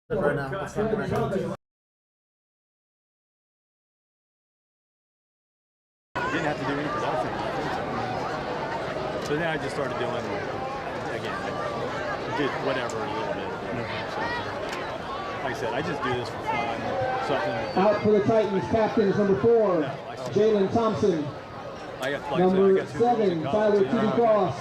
Right now. Let's not get back on. Didn't have to do any production. So then I just started doing, again, did whatever a little bit. So, like I said, I just do this for fun. Something to do. Out for the Titans, captain is number 4, Jalen Thompson. Number 7, Tyler T. Cross.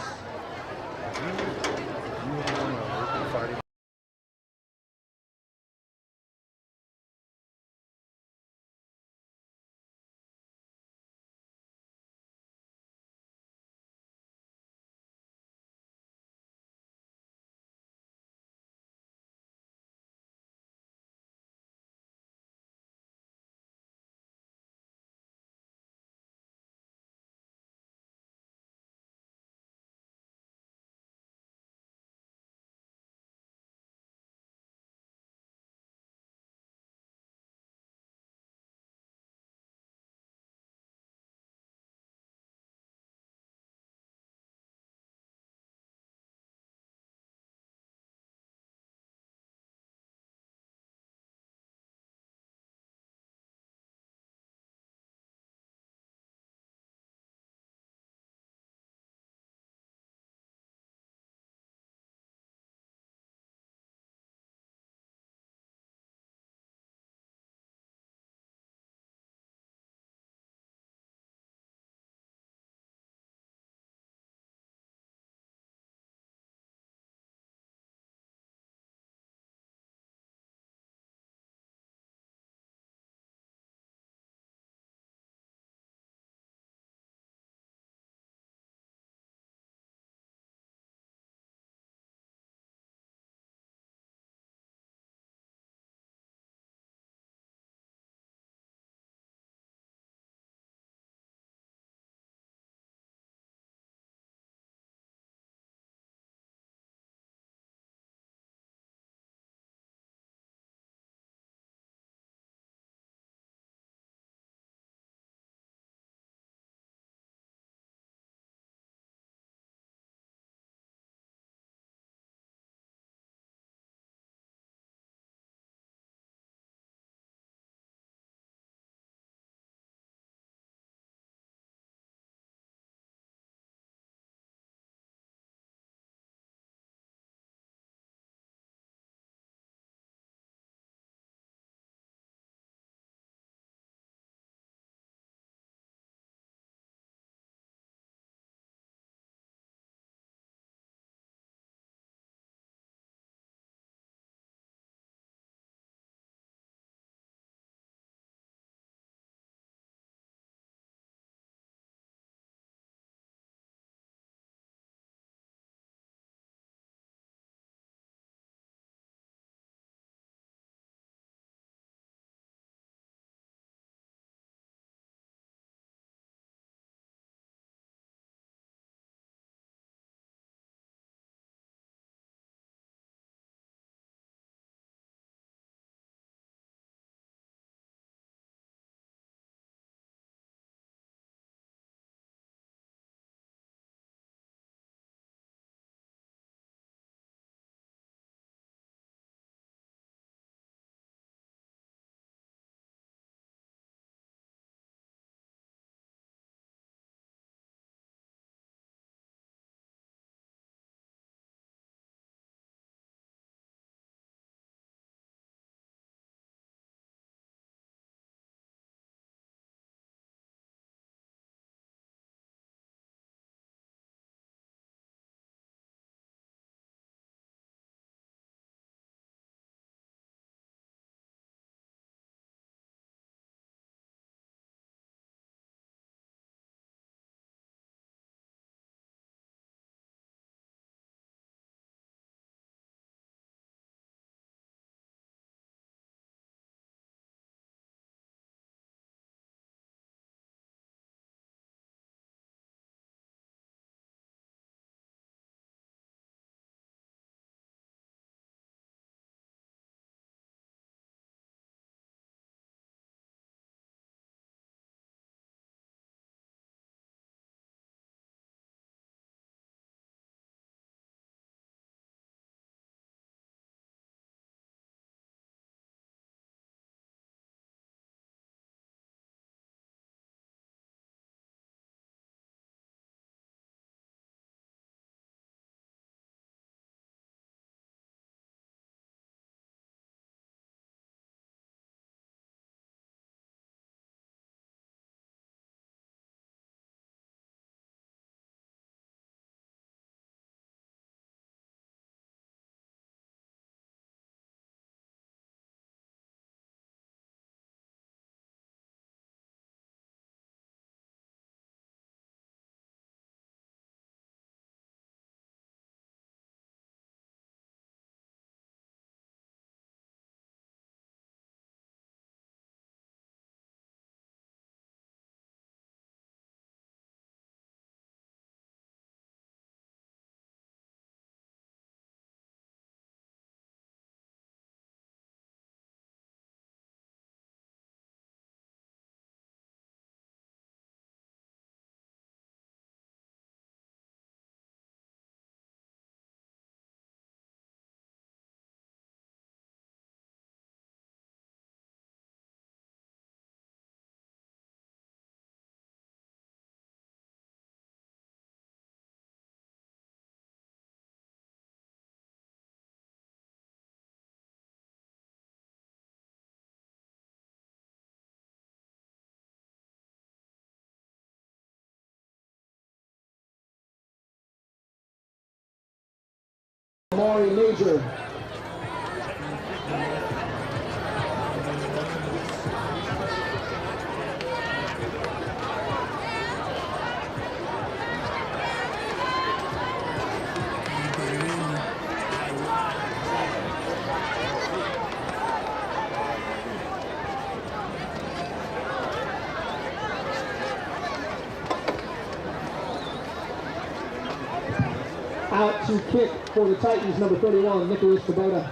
Amari Major. Out to kick for the Titans, number 31, Nicholas Kubota.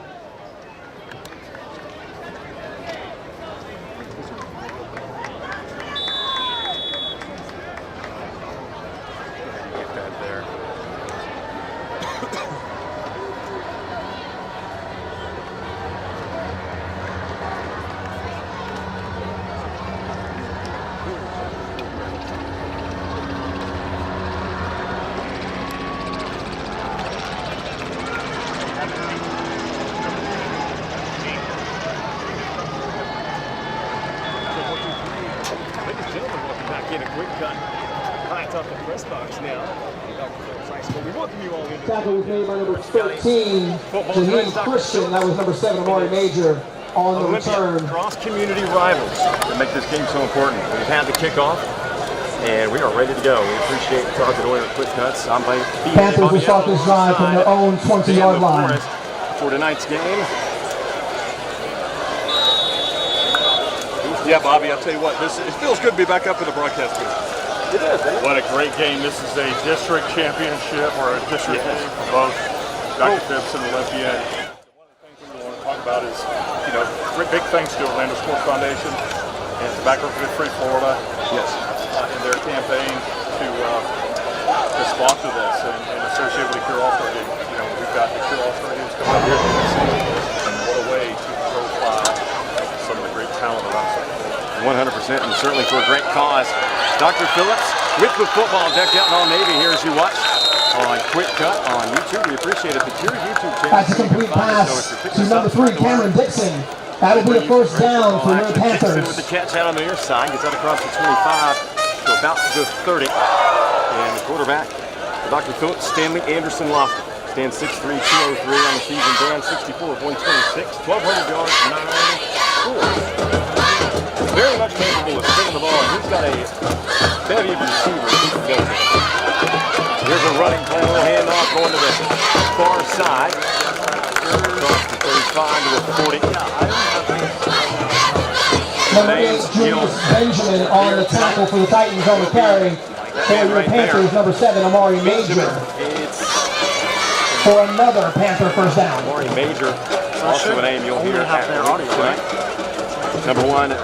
Tackle was made by number 13, Janine Christian. That was number 7, Amari Major, on the return. Cross-community rivals that make this game so important. We've had the kickoff, and we are ready to go. We appreciate Target Oil Quick Cuts. Panthers will start this drive from their own 20-yard line. For tonight's game. Yeah, Bobby, I'll tell you what, it feels good to be back up in the broadcast booth. It is. What a great game. This is a district championship, or a district game for both Dr. Phillips and Olympia. One of the things we want to talk about is, big thanks to Orlando Sports Foundation and Tobacco Free Florida. Yes. In their campaign to sponsor this and associate with the Cure All-Star Game. We've got the Cure All-Star Games coming up here at the and what a way to profile some of the great talent around South Florida. 100%, and certainly for a great cause. Dr. Phillips with the football decked out in all Navy here as you watch on Quick Cut on YouTube. We appreciate it. The Cure YouTube channel. That's a complete pass to number 3, Cameron Dixon. That'll be a first down for the Panthers. With the catch out on the near side, gets out across the 25 to about the 30. And the quarterback, Dr. Phillips, Stanley Anderson Lofton. Stands 6'3", 203 on the season. Dan 64 of 126, 1,200 yards, 9 scores. Very much capable of spinning the ball, and he's got a bevy of receivers he can go to. Here's a running play, a little handoff going to the far side. Across the 35 to the 40. Number 8, Julius Benjamin on the tackle for the Titans on the carry. For the Panthers, number 7, Amari Major. For another Panther first down. Amari Major, also a name you'll hear at the audio tonight. Number 1.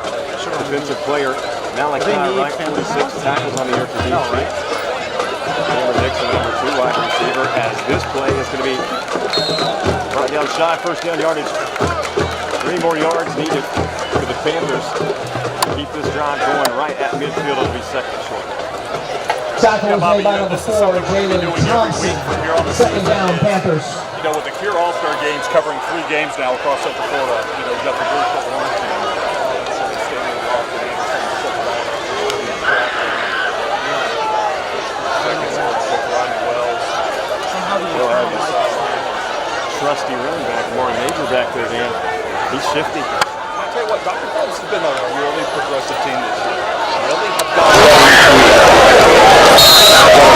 Defensive player, Malachi Wright, 46 tackles on the year for DC. Cameron Dixon, number 2 wide receiver, as this play is going to be right down shy, first down yardage. 3 more yards needed for the Panthers to keep this drive going right at midfield. It'll be second and short. Tackle was made by number 4, Jalen Thompson. Second down, Panthers. With the Cure All-Star Games covering 3 games now across Central Florida, you've got the Blue Foot Orange team. Trusty running back, Amari Major back there, Dan. He's shifty. I'll tell you what, Dr. Phillips has been a really progressive team this year. Really have got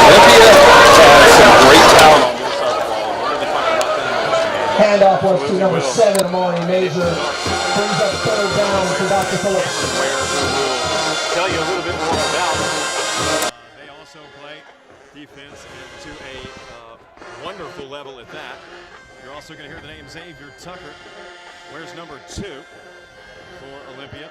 Olympia has some great talent on your side of the ball. What are they talking about then? Handoff was to number 7, Amari Major. Brings up third down for Dr. Phillips. Tell you a little bit more about They also play defense to a wonderful level at that. You're also going to hear the name Xavier Tucker. Where's number 2 for Olympia?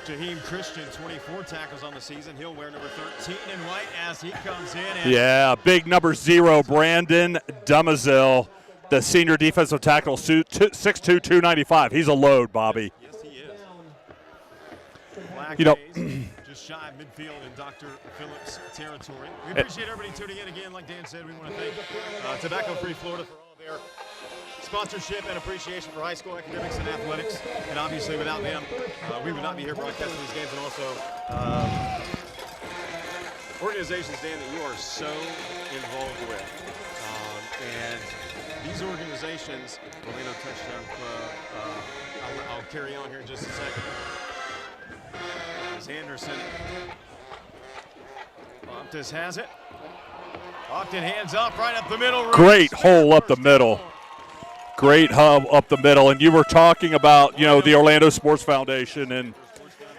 Jaheim Christian, 24 tackles on the season. He'll wear number 13 in white as he comes in. And yeah, big number 0, Brandon Dumazil, the senior defensive tackle, 6'2", 295. He's a load, Bobby. Yes, he is. Black just shy of midfield in Dr. Phillips territory. We appreciate everybody tuning in again. Like Dan said, we want to thank Tobacco Free Florida for all their sponsorship and appreciation for high school academics and athletics. And obviously, without them, we would not be here broadcasting these games. And also, organizations, Dan, that you are so involved with. And these organizations, Orlando Touchdown Club, I'll carry on here in just a second. As Anderson, Loftus has it. Lofton hands up right up the middle. Great hole up the middle. Great hub up the middle. And you were talking about, the Orlando Sports Foundation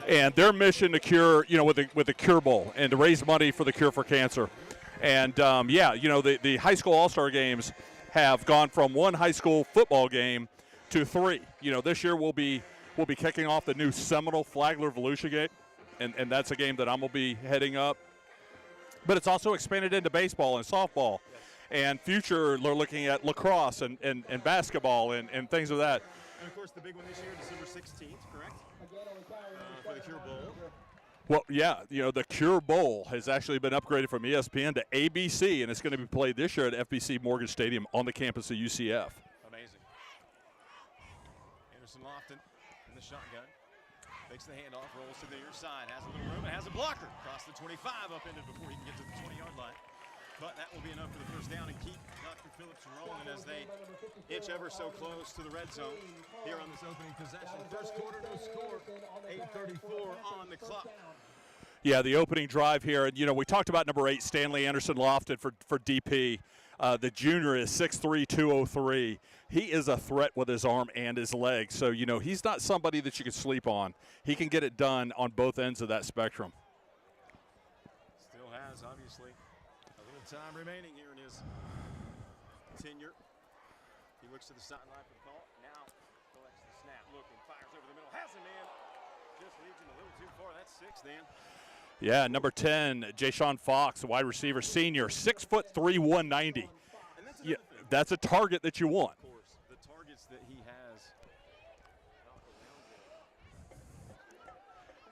and their mission to cure, with the Cure Bowl and to raise money for the cure for cancer. And, the high school all-star games have gone from one high school football game to 3. This year we'll be kicking off the new Seminole Flagler Volusia game, and that's a game that I'm going to be heading up. But it's also expanded into baseball and softball. And future, they're looking at lacrosse and basketball and things of that. And, of course, the big one this year, December 16th, correct? For the Cure Bowl. Well, yeah, the Cure Bowl has actually been upgraded from ESPN to ABC, and it's going to be played this year at FBC Morgan Stadium on the campus of UCF. Amazing. Anderson Lofton in the shotgun. Takes the handoff, rolls to the near side, has a little room, and has a blocker. Across the 25, upended before he can get to the 20-yard line. But that will be enough for the first down and keep Dr. Phillips rolling as they inch ever so close to the red zone here on this opening possession. First quarter, no score, 8:34 on the clock. Yeah, the opening drive here. And, we talked about number 8, Stanley Anderson Lofton for DP. The junior is 6'3", 203. He is a threat with his arm and his leg. So, he's not somebody that you can sleep on. He can get it done on both ends of that spectrum. Still has, obviously, a little time remaining here in his tenure. He looks to the sideline for the call. Now collects the snap, looking, fires over the middle. Has a man. Just leaves him a little too far. That's 6, Dan. Yeah, number 10, Ja'Shawn Fox, wide receiver, senior, 6'3", 190. Yeah, that's a target that you want. Of course, the targets that he has.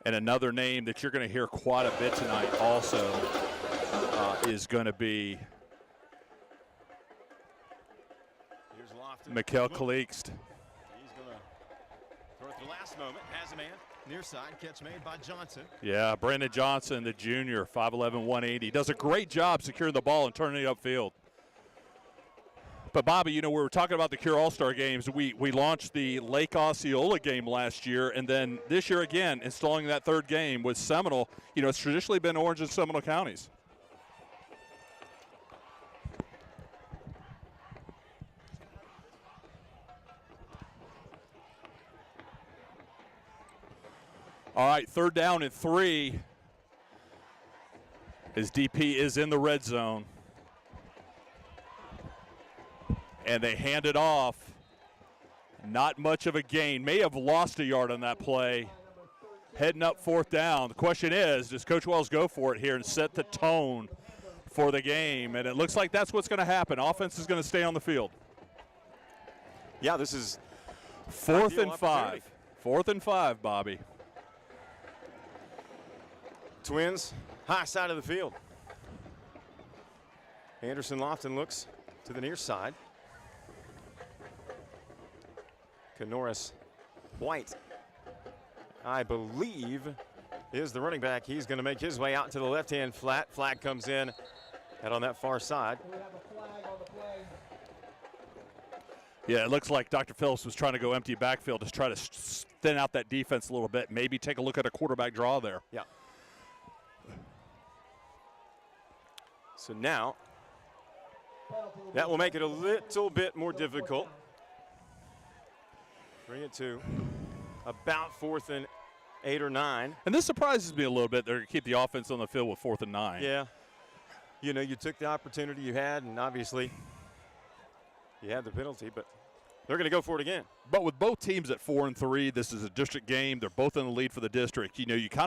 And another name that you're going to hear quite a bit tonight also is going to be Mikael Kalikst. He's going to throw at the last moment. Has a man. Near side, catch made by Johnson. Yeah, Brandon Johnson, the junior, 5'11", 180. Does a great job securing the ball and turning it upfield. But, Bobby, we were talking about the Cure All-Star Games. We launched the Lake Osceola game last year, and then this year again, installing that third game with Seminole. It's traditionally been Orange and Seminole counties. All right, 3rd down and 3 as DP is in the red zone. And they hand it off. Not much of a gain. May have lost a yard on that play. Heading up 4th down. The question is, does Coach Wells go for it here and set the tone for the game? And it looks like that's what's going to happen. Offense is going to stay on the field. Yeah, this is 4th and 5. 4th and 5, Bobby. Twins, high side of the field. Anderson Lofton looks to the near side. Canoris White, I believe, is the running back. He's going to make his way out to the left-hand flat. Flag comes in out on that far side. We have a flag on the play. Yeah, it looks like Dr. Phillips was trying to go empty backfield to try to thin out that defense a little bit. Maybe take a look at a quarterback draw there. Yeah. So now, that will make it a little bit more difficult. Bring it to about 4th and 8 or 9. And this surprises me a little bit. They're going to keep the offense on the field with 4th and 9. Yeah. You took the opportunity you had, and obviously you had the penalty, but they're going to go for it again. But with both teams at 4 and 3, this is a district game. They're both in the lead for the district. You got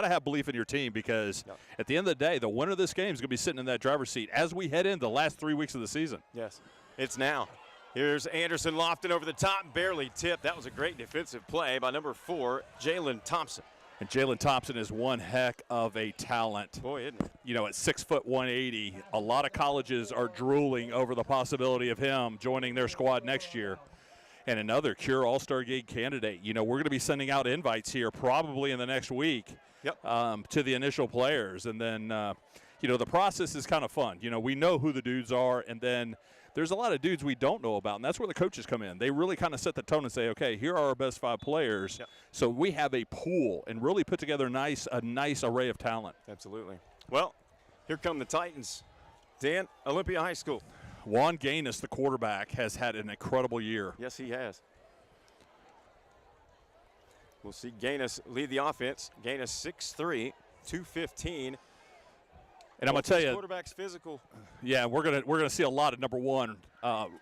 to have belief in your team because at the end of the day, the winner of this game is going to be sitting in that driver's seat as we head into the last 3 weeks of the season. Yes, it's now. Here's Anderson Lofton over the top, barely tipped. That was a great defensive play by number 4, Jalen Thompson. And Jalen Thompson is one heck of a talent. Boy, isn't he? At 6'1", 180, a lot of colleges are drooling over the possibility of him joining their squad next year. And another Cure All-Star Game candidate. We're going to be sending out invites here probably in the next week to the initial players. And then, the process is kind of fun. We know who the dudes are, and then there's a lot of dudes we don't know about, and that's where the coaches come in. They really kind of set the tone and say, okay, here are our best 5 players. Yep. So we have a pool and really put together a nice array of talent. Absolutely. Well, here come the Titans. Dan, Olympia High School. Juan Gaines, the quarterback, has had an incredible year. Yes, he has. We'll see Gaines lead the offense. Gaines 6'3", 215. And I'm going to tell you, quarterback's physical. Yeah, we're gonna see a lot of number 1,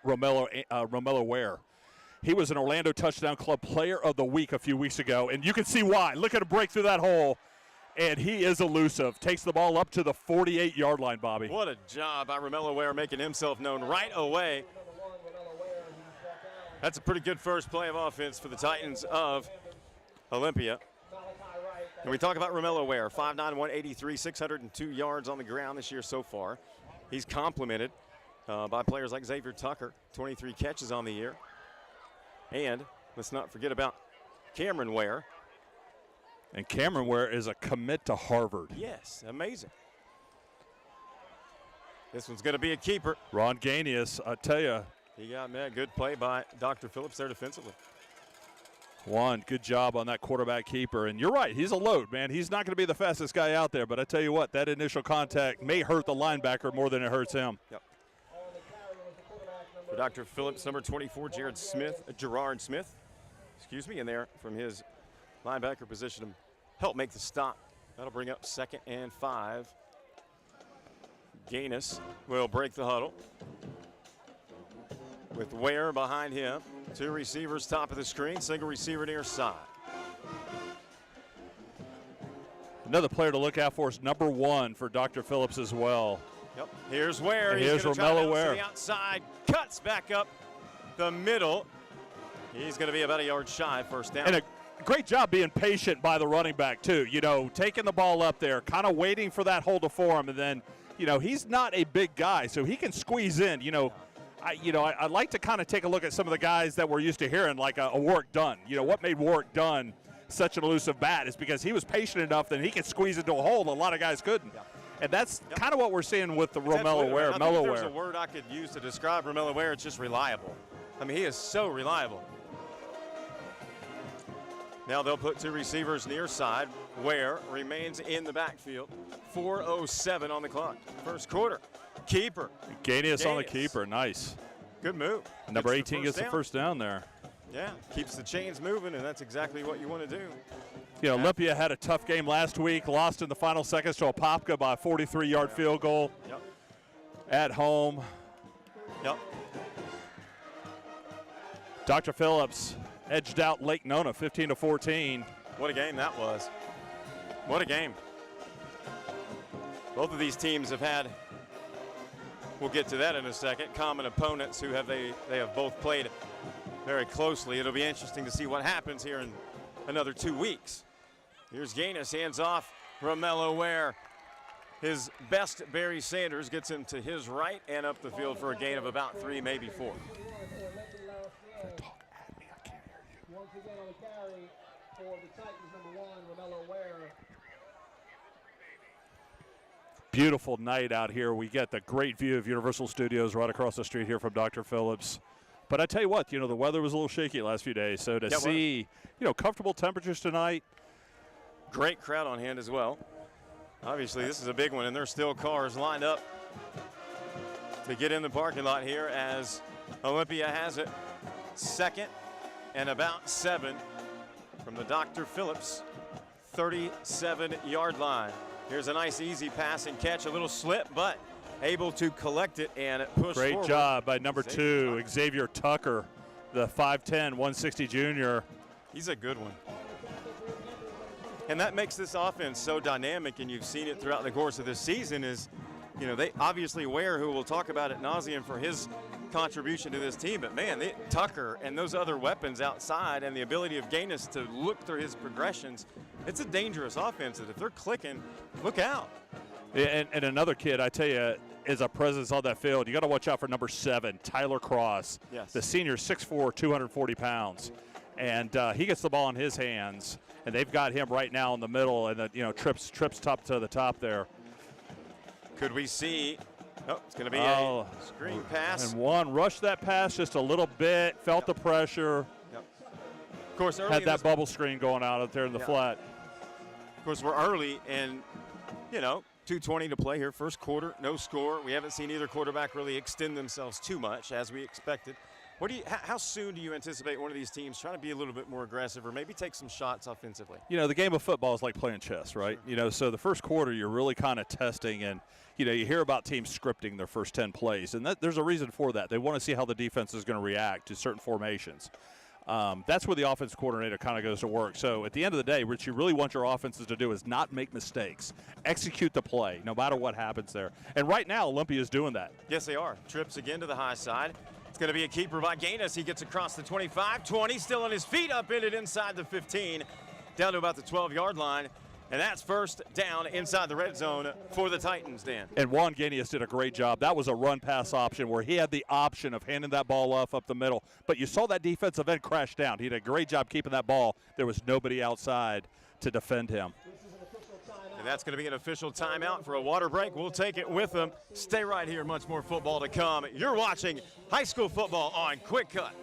Romello Ware. He was an Orlando Touchdown Club Player of the Week a few weeks ago, and you can see why. Look at him break through that hole, and he is elusive. Takes the ball up to the 48-yard line, Bobby. What a job by Romello Ware making himself known right away. That's a pretty good first play of offense for the Titans of Olympia. And we talk about Romello Ware, 5'9", 183, 602 yards on the ground this year so far. He's complemented by players like Xavier Tucker, 23 catches on the year. And let's not forget about Cameron Ware. And Cameron Ware is a commit to Harvard. Yes, amazing. This one's going to be a keeper. Ron Gaines, I tell you. He got that good play by Dr. Phillips there defensively. Juan, good job on that quarterback keeper. And you're right, he's a load, man. He's not going to be the fastest guy out there, but I tell you what, that initial contact may hurt the linebacker more than it hurts him. Yep. For Dr. Phillips, number 24, Gerard Smith, in there from his linebacker position to help make the stop. That'll bring up 2nd and 5. Gaines will break the huddle with Ware behind him. 2 receivers top of the screen, single receiver near side. Another player to look out for is number 1 for Dr. Phillips as well. Yep. Here's Ware. Here's Romello Ware. To the outside, cuts back up the middle. He's going to be about a yard shy, first down. And a great job being patient by the running back, too. You know, taking the ball up there, kind of waiting for that hole to form, and then, you know, he's not a big guy, so he can squeeze in. I like to kind of take a look at some of the guys that we're used to hearing, like a Warwick Dunn. You know, what made Warwick Dunn such an elusive bat is because he was patient enough that he could squeeze into a hole that a lot of guys couldn't. Yeah. And that's kind of what we're seeing with the Romello Ware. If there's a word I could use to describe Romello Ware, it's just reliable. I mean, he is so reliable. Now they'll put 2 receivers near side. Ware remains in the backfield. 4:07 on the clock. First quarter. Keeper. Gaines on the keeper. Nice. Good move. Number 18 gets the first down there. Yeah, keeps the chains moving, and that's exactly what you want to do. You know, Olympia had a tough game last week, lost in the final seconds to Apopka by a 43-yard field goal. Yep. At home. Yep. Dr. Phillips edged out Lake Nona 15-14. What a game that was. What a game. Both of these teams have had, we'll get to that in a second, common opponents who they have both played very closely. It'll be interesting to see what happens here in another 2 weeks. Here's Gaines, hands off Romello Ware. His best, Barry Sanders, gets him to his right and up the field for a gain of about 3, maybe 4. Talk at me, I can't hear you. Once again on the carry for the Titans, number 1, Romello Ware. Beautiful night out here. We get the great view of Universal Studios right across the street here from Dr. Phillips. But I tell you what, you know, the weather was a little shaky the last few days. So to see, comfortable temperatures tonight. Great crowd on hand as well. Obviously, this is a big one, and there's still cars lined up to get in the parking lot here as Olympia has it. 2nd and about 7 from the Dr. Phillips 37-yard line. Here's a nice easy pass and catch, a little slip, but able to collect it and push forward. Great job by number 2, Xavier Tucker, the 5'10", 160 junior. He's a good one. And that makes this offense so dynamic, and you've seen it throughout the course of this season, is, they obviously Ware, who we'll talk about ad nauseum for his contribution to this team, but man, Tucker and those other weapons outside and the ability of Gaines to look through his progressions, it's a dangerous offense that if they're clicking, look out. And another kid, I tell you, is a presence on that field. You got to watch out for number 7, Tyler Cross. Yes. The senior, 6'4", 240 pounds. And he gets the ball in his hands, and they've got him right now in the middle, and trips top to the top there. Could we see Oh, it's going to be a screen pass. And one rushed that pass just a little bit, felt the pressure. Yep. Of course, early had that bubble screen going out there in the flat. Of course, we're early, and, 2:20 to play here. First quarter, no score. We haven't seen either quarterback really extend themselves too much, as we expected. How soon do you anticipate one of these teams trying to be a little bit more aggressive or maybe take some shots offensively? The game of football is like playing chess, right? Sure. So the first quarter you're really kind of testing, and you hear about teams scripting their first 10 plays, and there's a reason for that. They want to see how the defense is going to react to certain formations. That's where the offense coordinator kind of goes to work. So at the end of the day, what you really want your offenses to do is not make mistakes. Execute the play, no matter what happens there. And right now, Olympia is doing that. Yes, they are. Trips again to the high side. It's going to be a keeper by Gaines. He gets across the 25, 20, still on his feet, upended inside the 15, down to about the 12-yard line. And that's first down inside the red zone for the Titans, Dan. And Juan Gaines did a great job. That was a run-pass option where he had the option of handing that ball off up the middle. But you saw that defensive end crash down. He did a great job keeping that ball. There was nobody outside to defend him. And that's going to be an official timeout for a water break. We'll take it with them. Stay right here. Much more football to come. You're watching high school football on Quick Cut.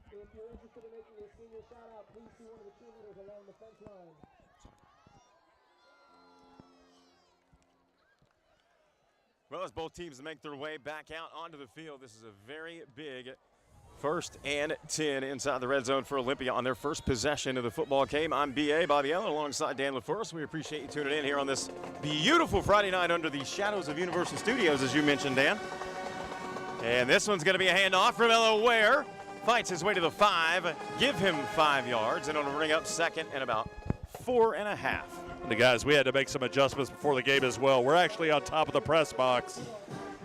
If you're interested in making a senior shout out, please see one of the cheerleaders along the fence line. Well, as both teams make their way back out onto the field, this is a very big 1st and 10 inside the red zone for Olympia on their first possession of the football game. I'm B.A. Bobby Allen alongside Dan LaForest. We appreciate you tuning in here on this beautiful Friday night under the shadows of Universal Studios, as you mentioned, Dan. And this one's going to be a handoff from Ella Ware. Fights his way to the 5, give him 5 yards, and it'll bring up second and about 4.5. The guys, we had to make some adjustments before the game as well. We're actually on top of the press box,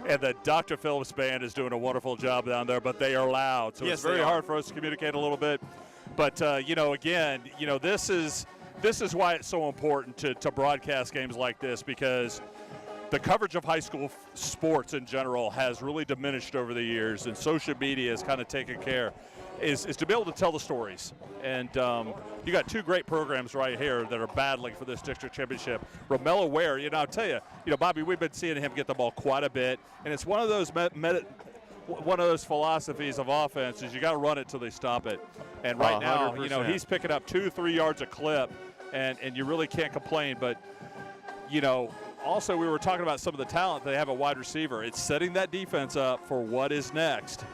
and the Dr. Phillips band is doing a wonderful job down there, but they are loud, so yes, it's very hard for us to communicate a little bit. But, again, this is why it's so important to broadcast games like this, because the coverage of high school sports in general has really diminished over the years, and social media has kind of taken care, is to be able to tell the stories. And you got 2 great programs right here that are battling for this district championship. Romello Ware, I'll tell you, Bobby, we've been seeing him get the ball quite a bit, and it's one of those philosophies of offense is you got to run it till they stop it. And right now, 100%. He's picking up 2-3 yards a clip, and you really can't complain. But, also, we were talking about some of the talent they have at wide receiver. It's setting that defense up for what is next.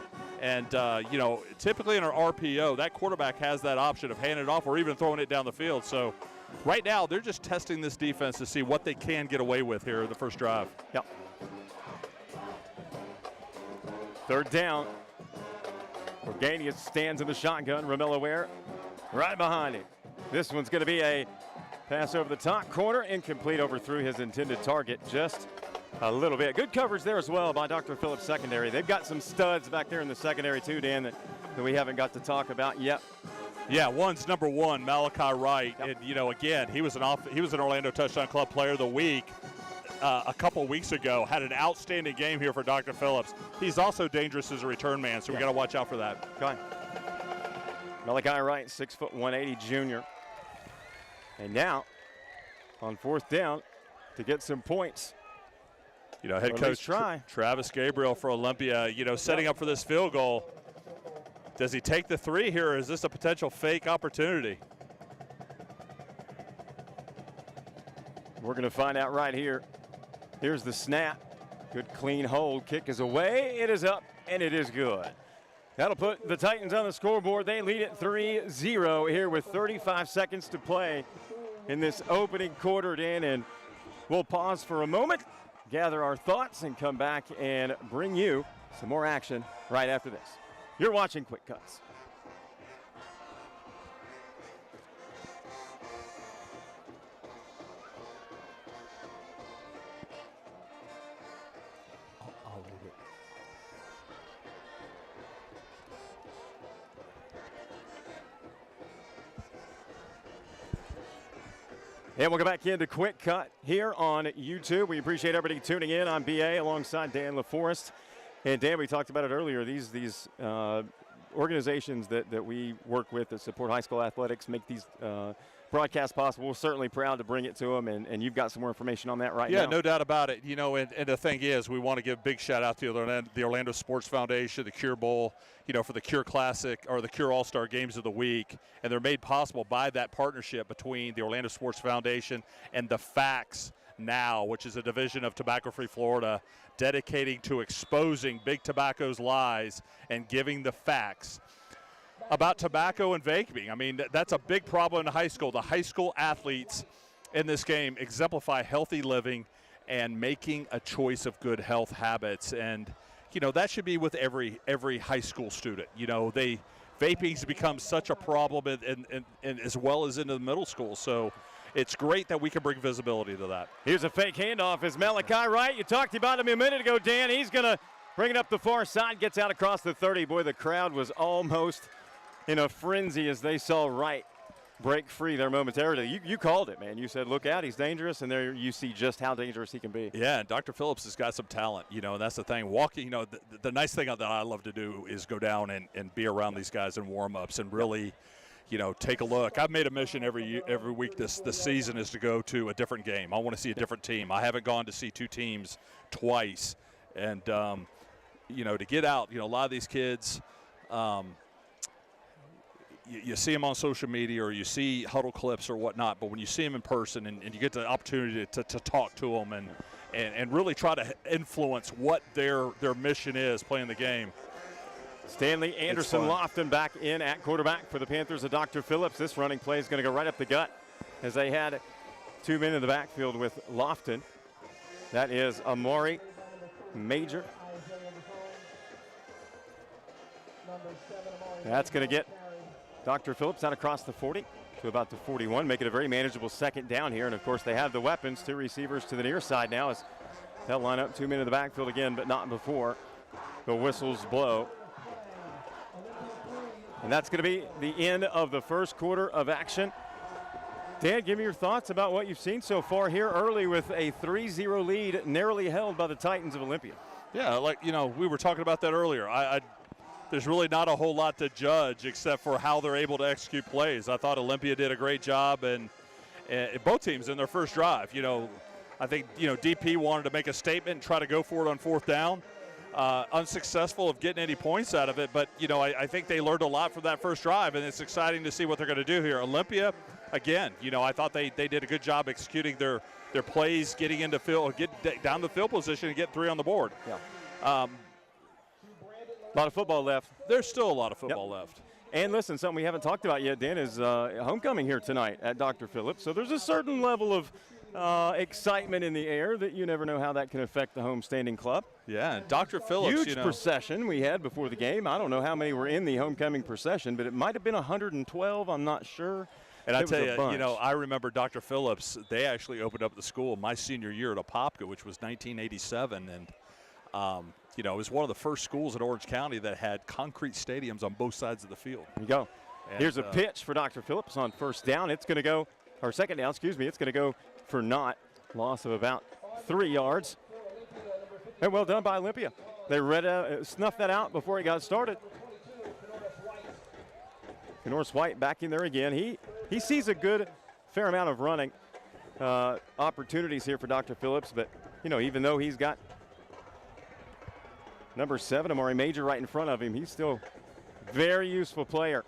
And, typically in our RPO, that quarterback has that option of handing it off or even throwing it down the field. So right now, they're just testing this defense to see what they can get away with here in the first drive. Yep. 3rd down. Organius stands in the shotgun. Romello Ware right behind him. This one's going to be a pass over the top corner, incomplete, overthrew his intended target just a little bit. Good coverage there as well by Dr. Phillips secondary. They've got some studs back there in the secondary too, Dan, that we haven't got to talk about yet. Yeah, one's number 1, Malachi Wright. Yep. And, again, he was an Orlando Touchdown Club Player of the Week a couple weeks ago. Had an outstanding game here for Dr. Phillips. He's also dangerous as a return man, so we got to watch out for that. Okay. Malachi Wright, 6 foot 180 junior. And now, on 4th down, to get some points. Head coach Travis Gabriel for Olympia, setting up for this field goal. Does he take the 3 here, or is this a potential fake opportunity? We're going to find out right here. Here's the snap. Good clean hold. Kick is away. It is up, and it is good. That'll put the Titans on the scoreboard. They lead it 3-0 here with 35 seconds to play in this opening quarter, Dan. And we'll pause for a moment, gather our thoughts, and come back and bring you some more action right after this. You're watching Quick Cuts. I'll leave it. And we'll go back into Quick Cut here on YouTube. We appreciate everybody tuning in. I'm BA alongside Dan LaForest. And Dan, we talked about it earlier. These organizations that we work with that support high school athletics make these broadcasts possible. We're certainly proud to bring it to them, and you've got some more information on that now. Yeah, no doubt about it. You know, and the thing is, we want to give a big shout out to the Orlando Sports Foundation, the Cure Bowl, you know, for the Cure Classic or the Cure All-Star Games of the Week, and they're made possible by that partnership between the Orlando Sports Foundation and the Facts Now, which is a division of Tobacco Free Florida, dedicating to exposing Big Tobacco's lies and giving the facts about tobacco and vaping. I mean, that's a big problem in high school. The high school athletes in this game exemplify healthy living and making a choice of good health habits. And, you know, that should be with every high school student. You know, vaping's become such a problem and as well as into the middle school. So it's great that we can bring visibility to that. Here's a fake handoff. Is Malachi Wright? You talked about him a minute ago, Dan. He's going to bring it up the far side, gets out across the 30. Boy, the crowd was almost in a frenzy as they saw Wright break free there momentarily. You called it, man. You said, look out, he's dangerous, and there you see just how dangerous he can be. Yeah, and Dr. Phillips has got some talent, you know, and that's the thing. Walking, you know, the nice thing that I love to do is go down and be around these guys in warm-ups and really, you know, take a look. I've made a mission every week this season is to go to a different game. I want to see a different team. I haven't gone to see two teams twice. And, you know, to get out, you know, a lot of these kids you see them on social media or you see huddle clips or whatnot, but when you see them in person and you get the opportunity to talk to them and really try to influence what their mission is playing the game. Stanley Anderson Lofton back in at quarterback for the Panthers of Dr. Phillips. This running play is going to go right up the gut as they had two men in the backfield with Lofton. That is Amari Major. That's going to get Dr. Phillips out across the 40 to about the 41, make it a very manageable second down here. And, of course, they have the weapons, two receivers to the near side now as they'll line up, two men in the backfield again, but not before the whistles blow. And that's going to be the end of the first quarter of action. Dan, give me your thoughts about what you've seen so far here early with a 3-0 lead narrowly held by the Titans of Olympia. Yeah, like, you know, we were talking about that earlier. There's really not a whole lot to judge except for how they're able to execute plays. I thought Olympia did a great job, and both teams in their first drive. You know, I think, you know, DP wanted to make a statement and try to go for it on fourth down. Unsuccessful of getting any points out of it, but, you know, I think they learned a lot from that first drive, and it's exciting to see what they're going to do here. Olympia, again, you know, I thought they did a good job executing their plays, getting into field, get down the field position and get three on the board. Yeah. A lot of football left. There's still a lot of football left. And listen, something we haven't talked about yet, Dan, is homecoming here tonight at Dr. Phillips. So there's a certain level of excitement in the air that you never know how that can affect the homestanding club. Yeah, Dr. Phillips, huge procession we had before the game. I don't know how many were in the homecoming procession, but it might have been 112. I'm not sure. And I tell you, you know, I remember Dr. Phillips, they actually opened up the school my senior year at Apopka, which was 1987. And, you know, it was one of the first schools in Orange County that had concrete stadiums on both sides of the field. There you go. And here's a pitch for Dr. Phillips on first down. It's going to go, or second down, excuse me. It's going to go for naught. Loss of about 3 yards. And well done by Olympia. They snuffed that out before it got started. Norris White back in there again. He sees a good fair amount of running opportunities here for Dr. Phillips, but, you know, even though he's got number 7, Amari Major, right in front of him, he's still a very useful player.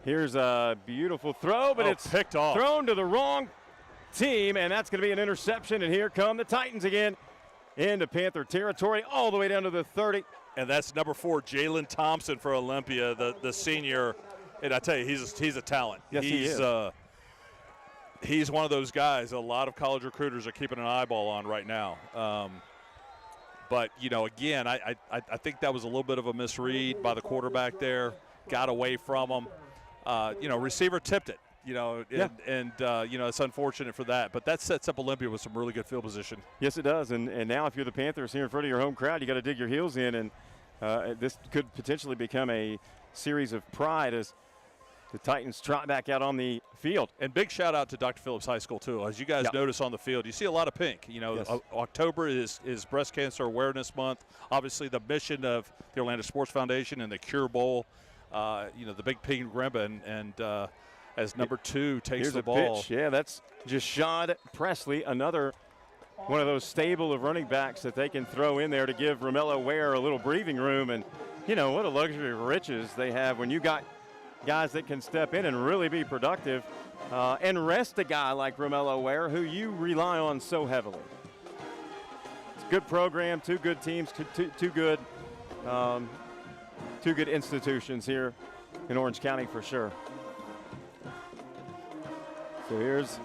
Here's a beautiful throw, but it's picked off. Thrown to the wrong team, and that's going to be an interception. And here come the Titans again into Panther territory, all the way down to the 30. And that's number 4, Jalen Thompson for Olympia, the senior. And I tell you, he's a talent. Yes, he is. He's one of those guys a lot of college recruiters are keeping an eyeball on right now. But, you know, again, I think that was a little bit of a misread by the quarterback there. Got away from him. You know, receiver tipped it. You know, and you know, it's unfortunate for that. But that sets up Olympia with some really good field position. Yes, it does. And now if you're the Panthers here in front of your home crowd, you got to dig your heels in. And this could potentially become a series of pride as the Titans trot back out on the field. And big shout out to Dr. Phillips High School too. As you guys notice on the field, you see a lot of pink. You know, October is Breast Cancer Awareness Month. Obviously, the mission of the Orlando Sports Foundation and the Cure Bowl. You know, the big pink ribbon, and as number 2 takes Here's the a ball. Pitch. Yeah, that's Jashad Presley, another one of those stable of running backs that they can throw in there to give Romello Ware a little breathing room. And, you know, what a luxury of riches they have when you got guys that can step in and really be productive and rest a guy like Romello Ware, who you rely on so heavily. It's a good program, 2 good teams, two good institutions here in Orange County for sure. So here's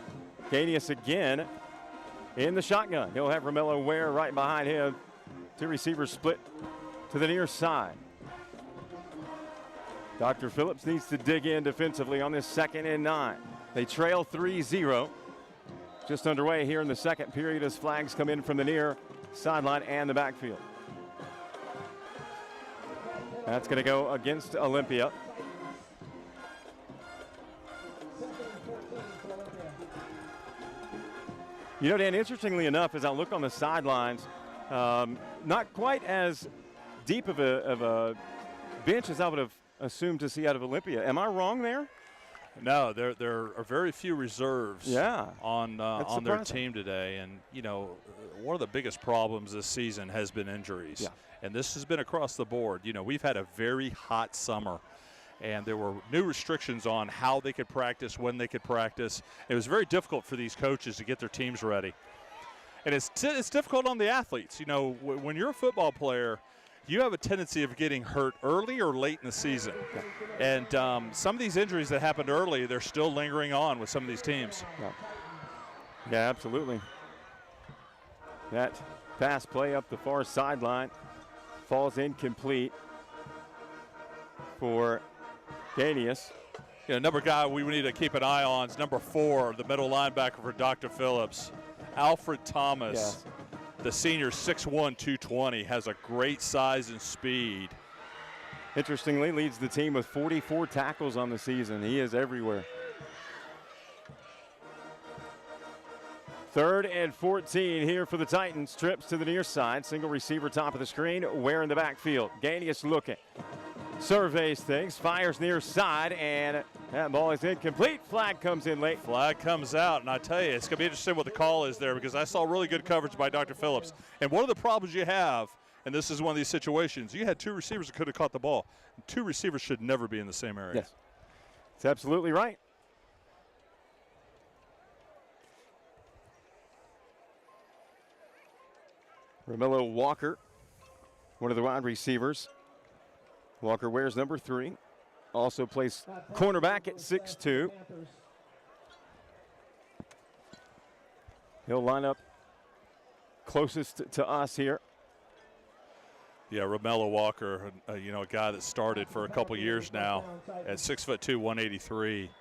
Ganius again in the shotgun. He'll have Romello Ware right behind him. 2 receivers split to the near side. Dr. Phillips needs to dig in defensively on this 2nd and 9. They trail 3-0. Just underway here in the second period as flags come in from the near sideline and the backfield. That's going to go against Olympia. You know, Dan, interestingly enough, as I look on the sidelines, not quite as deep of a bench as I would have assumed to see out of Olympia. Am I wrong there? No, there are very few reserves on their surprising. team today. And, you know, one of the biggest problems this season has been injuries. Yeah. And this has been across the board. You know, we've had a very hot summer. And there were new restrictions on how they could practice, when they could practice. It was very difficult for these coaches to get their teams ready. And it's difficult on the athletes. You know, when you're a football player, you have a tendency of getting hurt early or late in the season. And some of these injuries that happened early, they're still lingering on with some of these teams. Yeah, absolutely. That pass play up the far sideline falls incomplete for Ganius. You know, another guy we need to keep an eye on is number 4, the middle linebacker for Dr. Phillips, Alfred Thomas. Yes. The senior, 6'1", 220, has a great size and speed. Interestingly, leads the team with 44 tackles on the season. He is everywhere. 3rd and 14 here for the Titans. Trips to the near side. Single receiver top of the screen. Ware in the backfield. Ganius looking. Surveys things. Fires near side. And that ball is incomplete. Flag comes in late. Flag comes out. And I tell you, it's going to be interesting what the call is there, because I saw really good coverage by Dr. Phillips. And one of the problems you have, and this is one of these situations, you had 2 receivers that could have caught the ball. 2 receivers should never be in the same area. Yes. That's absolutely right. Romello Walker, one of the wide receivers. Walker wears number 3. Also plays cornerback at 6'2". He'll line up closest to us here. Yeah, Romello Walker, you know, a guy that started for a couple years now at 6'2", 183.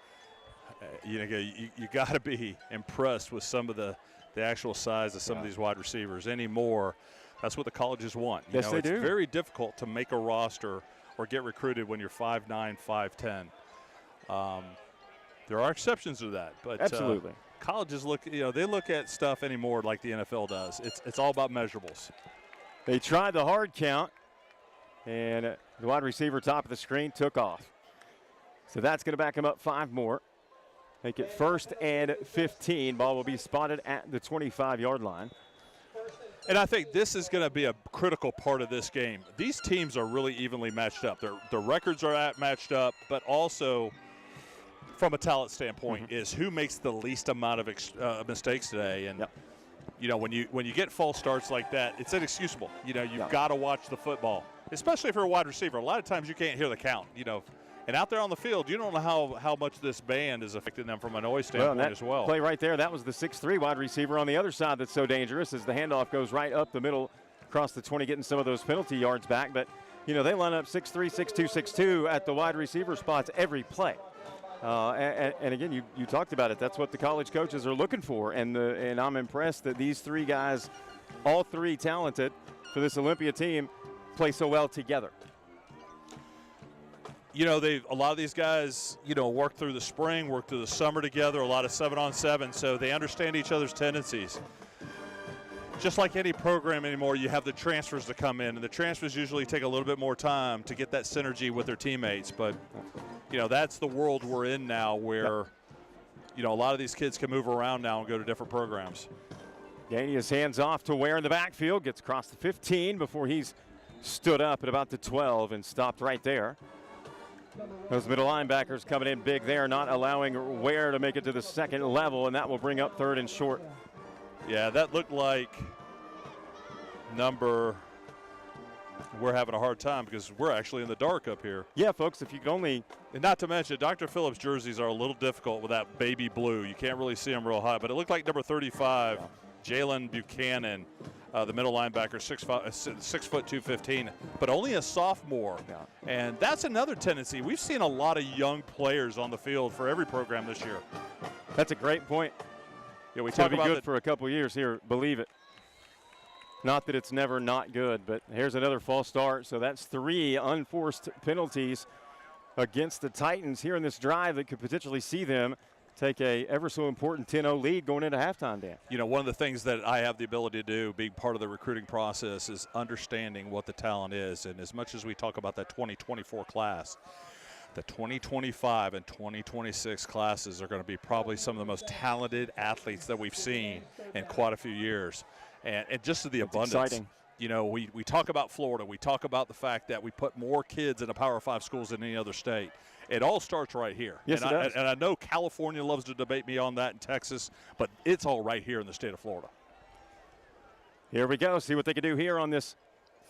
You know, you got to be impressed with some of the actual size of some of these wide receivers anymore. That's what the colleges want. You Yes, know, they it's do. very difficult to make a roster or get recruited when you're 5'9", 5'10". There are exceptions to that, but Absolutely. Colleges look, you know, they look at stuff anymore like the NFL does. It's all about measurables. They tried the hard count, and the wide receiver top of the screen took off. So that's going to back him up 5 more. Make it 1st and 15. Ball will be spotted at the 25-yard line. And I think this is going to be a critical part of this game. These teams are really evenly matched up. Their records are matched up, but also from a talent standpoint is who makes the least amount of mistakes today. And you know, when you get false starts like that, it's inexcusable. You know, you've got to watch the football, especially if you're a wide receiver. A lot of times you can't hear the count. You know, and out there on the field, you don't know how much this band is affecting them from a noise standpoint as well. Play right there, that was the 6'3" wide receiver on the other side that's so dangerous as the handoff goes right up the middle across the 20, getting some of those penalty yards back. But, you know, they line up 6'3", 6'2", 6'2" at the wide receiver spots every play. And again, you talked about it. That's what the college coaches are looking for. And I'm impressed that these 3 guys, all 3 talented for this Olympia team, play so well together. You know, a lot of these guys, you know, work through the spring, work through the summer together, a lot of 7-on-7, so they understand each other's tendencies. Just like any program anymore, you have the transfers to come in, and the transfers usually take a little bit more time to get that synergy with their teammates. But, you know, that's the world we're in now where, you know, a lot of these kids can move around now and go to different programs. Gainey his hands off to Ware in the backfield, gets across the 15 before he's stood up at about the 12 and stopped right there. Those middle linebackers coming in big there, not allowing Ware to make it to the second level, and that will bring up 3rd and short. Yeah, that looked like we're having a hard time because we're actually in the dark up here. Yeah, folks, if you could only. And not to mention, Dr. Phillips jerseys are a little difficult with that baby blue. You can't really see them real high, but it looked like number 35, Jalen Buchanan, the middle linebacker, 6 foot 215, but only a sophomore. Yeah. And that's another tendency. We've seen a lot of young players on the field for every program this year. That's a great point. Yeah, we It's talk going to be about good for a couple years here, believe it. Not that it's never not good, but here's another false start. So that's 3 unforced penalties against the Titans here in this drive that could potentially see them take a ever so important 10-0 lead going into halftime, Dan. You know, one of the things that I have the ability to do, being part of the recruiting process, is understanding what the talent is. And as much as we talk about that 2024 class, the 2025 and 2026 classes are going to be probably some of the most talented athletes that we've seen in quite a few years. And just to the abundance. Exciting. You know, we talk about Florida. We talk about the fact that we put more kids in the Power 5 schools than any other state. It all starts right here. Yes, and it does. And I know California loves to debate me on that in Texas, but it's all right here in the state of Florida. Here we go. See what they can do here on this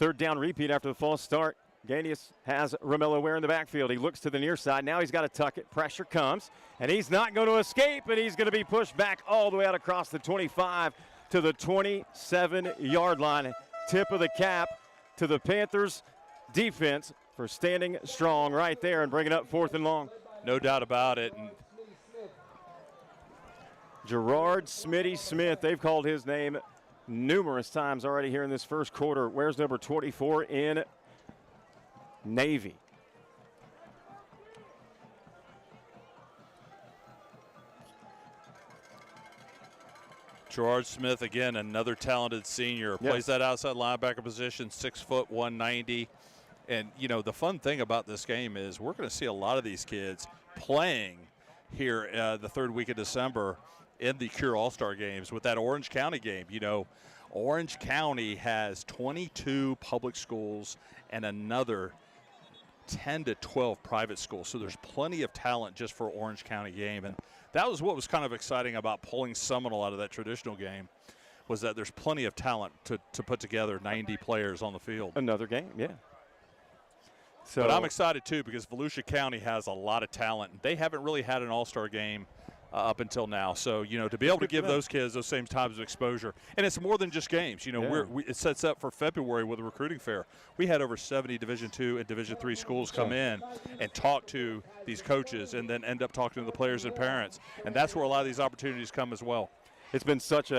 3rd down repeat after the false start. Gainius has Romello Ware in the backfield. He looks to the near side. Now he's got to tuck it. Pressure comes, and he's not going to escape, and he's going to be pushed back all the way out across the 25 to the 27-yard line. Tip of the cap to the Panthers defense for standing strong right there and bringing up 4th and long. No doubt about it. And Gerard Smitty Smith, they've called his name numerous times already here in this first quarter. Where's number 24 in Navy? Gerard Smith, again, another talented senior. Yes. Plays that outside linebacker position, 6 foot 190. And, you know, the fun thing about this game is we're going to see a lot of these kids playing here the 3rd week of December in the Cure All-Star games with that Orange County game. You know, Orange County has 22 public schools and another 10 to 12 private schools. So there's plenty of talent just for Orange County game. And that was what was kind of exciting about pulling Seminole out of that traditional game, was that there's plenty of talent to put together 90 players on the field. Another game, yeah. So, but I'm excited, too, because Volusia County has a lot of talent. They haven't really had an all-star game up until now. So, you know, to be able to give those kids those same types of exposure. And it's more than just games. You know, it sets up for February with a recruiting fair. We had over 70 Division II and Division III schools come in and talk to these coaches and then end up talking to the players and parents. And that's where a lot of these opportunities come as well. It's been such an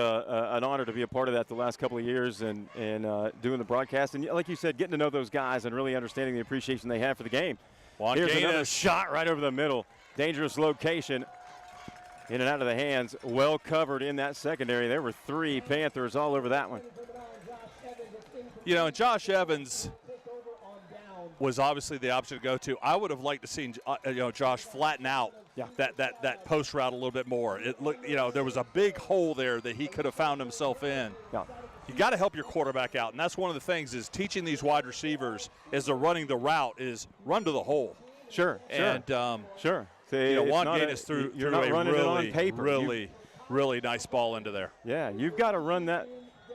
honor to be a part of that the last couple of years and doing the broadcast. And like you said, getting to know those guys and really understanding the appreciation they have for the game. Here's another shot right over the middle. Dangerous location. In and out of the hands. Well covered in that secondary. There were 3 Panthers all over that one. You know, Josh Evans was obviously the option to go to. I would have liked to see Josh flatten out that post route a little bit more. It looked, you know, there was a big hole there that he could have found himself in. Yeah. You got to help your quarterback out, and that's one of the things is teaching these wide receivers as they're running the route is run to the hole. Sure. And sure. See, you know, Juan Gaines threw you're not running it on paper. Really nice ball into there. Yeah, you've got to run that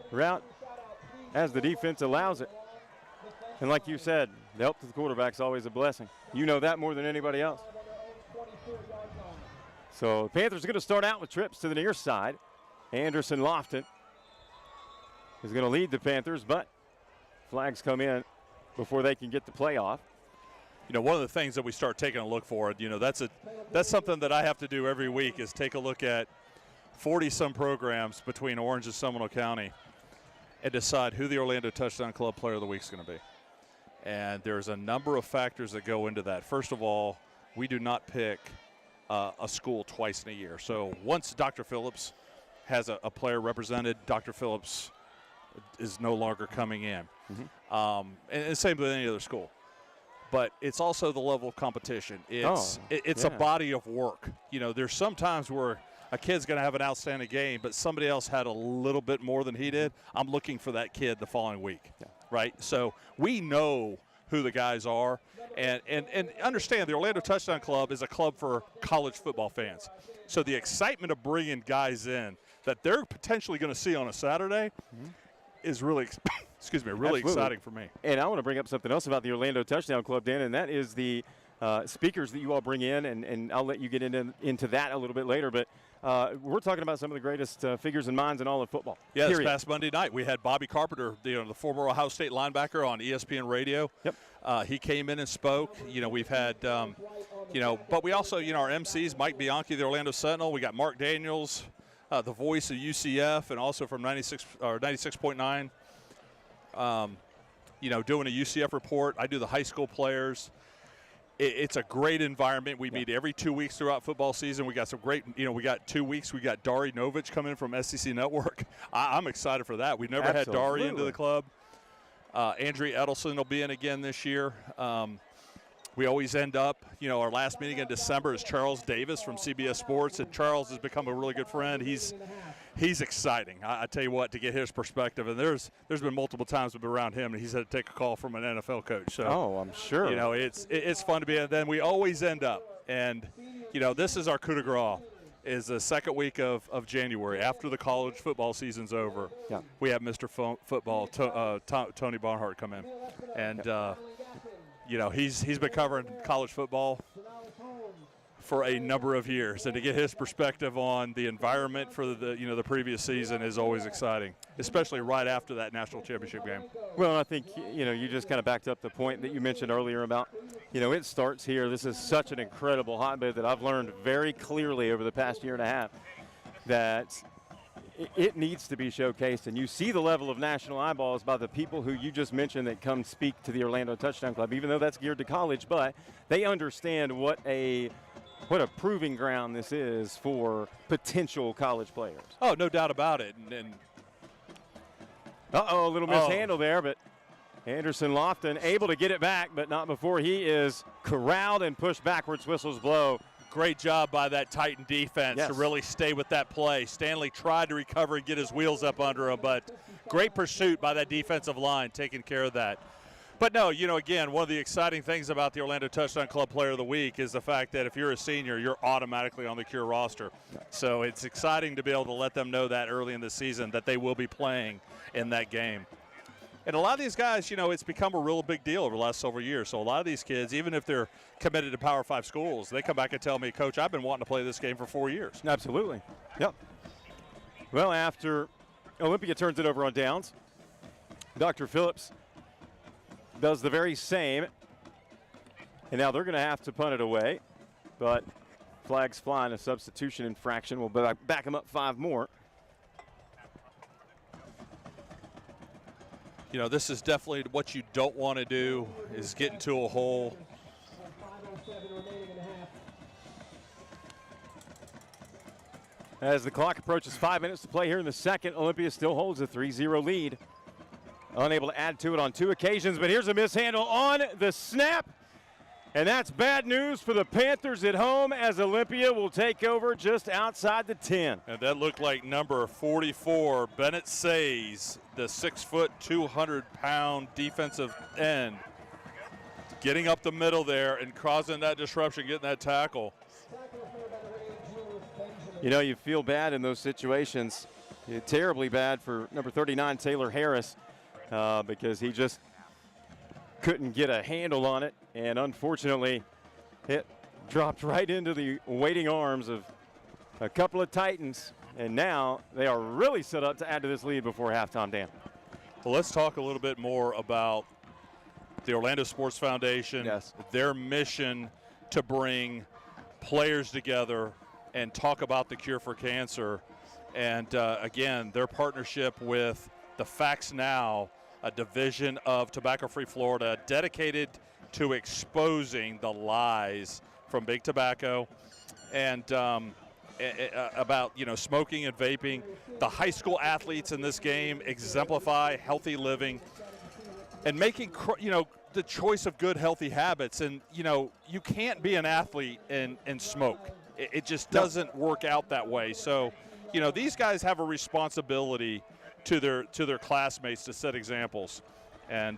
route as the defense allows it. And like you said, the help to the quarterback's always a blessing. You know that more than anybody else. So the Panthers are going to start out with trips to the near side. Anderson Lofton is going to lead the Panthers, but flags come in before they can get the playoff. You know, one of the things that we start taking a look for, you know, that's something that I have to do every week is take a look at 40-some programs between Orange and Seminole County and decide who the Orlando Touchdown Club Player of the Week is going to be. And there's a number of factors that go into that. First of all, we do not pick a school twice in a year. So once Dr. Phillips has a player represented, Dr. Phillips is no longer coming in. And same with any other school. But it's also the level of competition. It's a body of work. You know, there's some times where a kid's going to have an outstanding game, but somebody else had a little bit more than he did. I'm looking for that kid the following week, right? So we know who the guys are, and understand the Orlando Touchdown Club is a club for college football fans. So the excitement of bringing guys in that they're potentially going to see on a Saturday is really exciting for me. And I want to bring up something else about the Orlando Touchdown Club, Dan, and that is the speakers that you all bring in, and I'll let you get into that a little bit later. But we're talking about some of the greatest figures and minds in all of football. Yeah, this past Monday night we had Bobby Carpenter, the former Ohio State linebacker, on ESPN Radio. Yep. He came in and spoke. You know, we've had, but we also, our MCs, Mike Bianchi, the Orlando Sentinel. We got Mark Daniels, the voice of UCF, and also from 96.9. Doing a UCF report. I do the high school players. It's a great environment. We meet every 2 weeks throughout football season. We got some great, we got 2 weeks. We got Dari Novich coming in from SEC Network. I'm excited for that. We've never had Dari into the club. Andrea Edelson will be in again this year. We always end up, our last meeting in December is Charles Davis from CBS Sports, and Charles has become a really good friend. He's exciting. I tell you what, to get his perspective, and there's been multiple times we've been around him, and he's had to take a call from an NFL coach. So, I'm sure. It's fun to be. And then we always end up, and this is our coup de grace. Is the second week of January after the college football season's over. Yeah. We have Mr. Football Tony Barnhart come in, and. He's been covering college football for a number of years, and to get his perspective on the environment for the previous season is always exciting, especially right after that national championship game. Well, I think you just kind of backed up the point that you mentioned earlier about it starts here. This is such an incredible hotbed that I've learned very clearly over the past year and a half that it needs to be showcased, and you see the level of national eyeballs by the people who you just mentioned that come speak to the Orlando Touchdown Club, even though that's geared to college, but they understand what a proving ground this is for potential college players. Oh, no doubt about it. And a little mishandle there, but Anderson Lofton able to get it back, but not before he is corralled and pushed backwards. Whistles blow. Great job by that Titan defense to really stay with that play. Stanley tried to recover and get his wheels up under him, but great pursuit by that defensive line, taking care of that. But no, again, one of the exciting things about the Orlando Touchdown Club Player of the Week is the fact that if you're a senior, you're automatically on the Cure roster. So it's exciting to be able to let them know that early in the season that they will be playing in that game. And a lot of these guys, it's become a real big deal over the last several years. So a lot of these kids, even if they're committed to Power 5 schools, they come back and tell me, Coach, I've been wanting to play this game for 4 years. Absolutely. Yep. Well, after Olympia turns it over on downs, Dr. Phillips does the very same. And now they're going to have to punt it away. But flags flying, a substitution infraction will back them up 5 more. This is definitely what you don't want to do, is get into a hole. As the clock approaches 5 minutes to play here in the second, Olympia still holds a 3-0 lead. Unable to add to it on 2 occasions, but here's a mishandle on the snap. And that's bad news for the Panthers at home, as Olympia will take over just outside the 10. And that looked like number 44, Bennett Says, the 6', 200-pound defensive end, getting up the middle there and causing that disruption, getting that tackle. You feel bad in those situations. Terribly bad for number 39, Taylor Harris, because he just couldn't get a handle on it, and unfortunately it dropped right into the waiting arms of a couple of Titans, and now they are really set up to add to this lead before halftime, Dan. Well, let's talk a little bit more about the Orlando Sports Foundation, their mission to bring players together and talk about the cure for cancer, and again, their partnership with the Facts Now a division of Tobacco-Free Florida dedicated to exposing the lies from Big Tobacco and about, you know, smoking and vaping. The high school athletes in this game exemplify healthy living and making, you know, the choice of good, healthy habits. And, you know, you can't be an athlete and smoke. It just doesn't work out that way. So, you know, these guys have a responsibility to their classmates to set examples. And,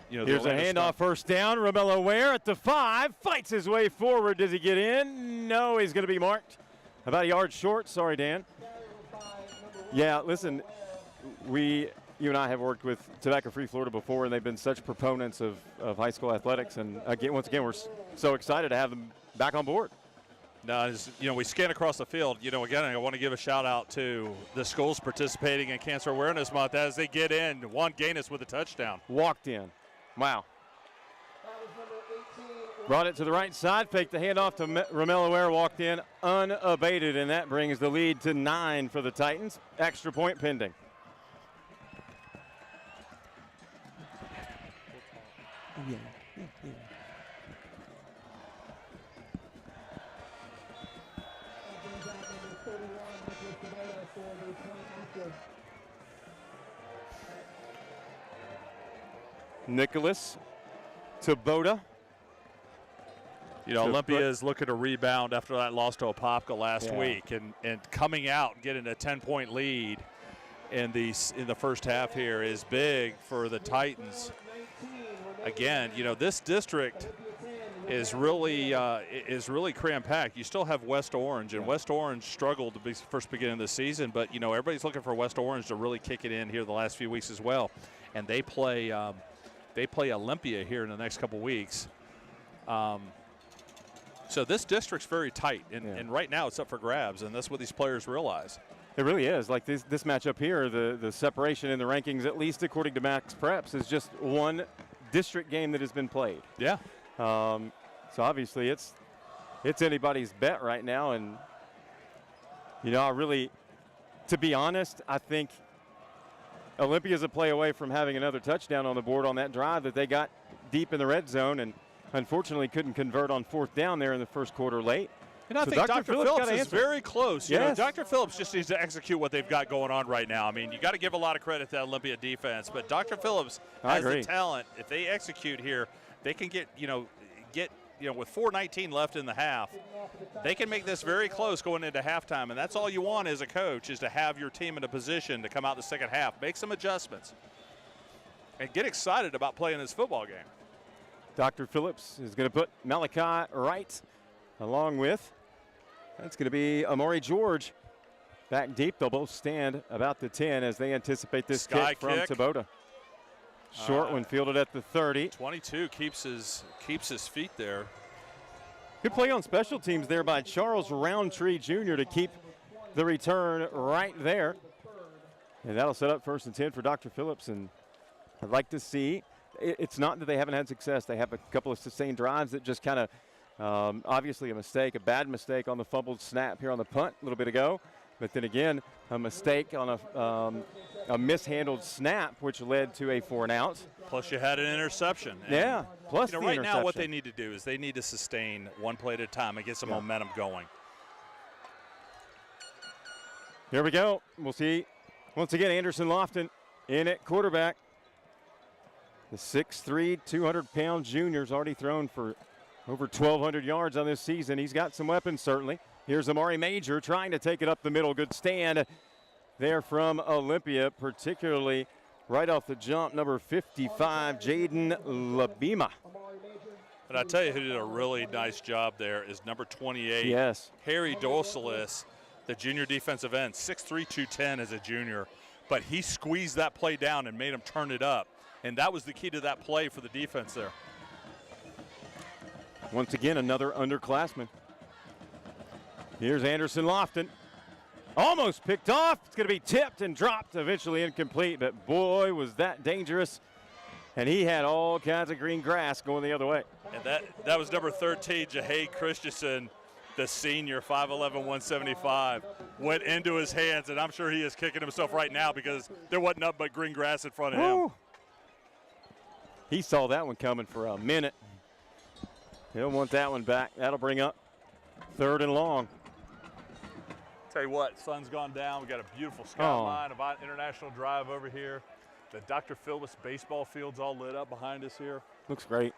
you know, here's a handoff, first down. Romello Ware at the 5, fights his way forward. Does he get in? No, he's going to be marked about a yard short. Sorry, Dan. Yeah, listen, you and I have worked with Tobacco-Free Florida before, and they've been such proponents of high school athletics. And again, once again, we're so excited to have them back on board. Now, as you know, we scan across the field. You know, again, I want to give a shout out to the schools participating in Cancer Awareness Month as they get in. Juan Gaines with a touchdown. Walked in. Wow. Brought it to the right side, faked the handoff to Romello Ware, walked in unabated, and that brings the lead to 9 for the Titans. Extra point pending. Nicholas to Boda. You know, Olympia is looking to rebound after that loss to Apopka last week, and coming out and getting a 10-point lead in the first half here is big for the Titans. Again, you know, this district is really cram-packed. You still have West Orange, and West Orange struggled the first beginning of the season, but you know, everybody's looking for West Orange to really kick it in here the last few weeks as well. And they play Olympia here in the next couple weeks. So this district's very tight, and right now it's up for grabs, and that's what these players realize. It really is. Like this matchup here, the separation in the rankings, at least according to Max Preps, is just one district game that has been played. Yeah. So obviously it's anybody's bet right now, and you know, to be honest, I think Olympia's a play away from having another touchdown on the board on that drive that they got deep in the red zone and unfortunately couldn't convert on fourth down there in the first quarter late. And I think Dr. Phillips is very close. You know, Dr. Phillips just needs to execute what they've got going on right now. I mean, you got to give a lot of credit to that Olympia defense, but Dr. Phillips has the talent. If they execute here, they can get with 4:19 left in the half, they can make this very close going into halftime, and that's all you want as a coach, is to have your team in a position to come out the second half, make some adjustments, and get excited about playing this football game. Dr. Phillips is going to put Malachi Wright along with, that's going to be Amari George back deep. They'll both stand about the 10 as they anticipate this kick from Taboda. Short one fielded at the 30. 22 keeps his feet there. Good play on special teams there by Charles Roundtree Jr. to keep the return right there. And that'll set up 1st and 10 for Dr. Phillips. And I'd like to see, it's not that they haven't had success. They have a couple of sustained drives that just kind of, obviously a bad mistake on the fumbled snap here on the punt a little bit ago. But then again, a mistake on a mishandled snap, which led to a 4-and-out. Plus you had an interception. And, plus the right now what they need to do is they need to sustain one play at a time and get some momentum going. Here we go. We'll see, once again, Anderson Lofton in at quarterback. The 6'3", 200-pound junior's already thrown for over 1,200 yards on this season. He's got some weapons, certainly. Here's Amari Major trying to take it up the middle. Good stand there from Olympia, particularly right off the jump, number 55, Jaden Labima. But I tell you who did a really nice job there is number 28, Harry Dosalis, the junior defensive end, 6'3", 210 as a junior. But he squeezed that play down and made him turn it up. And that was the key to that play for the defense there. Once again, another underclassman. Here's Anderson Lofton. Almost picked off. It's going to be tipped and dropped, eventually incomplete. But boy, was that dangerous. And he had all kinds of green grass going the other way. And that was number 13, Jahade Christensen, the senior, 5'11", 175. Went into his hands, and I'm sure he is kicking himself right now because there wasn't nothing but green grass in front of him. He saw that one coming for a minute. He'll want that one back. That'll bring up 3rd and long. Tell you what, sun's gone down. We got a beautiful skyline of International Drive over here. The Dr. Phillips baseball field's all lit up behind us here. Looks great.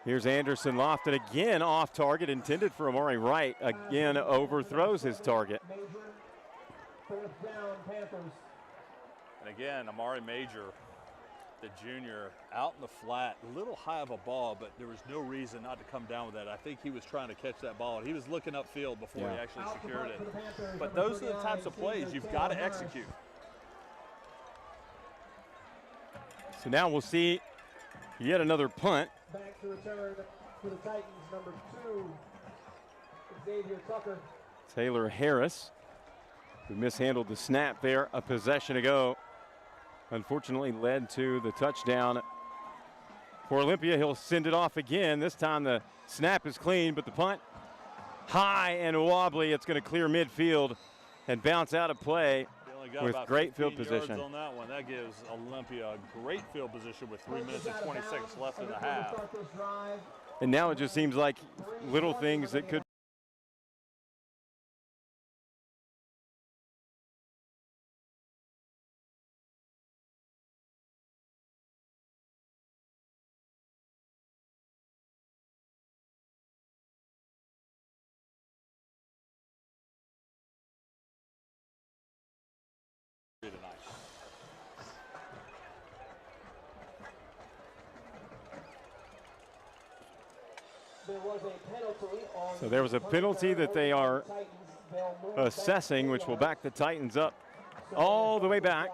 Here's Anderson Lofton again off target, intended for Amari Wright. Again, overthrows his target. Fourth down, Panthers. And again, Amari Major, the junior, out in the flat, a little high of a ball, but there was no reason not to come down with that. I think he was trying to catch that ball. He was looking upfield before he actually secured it. But those are the types of plays you've got to execute. So now we'll see yet another punt. Back to return for the Titans, number 2, Xavier Tucker. Taylor Harris, who mishandled the snap there a possession ago, unfortunately led to the touchdown for Olympia. He'll send it off again. This time the snap is clean, but the punt high and wobbly. It's going to clear midfield and bounce out of play with great field position. On that one, that gives Olympia a great field position with 3 minutes and 20 seconds left in the half. And now it just seems like little things that could. So there was a penalty that they are assessing, which will back the Titans up all the way back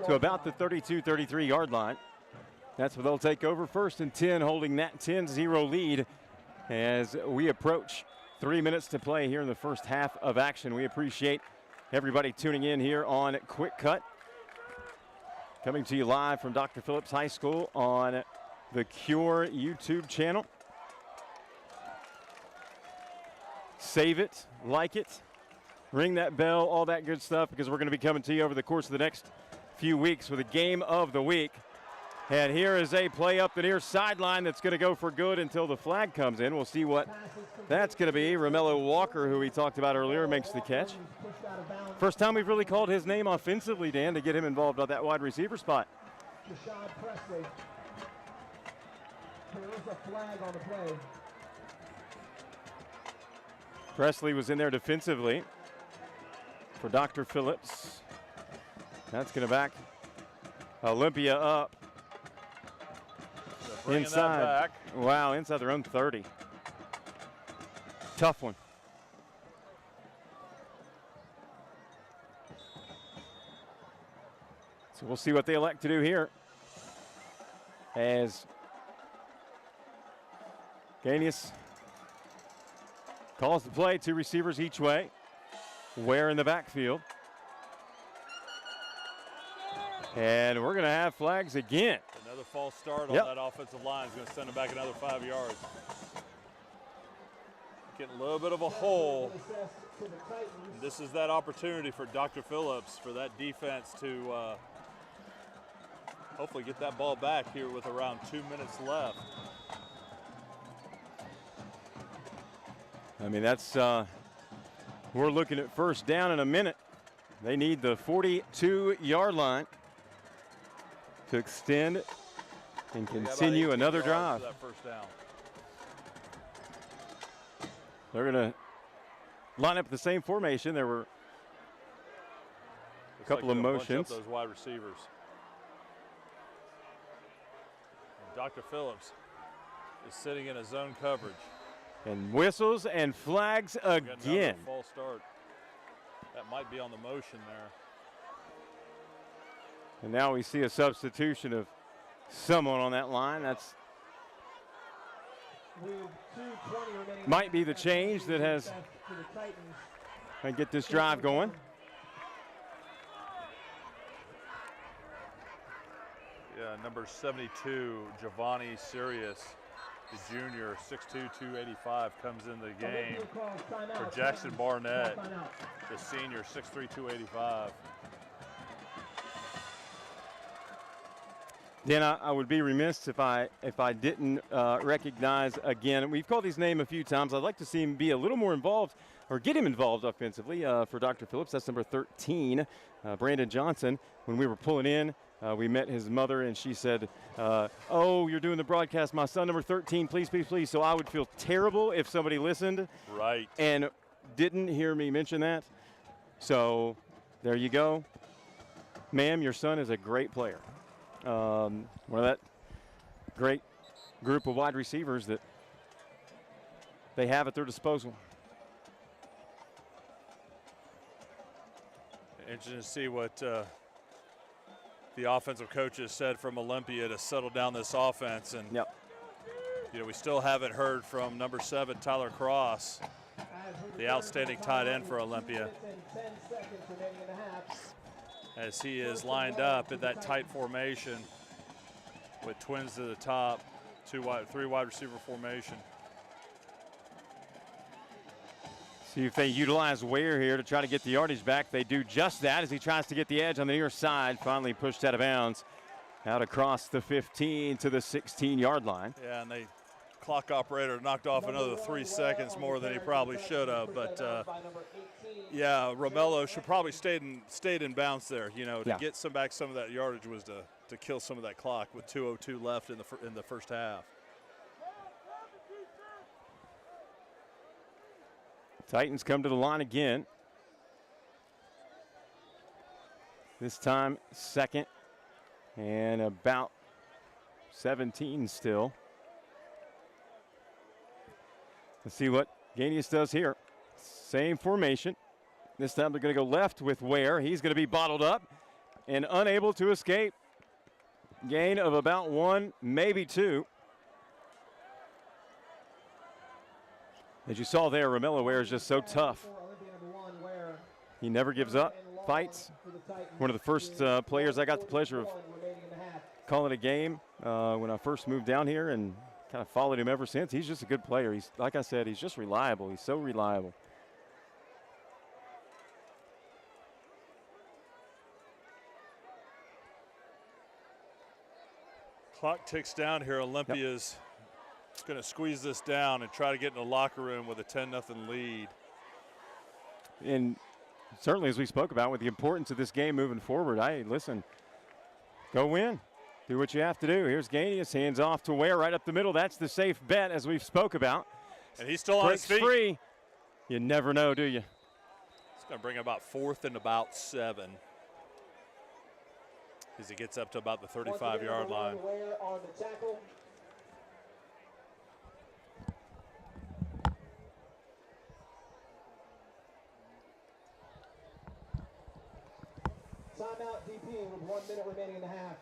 to about the 32-33 yard line. That's where they'll take over 1st and 10, holding that 10-0 lead as we approach 3 minutes to play here in the first half of action. We appreciate everybody tuning in here on Quick Cut. Coming to you live from Dr. Phillips High School on the Cure YouTube channel. Save it, like it, ring that bell, all that good stuff, because we're going to be coming to you over the course of the next few weeks with a game of the week. And here is a play up the near sideline that's going to go for good until the flag comes in. We'll see what that's going to be. Romello Walker, who we talked about earlier, makes the catch. First time we've really called his name offensively, Dan, to get him involved on that wide receiver spot. Presley. There is a flag on the play. Presley was in there defensively for Dr. Phillips. That's going to back Olympia up. Inside. Wow, inside their own 30. Tough one. So we'll see what they elect to do here as Ganius calls the play, 2 receivers each way. Ware in the backfield. And we're going to have flags again. Another false start on that offensive line is going to send them back another 5 yards. Getting a little bit of a hole. And this is that opportunity for Dr. Phillips, for that defense to hopefully get that ball back here with around 2 minutes left. I mean, that's, we're looking at first down in a minute. They need the 42-yard line to extend and continue another drive. That first down. They're going to line up the same formation. There were a couple of motions. Those wide receivers. And Dr. Phillips is sitting in a zone coverage. And whistles and flags again. False start. That might be on the motion there. And now we see a substitution of someone on that line. That's might be the change that has and get this drive going. Yeah, number 72, Giovanni Sirius, the junior, 6'2", 285, comes in the game for Jackson Barnett, the senior, 6'3", 285. Dan, I would be remiss if I didn't recognize again. We've called his name a few times. I'd like to see him be a little more involved, or get him involved offensively for Dr. Phillips. That's number 13, Brandon Johnson. When we were pulling in, we met his mother, and she said, "Oh, you're doing the broadcast. My son, number 13, please, please, please." So I would feel terrible if somebody listened, Right. and didn't hear me mention that. So there you go, ma'am. Your son is a great player. One of that great group of wide receivers that they have at their disposal. Interesting to see what the offensive coaches said from Olympia to settle down this offense. And, Yep. we still haven't heard from number 7, Tyler Cross, the outstanding tight end for Olympia, as he is lined up in that tight formation with twins to the top, 3 wide receiver formation. See if they utilize Ware here to try to get the yardage back. They do just that as he tries to get the edge on the near side. Finally pushed out of bounds, out across the 15 to the 16-yard line. Yeah, and the clock operator knocked off another 3 seconds more than he probably should have. But, yeah, Romello should probably stayed in bounds there. To get some of that yardage was to kill some of that clock with 2:02 left in the first half. Titans come to the line again. This time, second and about 17 still. Let's see what Ganius does here. Same formation. This time they're going to go left with Ware. He's going to be bottled up and unable to escape. Gain of about 1, maybe 2. As you saw there, Romello Ware is just so tough. He never gives up, fights. One of the first players I got the pleasure of calling a game when I first moved down here, and kind of followed him ever since. He's just a good player. He's, like I said, he's just reliable. He's so reliable. Clock ticks down here. Olympia's going to squeeze this down and try to get in the locker room with a 10-0 lead. And certainly, as we spoke about, with the importance of this game moving forward, listen, go win. Do what you have to do. Here's Ganius, hands off to Ware right up the middle. That's the safe bet, as we've spoke about. And he's still on his feet. Free. You never know, do you? It's going to bring about 4th and about 7 as he gets up to about the 35-yard line. Ware on the tackle. Timeout DP with 1 minute remaining in the half.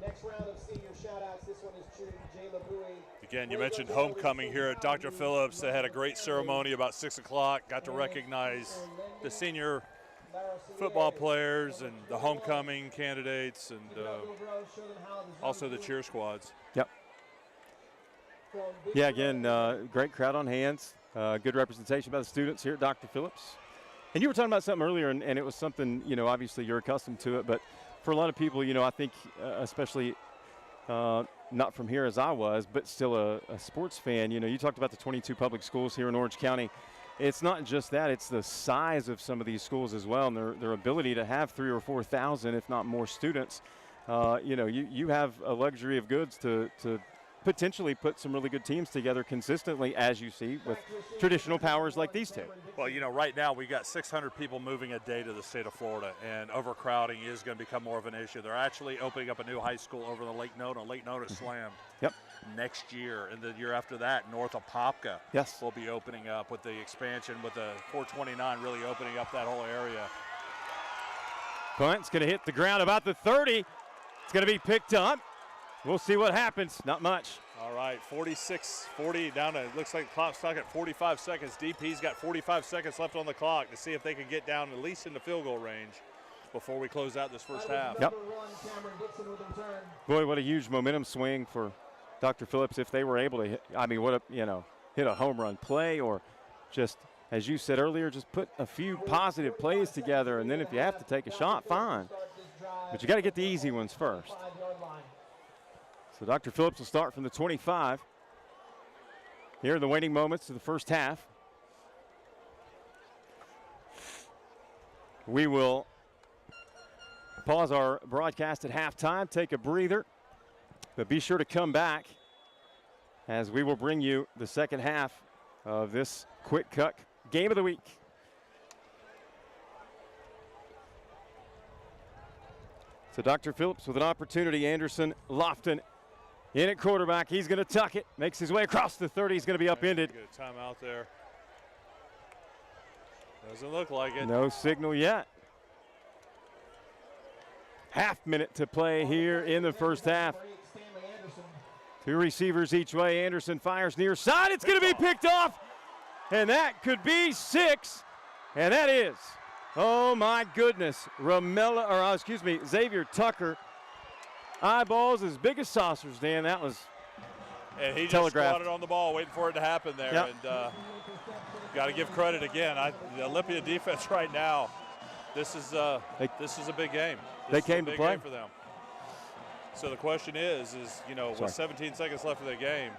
Next round of senior shoutouts. This one is to Jayla Bowie. Again, you mentioned homecoming here at Dr. Phillips. They had a great ceremony about 6 o'clock. Got to recognize the senior football players and the homecoming candidates, and also the cheer squads. Yep. Yeah, again, great crowd on hands. Good representation by the students here at Dr. Phillips. And you were talking about something earlier, and it was something, obviously you're accustomed to it, but for a lot of people, I think especially not from here as I was, but still a sports fan, you talked about the 22 public schools here in Orange County. It's not just that, it's the size of some of these schools as well, and their ability to have 3,000 or 4,000, if not more students. You have a luxury of goods to potentially put some really good teams together consistently, as you see with traditional powers like these two. Well, right now we got 600 people moving a day to the state of Florida, and overcrowding is going to become more of an issue. They're actually opening up a new high school over the Lake Nona. Lake Nona slammed. Yep. Next year, and the year after that, north of Popka will be opening up with the expansion, with the 429 really opening up that whole area. Punt's going to hit the ground about the 30. It's going to be picked up. We'll see what happens. Not much. All right, 46-40 down to, looks like the clock's stuck at 45 seconds. DP's got 45 seconds left on the clock to see if they can get down at least in the field goal range before we close out this first half. Yep. Boy, what a huge momentum swing for Dr. Phillips if they were able to hit, hit a home run play, or just, as you said earlier, just put a few positive plays together, and then if you have to take a shot, fine. But you got to get the easy ones first. So Dr. Phillips will start from the 25. Here are the waning moments of the first half. We will pause our broadcast at halftime, take a breather, but be sure to come back as we will bring you the second half of this Quick Cut Game of the Week. So Dr. Phillips with an opportunity. Anderson Lofton in at quarterback. He's going to tuck it. Makes his way across the 30. He's going to be upended. Get a timeout there. Doesn't look like it. No signal yet. Half minute to play here in the first half. 2 receivers each way. Anderson fires near side. It's going to be picked off. And that could be 6. And that is, oh my goodness, Xavier Tucker. Eyeballs as big as saucers, Dan. That was and he just telegraphed. squatted on the ball waiting for it to happen there. Yep. And got to give credit again. The Olympia defense right now, this is a big game. They came to play. Game for them. So the question is with 17 seconds left of the game,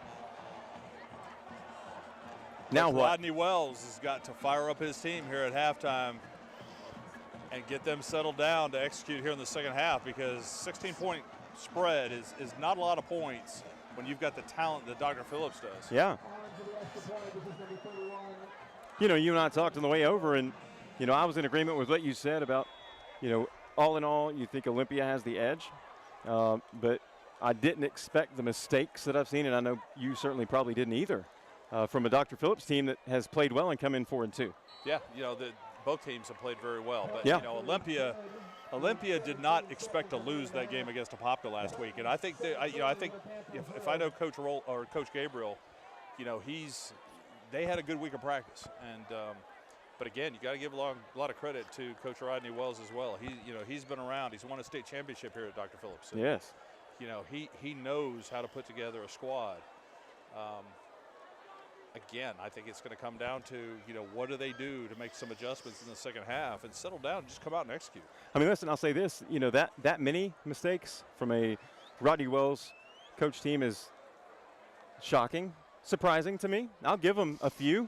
now what? Rodney Wells has got to fire up his team here at halftime and get them settled down to execute here in the second half, because 16-point spread is not a lot of points when you've got the talent that Dr. Phillips does. Yeah. You and I talked on the way over, and, I was in agreement with what you said about, all in all, you think Olympia has the edge. But I didn't expect the mistakes that I've seen, and I know you certainly probably didn't either, from a Dr. Phillips team that has played well and come in 4-2. Yeah, both teams have played very well. But, yeah. Olympia did not expect to lose that game against Apopka last week. And I think if I know Coach Gabriel, they had a good week of practice. And but again, you got to give a lot of credit to Coach Rodney Wells as well. He's been around. He's won a state championship here at Dr. Phillips. And, yes. He knows how to put together a squad. Again, I think it's going to come down to, what do they do to make some adjustments in the second half and settle down and just come out and execute. I mean, listen, I'll say this, that many mistakes from a Rodney Wells coach team is shocking, surprising to me. I'll give them a few,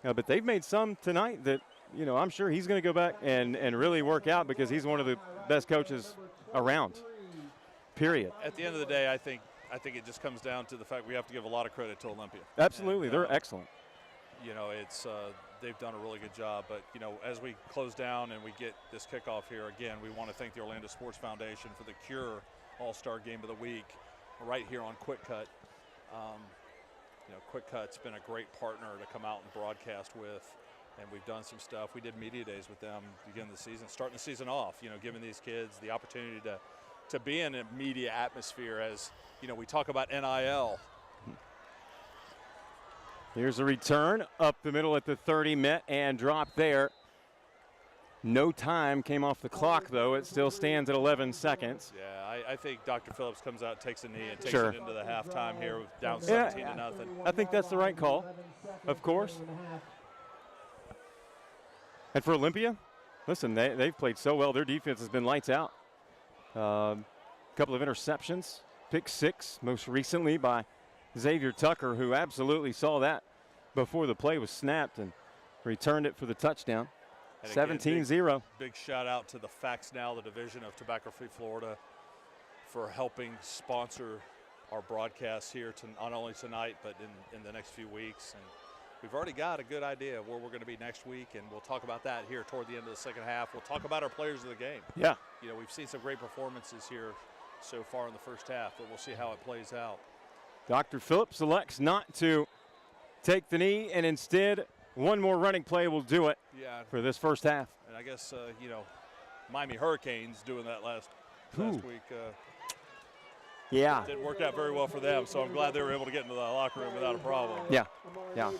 but they've made some tonight that, I'm sure he's going to go back and really work out, because he's one of the best coaches around, period. At the end of the day, I think it just comes down to the fact we have to give a lot of credit to Olympia. Absolutely, they're excellent. It's they've done a really good job. But as we close down and we get this kickoff here again, we want to thank the Orlando Sports Foundation for the Cure All-Star Game of the Week, right here on Quick Cut. Quick Cut's been a great partner to come out and broadcast with, and we've done some stuff. We did media days with them beginning of the season, starting the season off. Giving these kids the opportunity to be in a media atmosphere, as we talk about NIL. Here's a return up the middle at the 30, met and dropped there. No time came off the clock, though. It still stands at 11 seconds. Yeah, I think Dr. Phillips comes out, takes a knee, and takes Sure. it into the halftime here, down 17-0. I think that's the right call, of course. And for Olympia, listen, they've played so well. Their defense has been lights out. A couple of interceptions, pick 6, most recently by Xavier Tucker, who absolutely saw that before the play was snapped and returned it for the touchdown. 17-0. Big shout out to the Facts Now, the division of Tobacco Free Florida, for helping sponsor our broadcasts here not only tonight but in the next few weeks. And we've already got a good idea of where we're going to be next week, and we'll talk about that here toward the end of the second half. We'll talk about our players of the game. Yeah. We've seen some great performances here so far in the first half, but we'll see how it plays out. Dr. Phillips elects not to take the knee, and instead one more running play will do it for this first half. And I guess, Miami Hurricanes doing that last week. Yeah. Didn't work out very well for them, so I'm glad they were able to get into the locker room without a problem. Yeah. All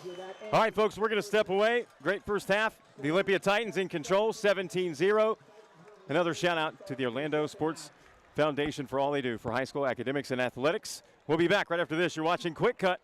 right, folks, we're going to step away. Great first half. The Olympia Titans in control, 17-0. Another shout out to the Orlando Sports Foundation for all they do for high school academics and athletics. We'll be back right after this. You're watching Quick Cut.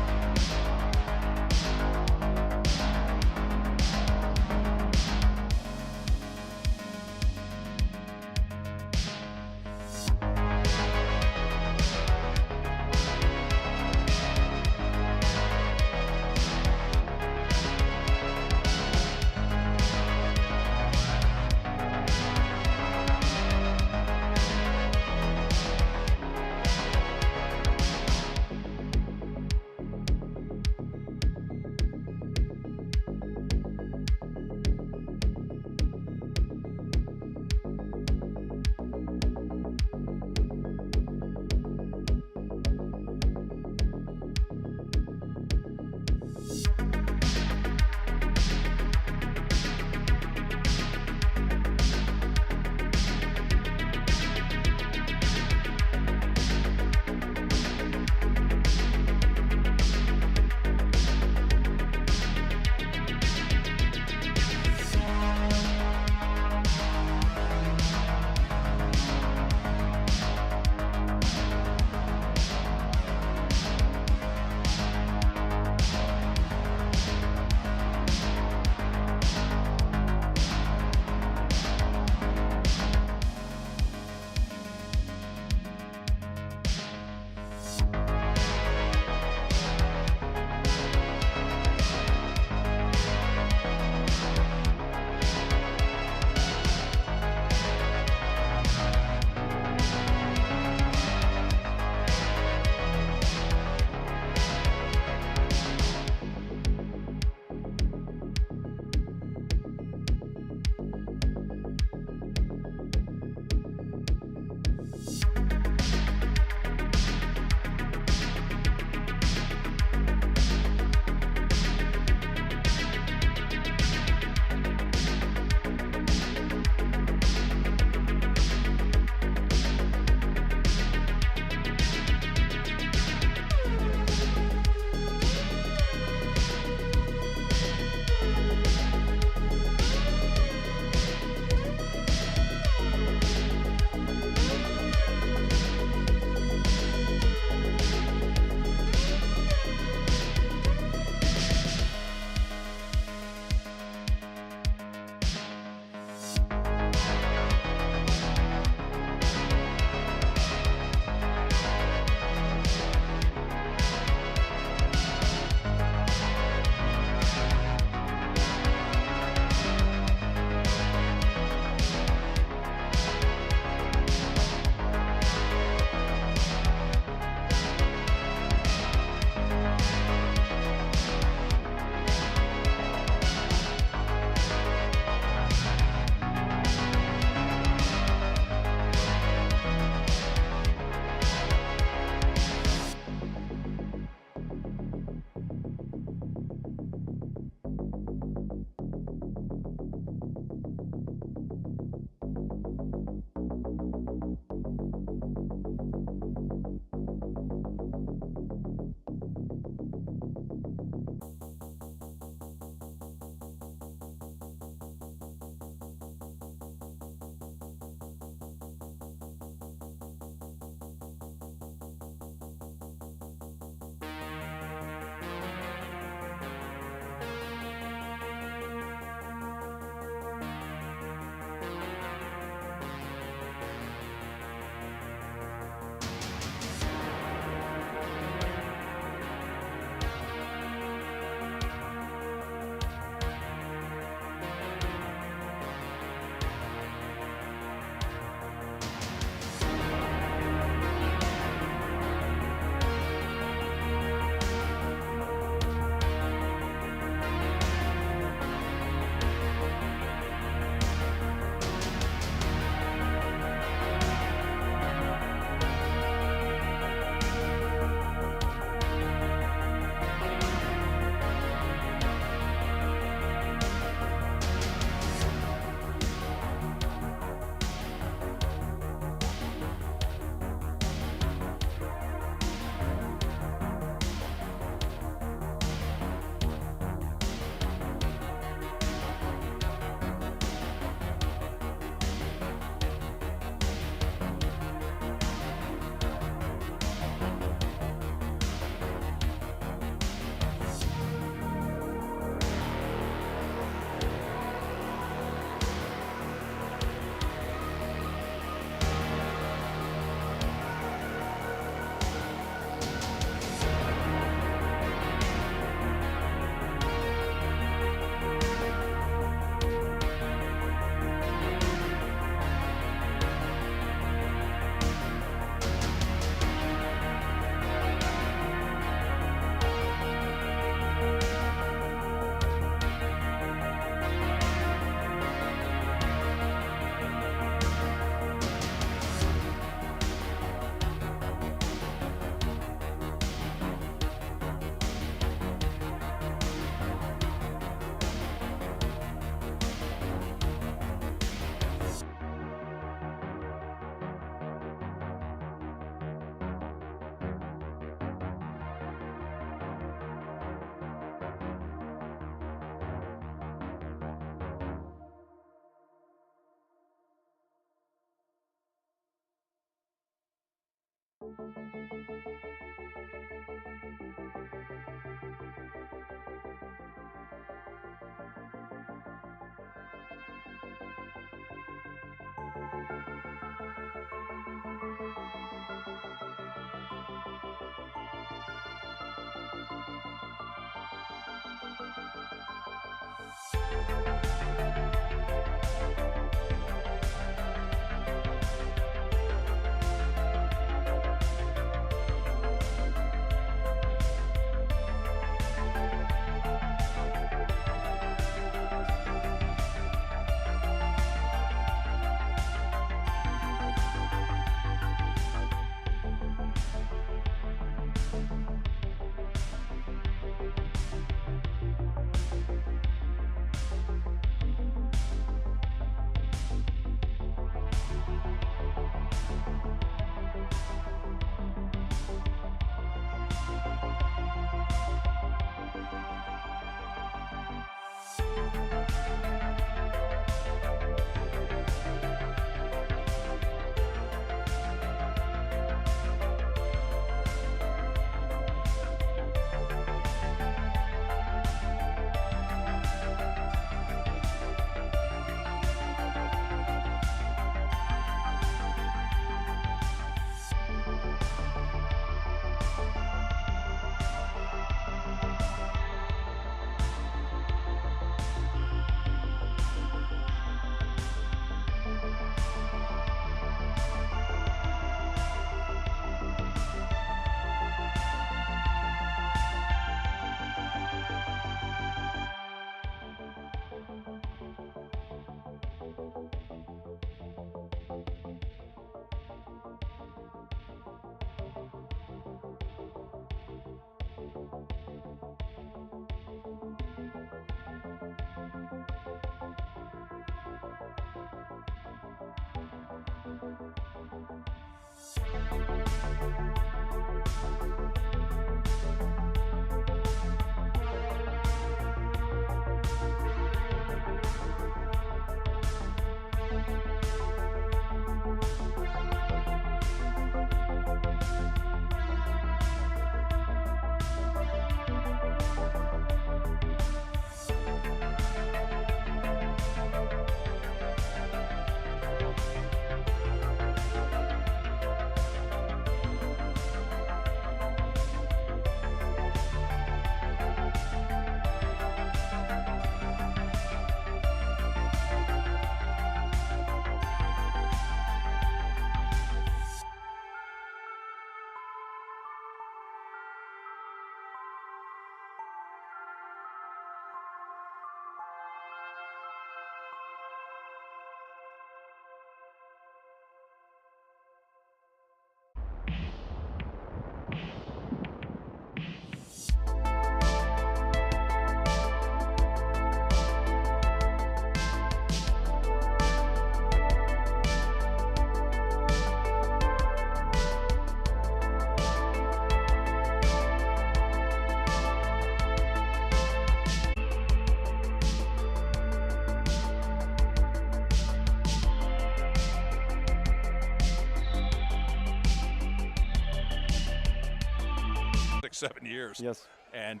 7 years. Yes. And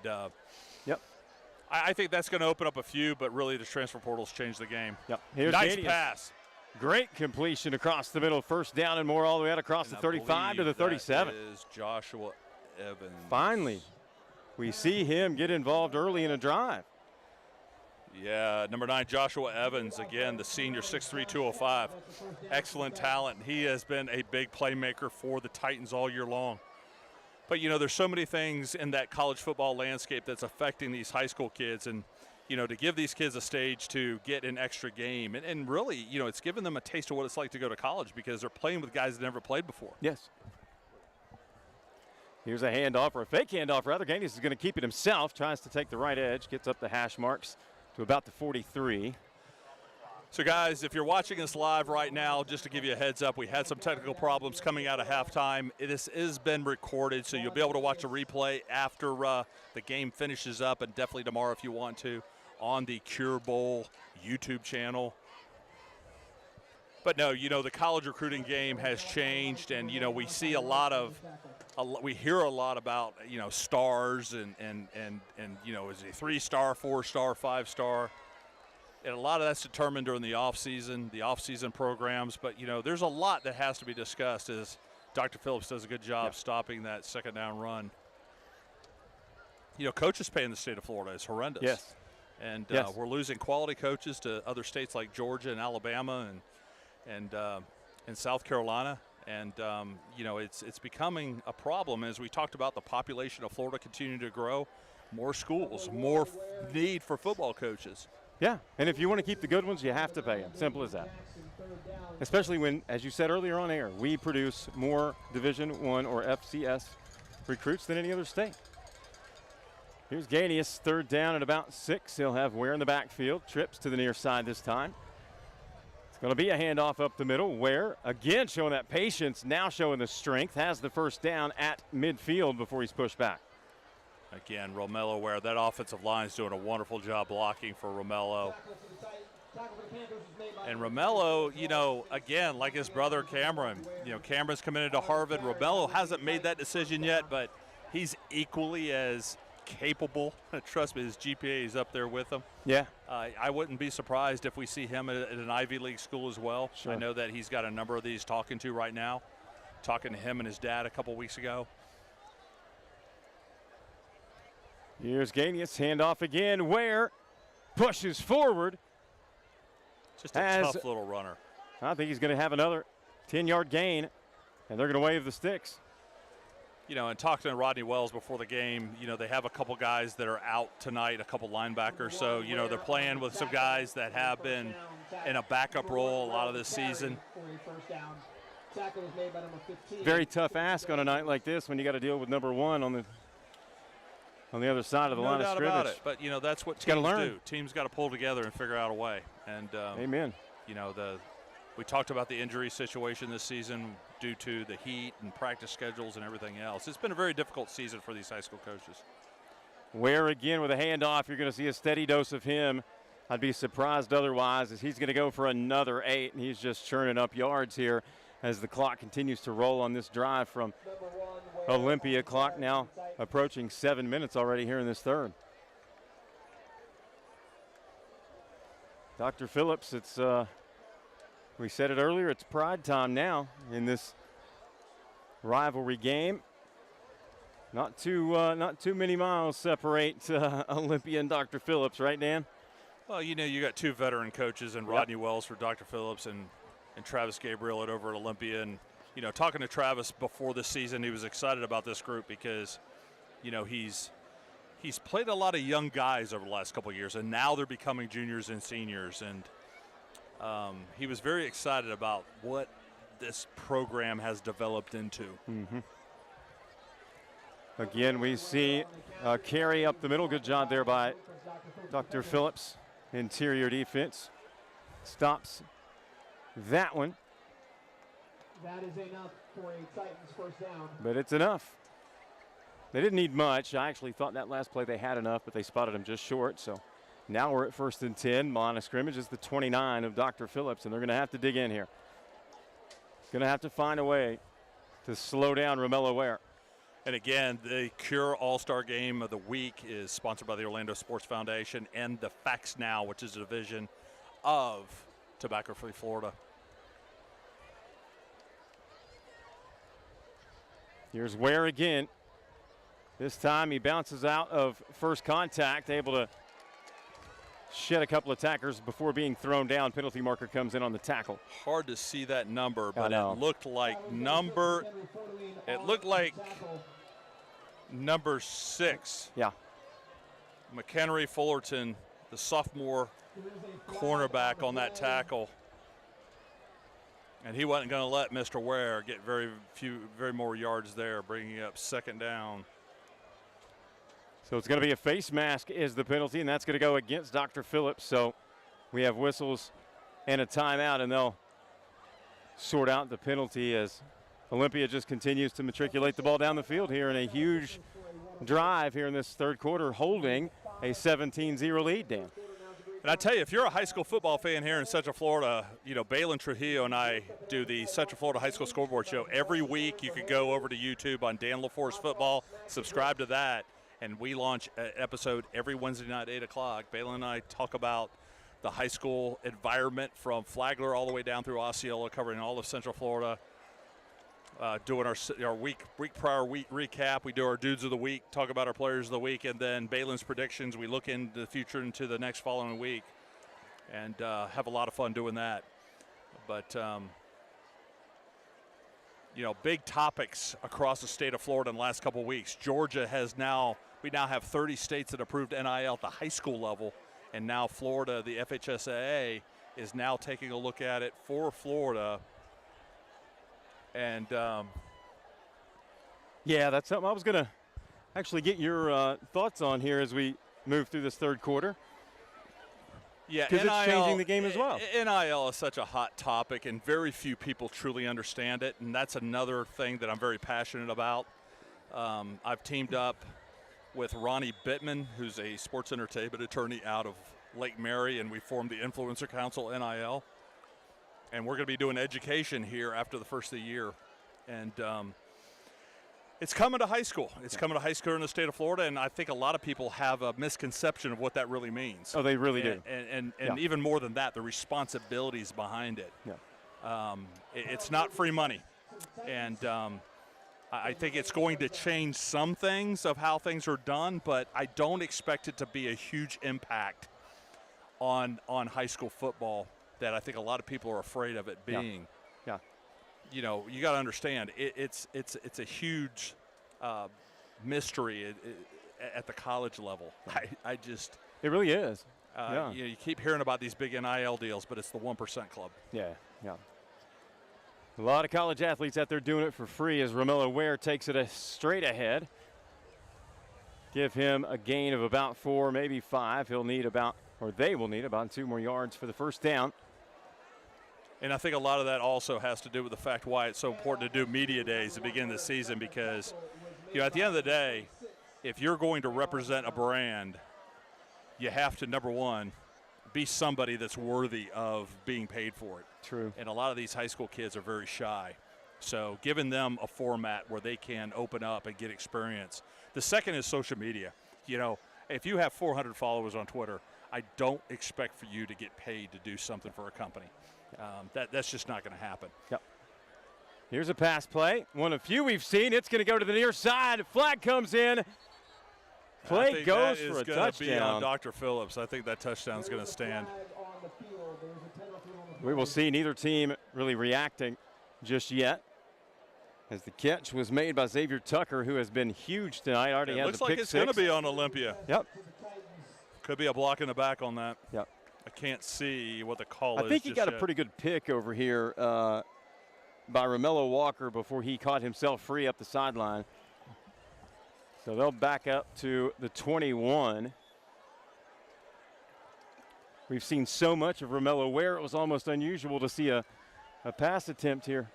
Yep. I think that's going to open up a few, but really the transfer portal's changed the game. Yep. Here's nice Danius. pass. Great completion across the middle. First down and more all the way out across And the 35 to the 37. That is Joshua Evans. Finally, we see him get involved early in a drive. Yeah, number 9, Joshua Evans, again, the senior, 6'3", 205. Excellent talent. He has been a big playmaker for the Titans all year long. But, you know, there's so many things in that college football landscape that's affecting these high school kids. And, you know, to give these kids a stage to get an extra game. And really, you know, it's given them a taste of what it's like to go to college because they're playing with guys that never played before. Yes. Here's a handoff, or a fake handoff, rather. Gaines is going to keep it himself. Tries to take the right edge. Gets up the hash marks to about the 43. So, guys, if you're watching us live right now, just to give you a heads up, we had some technical problems coming out of halftime. This has been recorded, so you'll be able to watch a replay after the game finishes up, and definitely tomorrow if you want to, on the Cure Bowl YouTube channel. But no, the college recruiting game has changed, and we see we hear a lot about stars and is it 3-star, 4-star, 5-star, and a lot of that's determined during the off season programs. But there's a lot that has to be discussed as Dr. Phillips does a good job stopping that second down run. Coaches pay in the state of Florida is horrendous. Yes. And we're losing quality coaches to other states like Georgia and Alabama and South Carolina. And, it's becoming a problem as we talked about the population of Florida continuing to grow, more schools, more need for football coaches. Yeah, and if you want to keep the good ones, you have to pay them. Simple as that. Especially when, as you said earlier on air, we produce more Division I or FCS recruits than any other state. Here's Ganius, third down at about 6. He'll have Ware in the backfield, trips to the near side this time. It's going to be a handoff up the middle. Ware, again, showing that patience, now showing the strength, has the first down at midfield before he's pushed back. Again, Romello Ware, that offensive line is doing a wonderful job blocking for Romello. And Romello, again, like his brother Cameron, Cameron's committed to Harvard. Romello hasn't made that decision yet, but he's equally as capable. Trust me, his GPA is up there with him. Yeah. I wouldn't be surprised if we see him at an Ivy League school as well. Sure. I know that he's got a number of these talking to right now, talking to him and his dad a couple weeks ago. Here's Ganius, handoff again. Ware pushes forward. Just a tough little runner. I think he's going to have another 10-yard gain, and they're going to wave the sticks. And talking to Rodney Wells before the game, they have a couple guys that are out tonight, a couple linebackers. So, they're playing with some guys that have been in a backup role a lot of this season. Very tough ask on a night like this when you got to deal with number 1 on the other side of the line of scrimmage. No doubt about it. But, that's what teams do. Teams got to pull together and figure out a way. And, amen. We talked about the injury situation this season due to the heat and practice schedules and everything else. It's been a very difficult season for these high school coaches. Ware again with a handoff. You're going to see a steady dose of him. I'd be surprised otherwise as he's going to go for another 8, and he's just churning up yards here as the clock continues to roll on this drive from Olympia. Clock now approaching 7 minutes already here in this third. Dr. Phillips, it's we said it earlier, it's pride time now in this rivalry game. Not too many miles separate Olympia and Dr. Phillips, right, Dan? Well, you got 2 veteran coaches and Rodney Wells for Dr. Phillips and Travis Gabriel over at Olympia. And, talking to Travis before this season, he was excited about this group because, he's played a lot of young guys over the last couple of years, and now they're becoming juniors and seniors. And he was very excited about what this program has developed into. Mm-hmm. Again, we see a carry up the middle. Good job there by Dr. Phillips. Interior defense stops that one. That is enough for a Titans first down. But it's enough. They didn't need much. I actually thought that last play they had enough, but they spotted him just short. So now we're at 1st and 10. Line of scrimmage is the 29 of Dr. Phillips, and they're going to have to dig in here. Going to have to find a way to slow down Romello Ware. And again, the Cure All-Star Game of the Week is sponsored by the Orlando Sports Foundation and the Facts Now, which is a division of Tobacco Free Florida. Here's Ware again. This time he bounces out of first contact, able to shed a couple of tackers before being thrown down. Penalty marker comes in on the tackle. Hard to see that number, but it looked like number 6. Yeah. McHenry Fullerton, the sophomore cornerback on that tackle. And he wasn't going to let Mr. Ware get very more yards there, bringing up 2nd down. So it's going to be a face mask is the penalty, and that's going to go against Dr. Phillips. So we have whistles and a timeout, and they'll sort out the penalty as Olympia just continues to matriculate the ball down the field here in a huge drive here in this third quarter, holding a 17-0 lead, Dan. And I tell you, if you're a high school football fan here in Central Florida, you know, Balin Trujillo and I do the Central Florida High School Scoreboard Show every week. You can go over to YouTube on Dan LaForce Football, subscribe to that, and we launch an episode every Wednesday night at 8 o'clock. Balin and I talk about the high school environment from Flagler all the way down through Osceola, covering all of Central Florida. Doing our week prior week recap. We do our dudes of the week, talk about our players of the week, and then Balin's predictions. We look into the future, into the next following week, and have a lot of fun doing that. But you know, big topics across the state of Florida in the last couple of weeks. Georgia we now have 30 states that approved NIL at the high school level, and now Florida, the FHSAA, is now taking a look at it for Florida. And yeah, that's something I was going to actually get your thoughts on here as we move through this third quarter. Yeah, because it's changing the game as well. NIL is such a hot topic, and very few people truly understand it, and that's another thing that I'm very passionate about. I've teamed up with Ronnie Bittman, who's a sports entertainment attorney out of Lake Mary, and we formed the Influencer Council NIL. And we're going to be doing education here after the first of the year. And it's coming to high school. It's coming to high school in the state of Florida, and I think a lot of people have a misconception of what that really means. Oh, they really do. And even more than that, the responsibilities behind it. Yeah. It's not free money. And I think it's going to change some things of how things are done, but I don't expect it to be a huge impact on high school football that I think a lot of people are afraid of it being. Yeah. You know, you got to understand, it's a huge mystery at the college level. I just – It really is. You know, you keep hearing about these big NIL deals, but it's the 1% club. Yeah. A lot of college athletes out there doing it for free as Romello Ware takes it straight ahead. Give him a gain of about 4, maybe 5. They will need about 2 more yards for the first down. And I think a lot of that also has to do with the fact why it's so important to do media days at the beginning of the season, because, you know, at the end of the day, if you're going to represent a brand, you have to, number one, be somebody that's worthy of being paid for it. True. And a lot of these high school kids are very shy. So giving them a format where they can open up and get experience. The second is social media. You know, if you have 400 followers on Twitter, I don't expect for you to get paid to do something for a company. That's just not going to happen. Yep. Here's a pass play. One of few we've seen. It's going to go to the near side. Flag comes in. Play goes for a touchdown. That is going to be on Dr. Phillips. I think that touchdown is going to stand. We will see neither team really reacting just yet, as the catch was made by Xavier Tucker, who has been huge tonight. Already has a pick 6. Looks like it's going to be on Olympia. Yep. Could be a block in the back on that. Yep. I can't see what the call is. I think he got a pretty good pick over here by Romello Walker before he caught himself free up the sideline. So they'll back up to the 21. We've seen so much of Romello Ware, it was almost unusual to see a pass attempt here.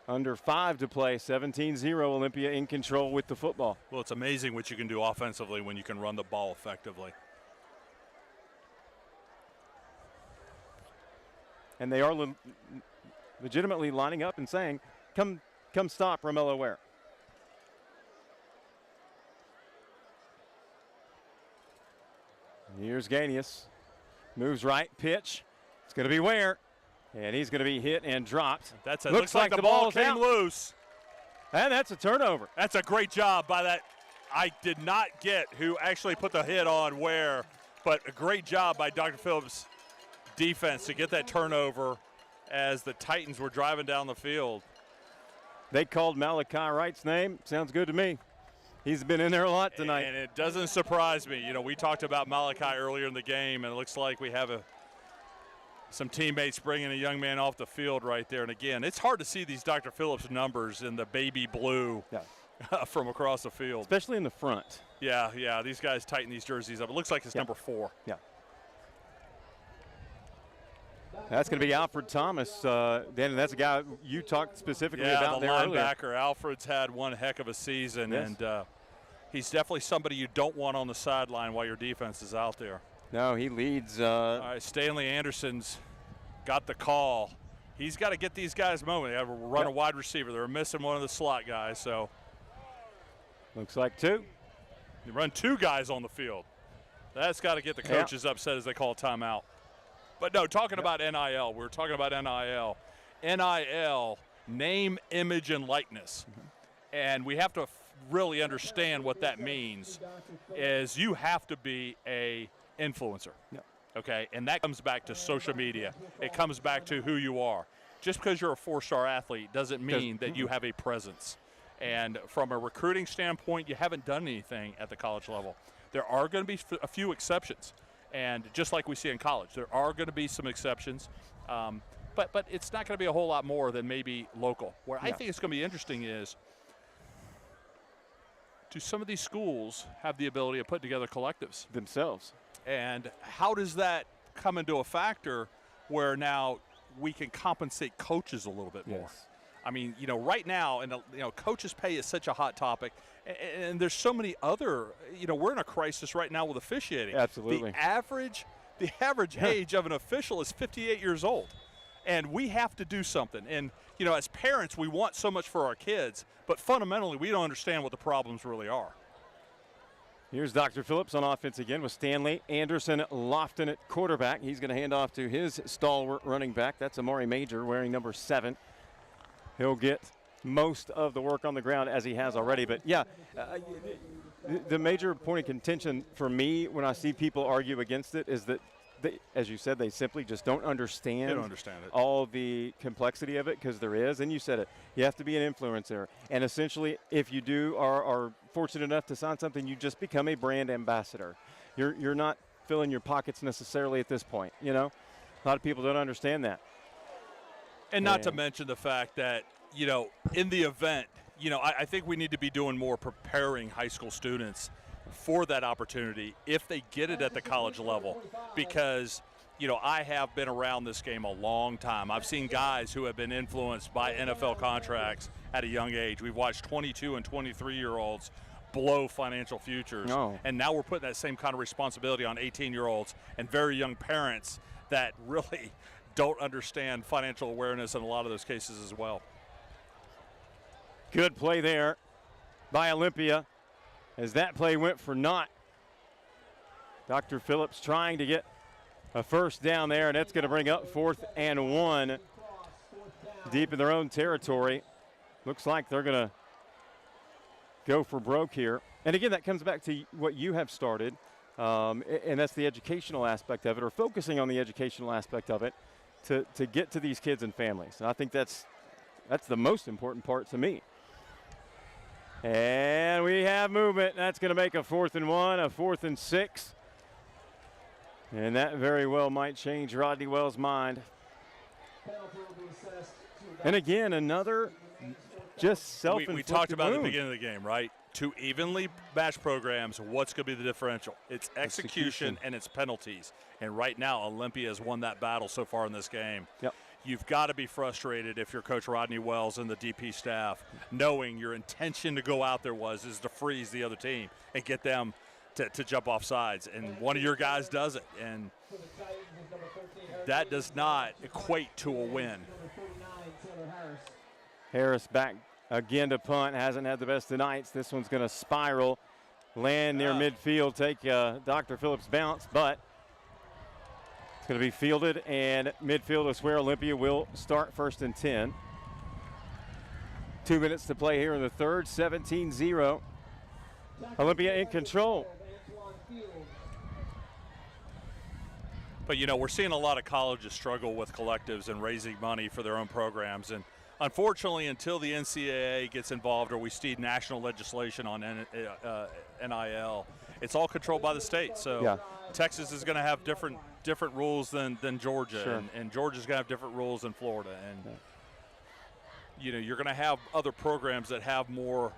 Under 5 to play, 17-0, Olympia in control with the football. Well, it's amazing what you can do offensively when you can run the ball effectively. And they are legitimately lining up and saying, come stop Romello Ware. Here's Ganius. Moves right, pitch. It's going to be Ware. And he's going to be hit and dropped. It looks like the ball came loose. And that's a turnover. That's a great job by that. I did not get who actually put the hit on Ware, but a great job by Dr. Phillips' defense to get that turnover as the Titans were driving down the field. They called Malachi Wright's name. Sounds good to me. He's been in there a lot tonight. And it doesn't surprise me. You know, we talked about Malachi earlier in the game, and it looks like we have some teammates bringing a young man off the field right there. And, again, it's hard to see these Dr. Phillips numbers in the baby blue from across the field. Especially in the front. Yeah. These guys tighten these jerseys up. It looks like it's number 4. Yeah. That's going to be Alfred Thomas. Dan, that's a guy you talked specifically about there earlier. Yeah, the linebacker. Alfred's had one heck of a season, and he's definitely somebody you don't want on the sideline while your defense is out there. No, he leads. All right, Stanley Anderson's got the call. He's got to get these guys moving. They have to run a wide receiver. They're missing one of the slot guys, so. Looks like 2. They run 2 guys on the field. That's got to get the coaches upset as they call a timeout. But no, talking about NIL, we're talking about NIL. NIL, name, image, and likeness. And we have to really understand what that means is you have to be a influencer. Okay, and that comes back to social media. It comes back to who you are. Just because you're a 4-star athlete doesn't mean that you have a presence. And from a recruiting standpoint, you haven't done anything at the college level. There are going to be a few exceptions. And just like we see in college, there are going to be some exceptions. But it's not going to be a whole lot more than maybe local. Where I think it's going to be interesting is, do some of these schools have the ability of putting together collectives themselves? And how does that come into a factor where now we can compensate coaches a little bit more? I mean, right now, and coaches' pay is such a hot topic, and there's so many other. We're in a crisis right now with officiating. Absolutely. The average age of an official is 58 years old, and we have to do something. And as parents, we want so much for our kids, but fundamentally, we don't understand what the problems really are. Here's Dr. Phillips on offense again with Stanley Anderson Lofton at quarterback. He's going to hand off to his stalwart running back. That's Amari Major wearing number 7. He'll get most of the work on the ground as he has already. But, the major point of contention for me when I see people argue against it is that, as you said, they simply just don't understand. They don't understand it. All the complexity of it, because there is. And you said it. You have to be an influencer. And essentially, if you are fortunate enough to sign something, you just become a brand ambassador. You're not filling your pockets necessarily at this point. A lot of people don't understand that. And not to mention the fact that, in the event, I think we need to be doing more preparing high school students for that opportunity if they get it at the college level. Because, I have been around this game a long time. I've seen guys who have been influenced by NFL contracts at a young age. We've watched 22 and 23-year-olds blow financial futures. And now we're putting that same kind of responsibility on 18-year-olds and very young parents that really – don't understand financial awareness in a lot of those cases as well. Good play there by Olympia as that play went for naught. Dr. Phillips trying to get a first down there, and that's going to bring up 4th and 1 deep in their own territory. Looks like they're going to go for broke here. And again, that comes back to what you have started, and that's the educational aspect of it, or focusing on the educational aspect of it. To get to these kids and families. And I think that's the most important part to me. And we have movement. That's going to make a 4th and 1, a 4th and 6. And that very well might change Rodney Wells' mind. And again, another just self-inflicted We talked about wound. at the beginning of the game, right? 2 evenly matched programs, what's going to be the differential? It's execution and it's penalties. And right now, Olympia has won that battle so far in this game. You've got to be frustrated if you're Coach Rodney Wells and the DP staff, knowing your intention to go out there is to freeze the other team and get them to jump off sides. And one of your guys does it. And that does not equate to a win. Harris back again to punt. Hasn't had the best of nights. This one's going to spiral, land near midfield, take Dr. Phillips' bounce, but it's going to be fielded, and midfield is where Olympia will start 1st and 10. 2 minutes to play here in the third, 17-0. Olympia in control. But, we're seeing a lot of colleges struggle with collectives and raising money for their own programs. And unfortunately, until the NCAA gets involved or we see national legislation on NIL, it's all controlled by the state. So Texas is going to have different rules than Georgia, and Georgia's going to have different rules than Florida. And, you're going to have other programs that have more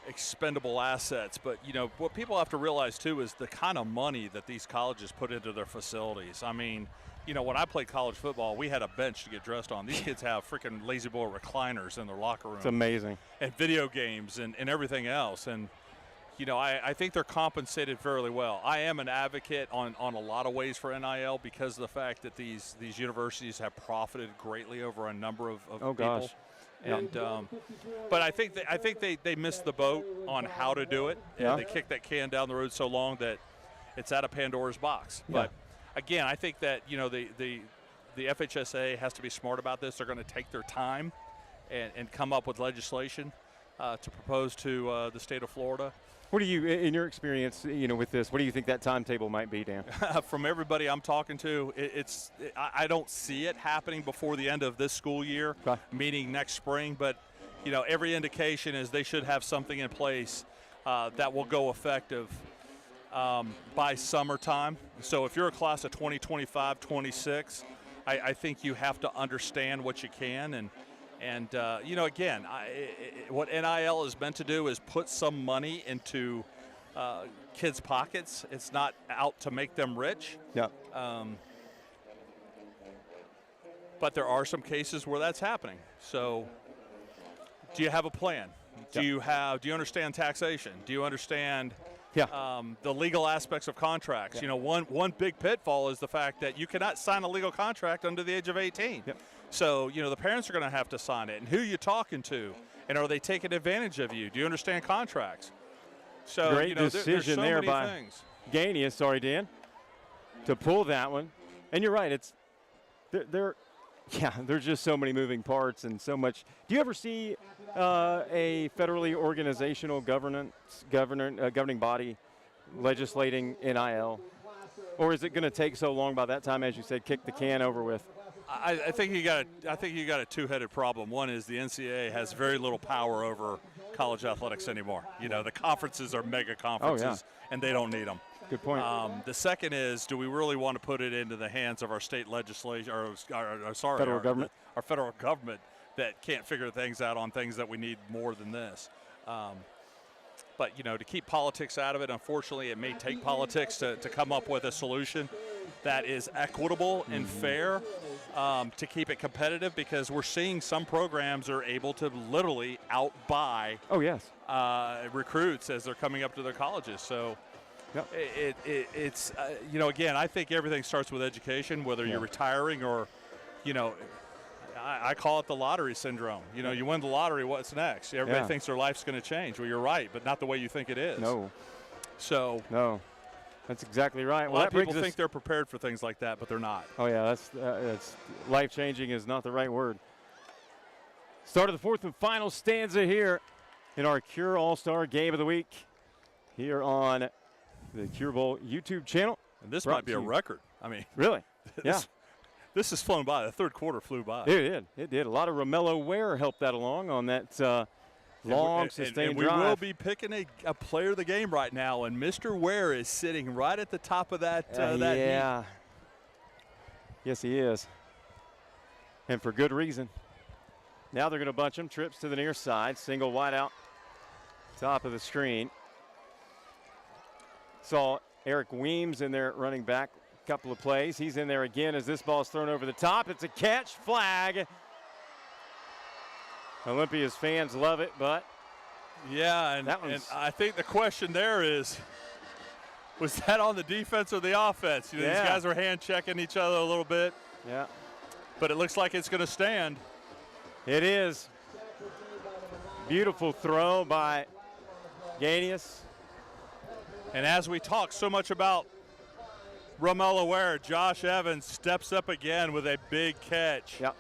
expendable assets. But, what people have to realize, too, is the kind of money that these colleges put into their facilities. I mean, when I played college football, we had a bench to get dressed on. These kids have freaking lazy boy recliners in their locker room. It's amazing. And video games and everything else. And, I think they're compensated fairly well. I am an advocate on a lot of ways for NIL because of the fact that these universities have profited greatly over a number of people. Gosh. And but I think they missed the boat on how to do it. Yeah. And they kicked that can down the road so long that it's out of Pandora's box. Yeah. But again, I think that the FHSA has to be smart about this. They're going to take their time and come up with legislation to propose to the state of Florida. What do you, in your experience, with this, what do you think that timetable might be, Dan? From everybody I'm talking to, I don't see it happening before the end of this school year, Okay. meaning next spring. But, every indication is they should have something in place that will go effective by summertime. So if you're a class of 2025, 26, I think you have to understand what you can. And again, what NIL is meant to do is put some money into kids' pockets. It's not out to make them rich. Yeah. But there are some cases where that's happening. So do you have a plan? Do you understand taxation? Do you understand the legal aspects of contracts? Yeah. One big pitfall is the fact that you cannot sign a legal contract under the age of 18. Yep. So, the parents are going to have to sign it. And who are you talking to? And are they taking advantage of you? Do you understand contracts? So, Great decision there's so there many by things. Gainius, sorry, Dan, to pull that one. And you're right, there's just so many moving parts and so much. Do you ever see a federally organizational governing body legislating NIL? Or is it going to take so long by that time, as you said, kick the can over with? I think you got a two-headed problem. One is the NCAA has very little power over college athletics anymore. The conferences are mega conferences, and they don't need them. Good point. The second is, do we really want to put it into the hands of our state legislation, Federal government? Our federal government that can't figure things out on things that we need more than this? But, to keep politics out of it, unfortunately, it may take politics to come up with a solution that is equitable and fair to keep it competitive, because we're seeing some programs are able to literally outbuy recruits as they're coming up to their colleges. So it's again, I think everything starts with education, whether you're retiring or, I call it the lottery syndrome. You win the lottery, what's next? Everybody thinks their life's going to change. Well, you're right, but not the way you think it is. No. So. That's exactly right. A lot of people think they're prepared for things like that, but they're not. Oh, yeah, that's life-changing is not the right word. Start of the fourth and final stanza here in our Cure All-Star Game of the Week here on the Cure Bowl YouTube channel. And this might be a record. I mean, really? This has flown by. The third quarter flew by. It did. A lot of Romello Ware helped that along on that long, sustained and we drive. will be picking a player of the game right now, and Mr. Ware is sitting right at the top of that heap. Yes, he is. And for good reason. Now they're going to bunch him. Trips to the near side. Single wide out. Top of the screen. Saw Eric Weems in there running back a couple of plays. He's in there again as this ball is thrown over the top. It's a catch. Flag. Olympia's fans love it, but and I think the question there is, was that on the defense or the offense? These guys are hand checking each other a little bit. Yeah. But it looks like it's going to stand. It is. Beautiful throw by Gainius. And as we talk so much about Romello Ware, Josh Evans steps up again with a big catch. Yep.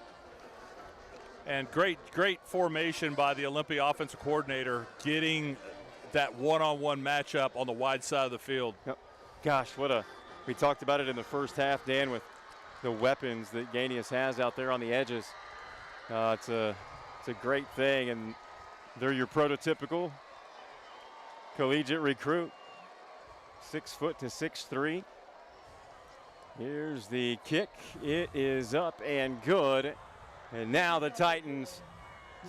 And great formation by the Olympia offensive coordinator, getting that one-on-one matchup on the wide side of the field. Yep. Gosh, we talked about it in the first half, Dan, with the weapons that Gainius has out there on the edges. It's a great thing, and they're your prototypical collegiate recruit, 6 foot to 6'3". Here's the kick. It is up and good. And now the Titans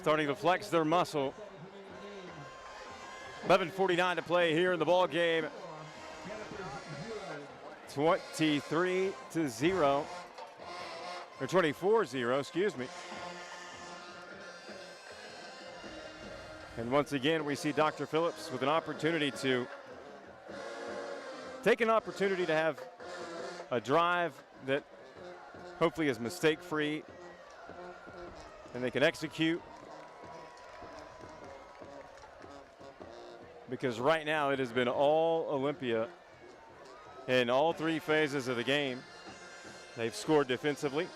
starting to flex their muscle. 11:49 to play here in the ball game. 23-0, or 24-0, excuse me. And once again, we see Dr. Phillips with an opportunity to take an opportunity to have a drive that hopefully is mistake-free and they can execute. Because right now it has been all Olympia in all 3 phases of the game. They've scored defensively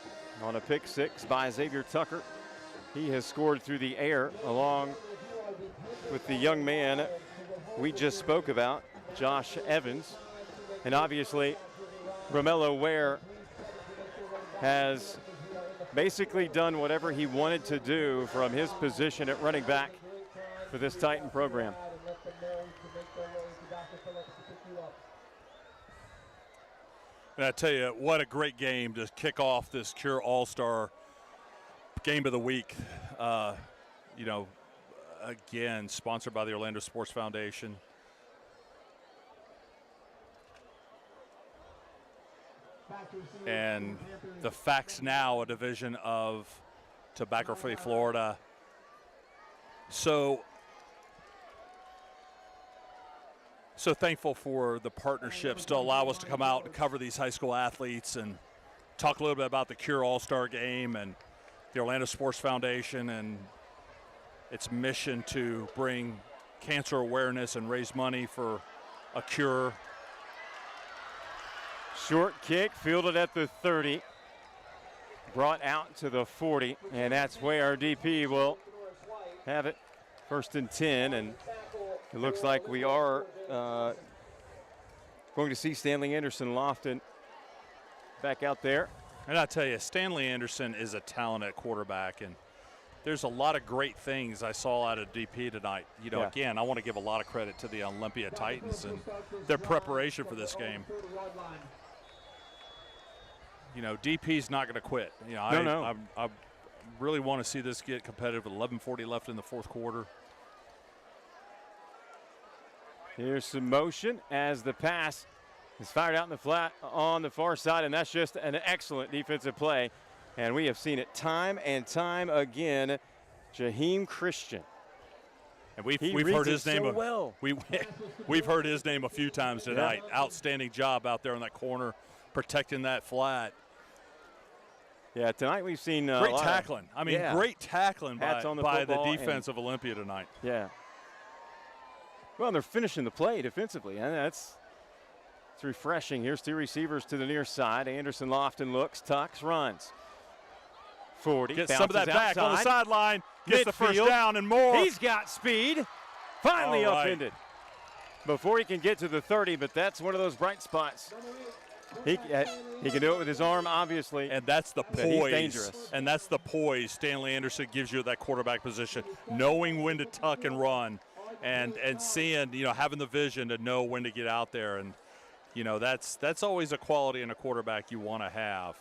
on a pick 6 by Xavier Tucker. He has scored through the air along with the young man we just spoke about, Josh Evans. And obviously, Romello Ware has basically done whatever he wanted to do from his position at running back for this Titan program. And I tell you, what a great game to kick off this Cure All-Star Game of the Week. You know, again, sponsored by the Orlando Sports Foundation. And the Facts Now, a division of Tobacco Free Florida. So thankful for the partnerships to allow us to come out and cover these high school athletes and talk a little bit about the Cure All-Star Game and the Orlando Sports Foundation and its mission to bring cancer awareness and raise money for a cure. Short kick, fielded at the 30, brought out to the 40, and that's where our DP will have it. 1st and 10, and it looks like we are going to see Stanley Anderson Lofton back out there. And I tell you, Stanley Anderson is a talented quarterback, and there's a lot of great things I saw out of DP tonight. You know, Again, I want to give a lot of credit to the Olympia Titans and their preparation for this game. You know, DP's not going to quit. You know, I really want to see this get competitive with 11:40 left in the 4th quarter. Here's some motion as the pass is fired out in the flat on the far side, and that's just an excellent defensive play. And we have seen it time and time again. Jaheim Christian. And we've heard his name so well. We've heard his name a few times tonight. Yeah. Outstanding job out there in that corner, protecting that flat. Yeah, tonight we've seen great tackling. Great tackling by the defense of Olympia tonight. Yeah. Well, they're finishing the play defensively, and it's refreshing. Here's 2 receivers to the near side. Anderson Lofton looks, tucks, runs. 40. Gets some of that back on the sideline. Gets the first down and more. He's got speed. Finally upended before he can get to the 30, but that's one of those bright spots. He can do it with his arm, obviously. And that's the poise. He's dangerous. And that's the poise Stanley Anderson gives you at that quarterback position, knowing when to tuck and run and seeing, you know, having the vision to know when to get out there. And, you know, that's always a quality in a quarterback you want to have.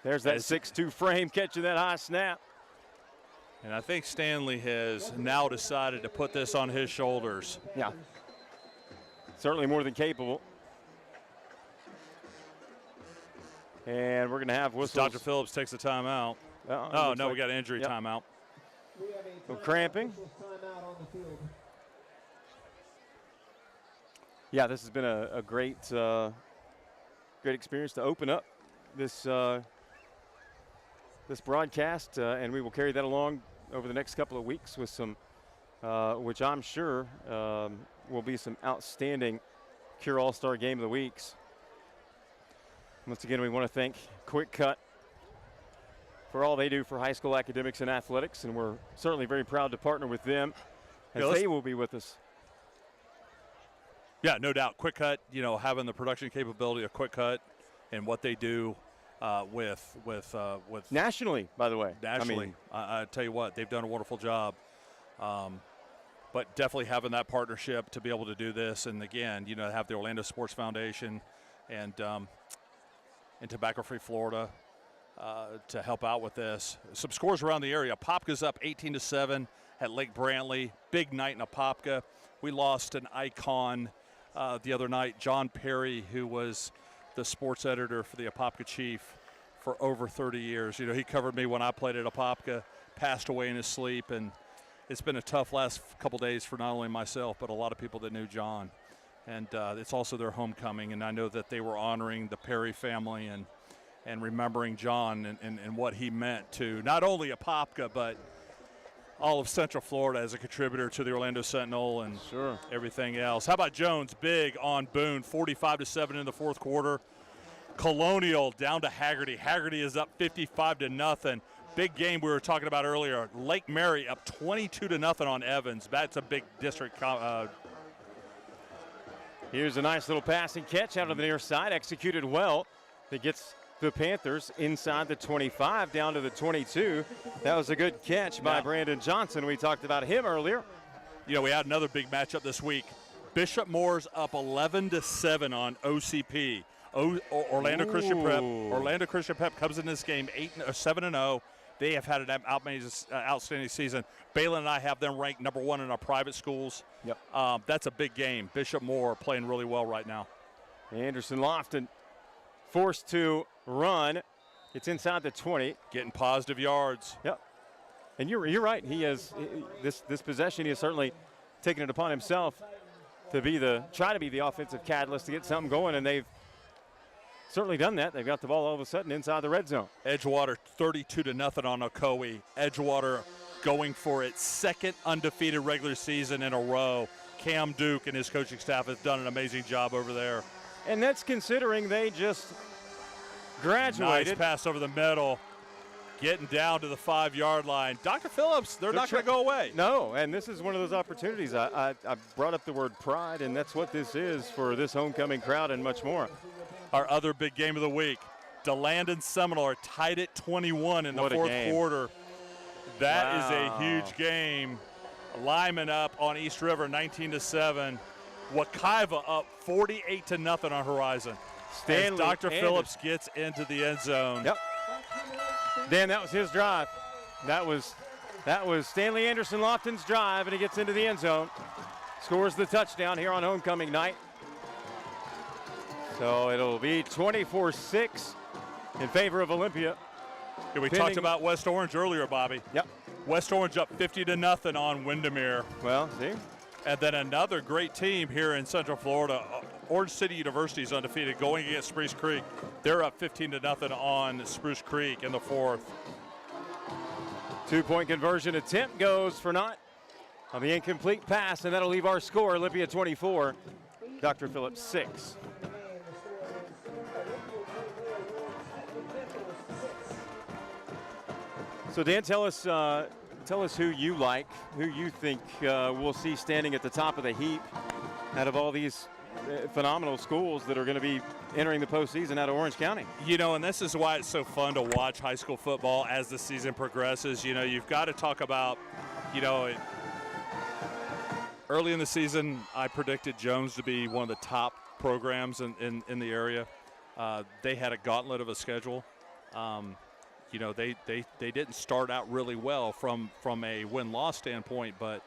There's that 6'2" frame catching that high snap. And I think Stanley has now decided to put this on his shoulders. Yeah. Certainly more than capable. And we're going to have whistles. Dr. Phillips takes a timeout. No, we got an injury timeout. So cramping. Yeah, this has been a great experience to open up this broadcast, and we will carry that along over the next couple of weeks with some, which I'm sure will be some outstanding Cure All-Star Game of the Weeks. Once again, we want to thank Quick Cut for all they do for high school academics and athletics, and we're certainly very proud to partner with them as they will be with us. Yeah, no doubt. Quick Cut, you know, having the production capability of Quick Cut and what they do with nationally, by the way. Nationally, I tell you what, they've done a wonderful job. But definitely having that partnership to be able to do this, and again, you know, have the Orlando Sports Foundation and Tobacco Free Florida to help out with this. Some scores around the area. Apopka's up 18-7 at Lake Brantley. Big night in Apopka. We lost an icon the other night, John Perry, who was the sports editor for the Apopka Chief for over 30 years. You know, he covered me when I played at Apopka, passed away in his sleep, and it's been a tough last couple days for not only myself but a lot of people that knew John, and it's also their homecoming. And I know that they were honoring the Perry family and remembering John and what he meant to not only Apopka but all of Central Florida as a contributor to the Orlando Sentinel and everything else. How about Jones? Big on Boone, 45-7 in the fourth quarter. Colonial down to Haggerty. Haggerty is up 55-0. Big game we were talking about earlier. Lake Mary up 22-0 on Evans. That's a big district. Here's a nice little passing catch out of the near side, executed well. That gets the Panthers inside the 25 down to the 22. That was a good catch by Brandon Johnson. We talked about him earlier. You know, we had another big matchup this week. Bishop Moore's up 11-7 on OCP. Orlando Christian Prep. Orlando Christian Prep comes in this game 7-0. They have had an outstanding season. Balin and I have them ranked number 1 in our private schools. Yep. That's a big game. Bishop Moore playing really well right now. Anderson Lofton forced to run. It's inside the 20. Getting positive yards. Yep. And you're right. He has this possession. He has certainly taken it upon himself to try to be the offensive catalyst to get something going, and they've certainly done that. They've got the ball all of a sudden inside the red zone. Edgewater 32-0 on Ocoee. Edgewater going for its second undefeated regular season in a row. Cam Duke and his coaching staff have done an amazing job over there. And that's considering they just graduated. Nice pass over the middle. Getting down to the 5-yard line. Dr. Phillips, they're not going to go away. No, and this is one of those opportunities. I brought up the word pride, and that's what this is for this homecoming crowd and much more. Our other big game of the week. DeLand and Seminole are tied at 21 in the fourth quarter. That is a huge game. Lyman up on East River 19-7. Wakaiva up 48-0 on Horizon. Stanley as Dr. Phillips gets into the end zone. Yep. Dan, that was his drive. That was Stanley Anderson Lofton's drive, and he gets into the end zone. Scores the touchdown here on homecoming night. So it'll be 24-6 in favor of Olympia. Yeah, we talked about West Orange earlier, Bobby. Yep. West Orange up 50-0 on Windermere. Well, see. And then another great team here in Central Florida. Orange City University is undefeated going against Spruce Creek. They're up 15-0 on Spruce Creek in the fourth. 2-point conversion attempt goes for naught on the incomplete pass, and that'll leave our score, Olympia 24, Dr. Phillips 6. So Dan, tell us who you like, who you think we'll see standing at the top of the heap out of all these phenomenal schools that are going to be entering the postseason out of Orange County. You know, and this is why it's so fun to watch high school football as the season progresses. You know, you've got to talk about, you know, early in the season, I predicted Jones to be one of the top programs in the area. They had a gauntlet of a schedule. You know, they didn't start out really well from a win-loss standpoint, but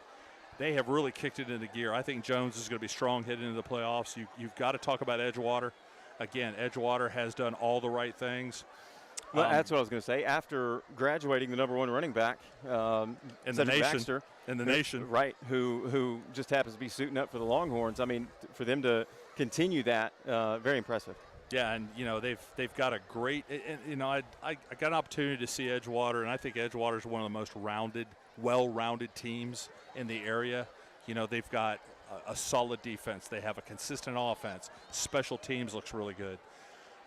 they have really kicked it into gear. I think Jones is going to be strong heading into the playoffs. You've got to talk about Edgewater. Again, Edgewater has done all the right things. Well, that's what I was going to say. After graduating the number 1 running back in the nation, Baxter, right, who just happens to be suiting up for the Longhorns. I mean, for them to continue that, very impressive. Yeah, and you know they've got a great. And, you know, I got an opportunity to see Edgewater, and I think Edgewater is one of the most well-rounded teams in the area. You know, they've got a solid defense. They have a consistent offense. Special teams looks really good,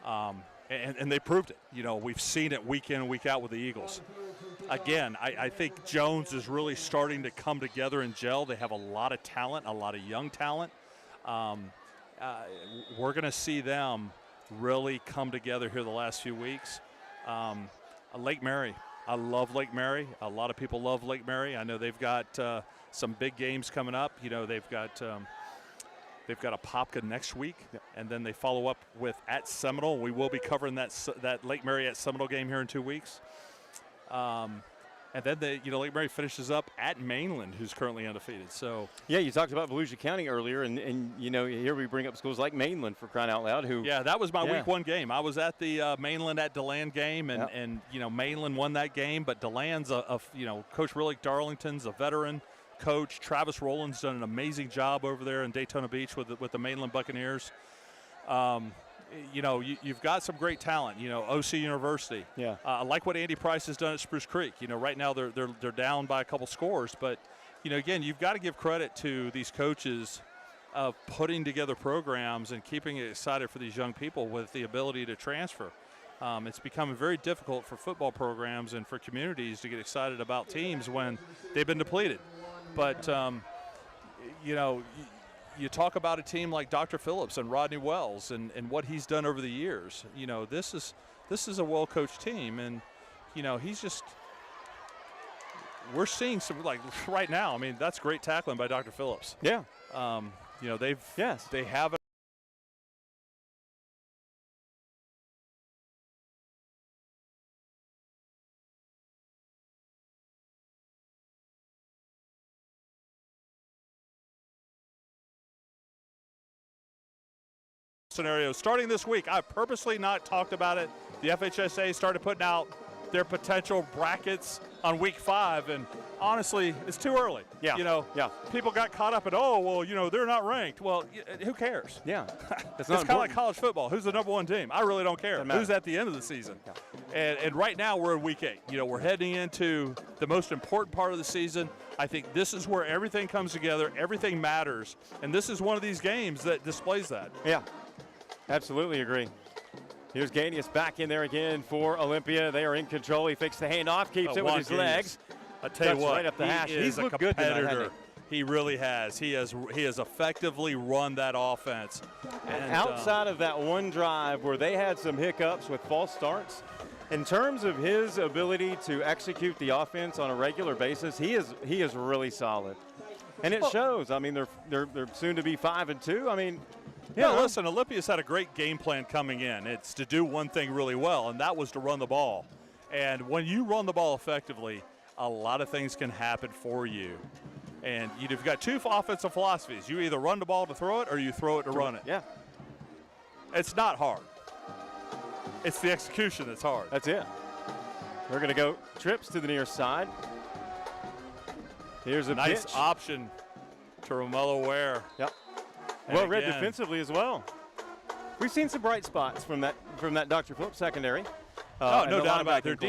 and they proved it. You know, we've seen it week in and week out with the Eagles. Again, I think Jones is really starting to come together and gel. They have a lot of talent, a lot of young talent. We're going to see them really come together here the last few weeks. Lake Mary. I love Lake Mary. A lot of people love Lake Mary. I know they've got some big games coming up. You know, they've got Apopka next week, and then they follow up with at Seminole. We will be covering that Lake Mary at Seminole game here in 2 weeks. And then Lake Mary finishes up at Mainland, who's currently undefeated. So yeah, you talked about Volusia County earlier, and here we bring up schools like Mainland, for crying out loud. Who? Yeah, that was my week 1 game. I was at the Mainland at DeLand game, and Mainland won that game, but DeLand's Coach Rillick Darlington's a veteran coach. Travis Rowland's done an amazing job over there in Daytona Beach with the Mainland Buccaneers. You've got some great talent. OC University. Yeah. I like what Andy Price has done at Spruce Creek. Right now they're down by a couple scores, but again, you've got to give credit to these coaches of putting together programs and keeping it excited for these young people with the ability to transfer. It's becoming very difficult for football programs and for communities to get excited about teams when they've been depleted. But you talk about a team like Dr. Phillips and Rodney Wells and what he's done over the years. This is a well-coached team, and he's just – we're seeing some, like right now, I mean, that's great tackling by Dr. Phillips. Yeah. They have – scenario starting this week. I've purposely not talked about it. The FHSA started putting out their potential brackets on week 5, and honestly, it's too early. Yeah. People got caught up in, they're not ranked. Well, who cares? Yeah. It's kind of like college football. Who's the number 1 team? I really don't care. Who's at the end of the season? Yeah. And right now we're in week 8. We're heading into the most important part of the season. I think this is where everything comes together. Everything matters. And this is one of these games that displays that. Yeah. Absolutely agree. Here's Ganius back in there again for Olympia. They are in control. He fakes the handoff, keeps it with his legs. I tell you what, right up the hash. He's looked a good competitor. tonight, he really has. He has effectively run that offense. And outside of that one drive where they had some hiccups with false starts, in terms of his ability to execute the offense on a regular basis, he is really solid. And it shows. I mean, they're soon to be 5-2. I mean, listen, Olympia's had a great game plan coming in. It's to do one thing really well, and that was to run the ball. And when you run the ball effectively, a lot of things can happen for you. And you've got 2 offensive philosophies. You either run the ball to throw it or you throw it to run it. Yeah. It's not hard. It's the execution that's hard. That's it. We're going to go trips to the near side. Here's a nice pitch. Option to Romello Ware. Yep. Well read defensively as well. We've seen some bright spots from that Dr. Phillips secondary. No doubt about it.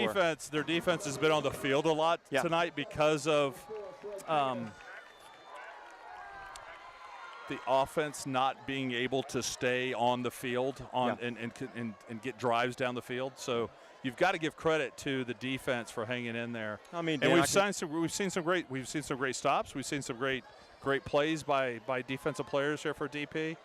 Their defense has been on the field a lot tonight because of the offense not being able to stay on the field and get drives down the field. So you've got to give credit to the defense for hanging in there. I mean, and we've seen some great stops. We've seen some great great plays by defensive players here for DP.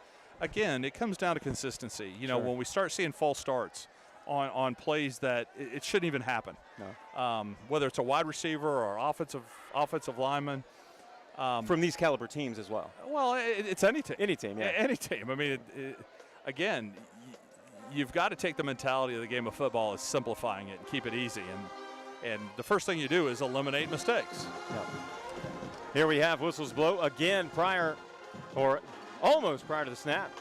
Again, it comes down to consistency. You know, when we start seeing false starts on plays that it shouldn't even happen. No. Whether it's a wide receiver or offensive lineman. From these caliber teams as well. Well, it's any team. Any team, yeah. Any team. I mean, again, you've got to take the mentality of the game of football as simplifying it and keep it easy. And the first thing you do is eliminate mistakes. Yeah. Here we have whistles blow again almost prior to the snap.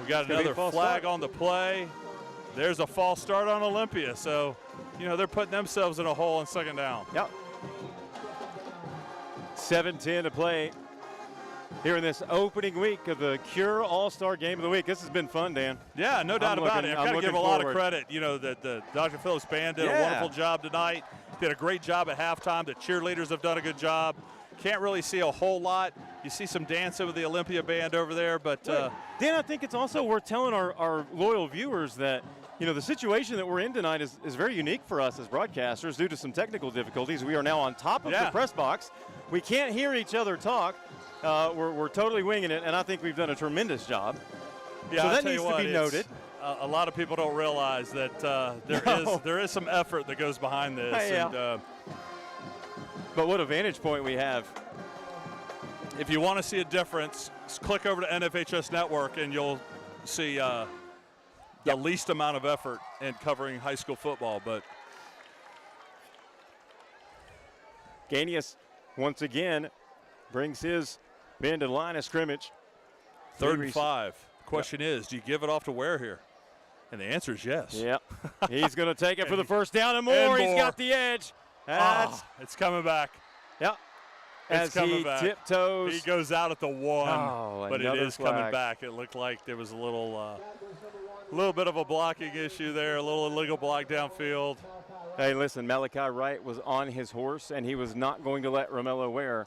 We got another flag on the play. There's a false start on Olympia. So, you know, they're putting themselves in a hole on second down. Yep. 7:10 to play here in this opening week of the Cure All-Star Game of the Week. This has been fun, Dan. Yeah, no doubt about it. I've got to give a lot of credit. You know, the Dr. Phillips band did a wonderful job tonight. Did a great job at halftime. The cheerleaders have done a good job. Can't really see a whole lot. You see some dancing with the Olympia band over there, but Dan, I think it's also worth telling our loyal viewers that, you know, the situation that we're in tonight is very unique for us as broadcasters due to some technical difficulties. We are now on top of the press box. We can't hear each other talk. We're totally winging it, and I think we've done a tremendous job. Yeah, so that needs to be noted. A lot of people don't realize that there is some effort that goes behind this. Yeah. But what a vantage point we have. If you want to see a difference, click over to NFHS Network and you'll see the least amount of effort in covering high school football. But Ganius once again brings his men to the line of scrimmage. 3rd and 5. Question is, do you give it off to Ware here? And the answer is yes. Yep. He's going to take it for the first down and more. And He's more. got the edge. That's, It's coming back. yep. It's As coming he back. tiptoes. He goes out at the 1, but it another is coming flag. back. It looked like there was a little bit of a blocking issue there, a little illegal block downfield. Hey, listen, Malachi Wright was on his horse, and he was not going to let Romello Ware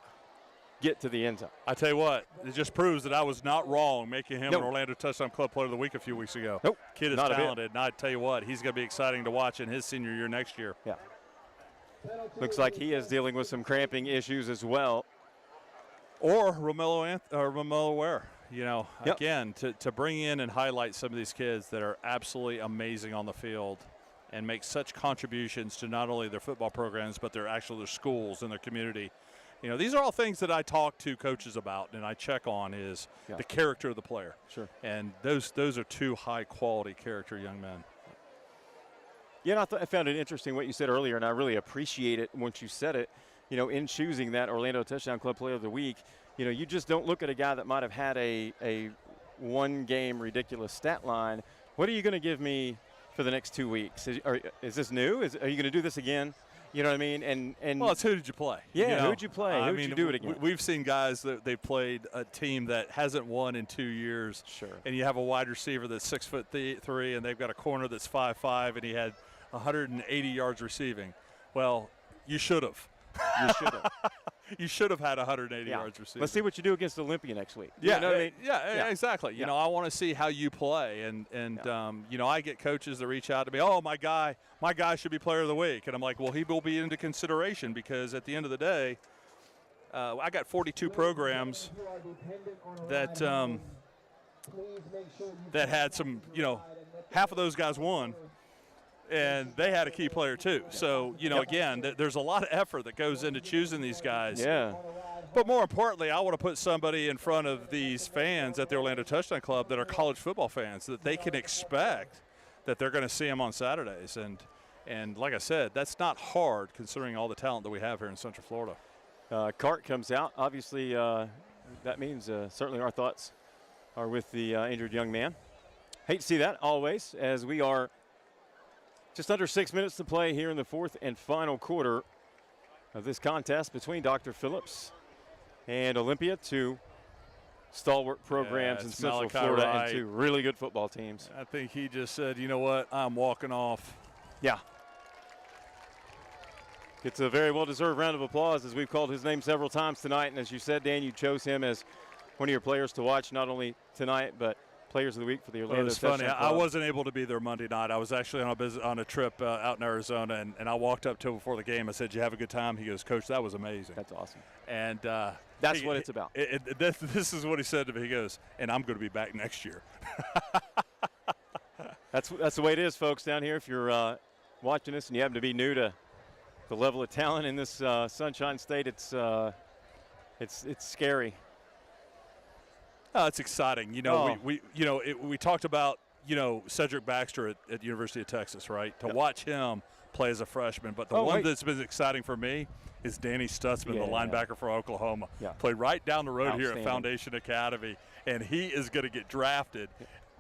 get to the end zone. I tell you what, it just proves that I was not wrong making him Nope. an Orlando Touchdown Club Player of the Week a few weeks ago. Nope, Kid is not a bit. talented, and I tell you what, he's going to be exciting to watch in his senior year next year. Yeah. Looks like he is dealing with some cramping issues as well. Or Romello Ware. You know, Yep. again, to bring in and highlight some of these kids that are absolutely amazing on the field and make such contributions to not only their football programs, but their schools and their community. You know, these are all things that I talk to coaches about and I check on is the character of the player. Sure. And those are 2 high-quality character young men. You know, I found it interesting what you said earlier, and I really appreciate it once you said it. You know, in choosing that Orlando Touchdown Club Player of the Week, you know, you just don't look at a guy that might have had a one-game ridiculous stat line. What are you going to give me for the next 2 weeks? Is this new? Are you going to do this again? You know what I mean? And Well, it's who did you play? Yeah, you know? who'd you play? Who'd you do it against? We've seen guys that they played a team that hasn't won in 2 years. Sure. And you have a wide receiver that's 6'3", and they've got a corner that's 5'5", and he had 180 yards receiving. Well, you should have. You should have. You should have had 180 yards receiving. Let's see what you do against Olympia next week. Yeah, you know what I mean? yeah, exactly. You know, I want to see how you play, and you know, I get coaches that reach out to me. Oh, my guy should be Player of the Week, and I'm like, well, he will be into consideration because at the end of the day, I got 42 programs that that had some. You know, half of those guys won. And they had a key player, too. So, you know, again, there's a lot of effort that goes into choosing these guys. Yeah. But more importantly, I want to put somebody in front of these fans at the Orlando Touchdown Club that are college football fans that they can expect that they're going to see them on Saturdays. And like I said, that's not hard considering all the talent that we have here in Central Florida. Cart comes out. Obviously, that means certainly our thoughts are with the injured young man. Hate to see that always, as we are just under 6 minutes to play here in the 4th and final quarter of this contest between Dr. Phillips and Olympia, 2 stalwart programs in Central Malachi Florida Wright. and 2 really good football teams. I think he just said, you know what, I'm walking off. Yeah. It's a very well-deserved round of applause as we've called his name several times tonight. And as you said, Dan, you chose him as one of your players to watch not only tonight but Players of the Week for the Orlando It's funny. Touchdown I Club. wasn't able to be there Monday night. I was actually on a trip out in Arizona, and I walked up to him before the game. I said, "You have a good time?" He goes, "Coach, that was amazing." That's awesome. And that's what it's about. This is what he said to me. He goes, "And I'm going to be back next year." That's the way it is, folks, down here. If you're watching this and you happen to be new to the level of talent in this Sunshine State, it's scary. Oh, it's exciting. You know, we talked about, you know, Cedric Baxter at University of Texas, right? To watch him play as a freshman. But the one that's been exciting for me is Danny Stutzman, the linebacker for Oklahoma. Yeah. Played right down the road here at Foundation Academy, and he is going to get drafted,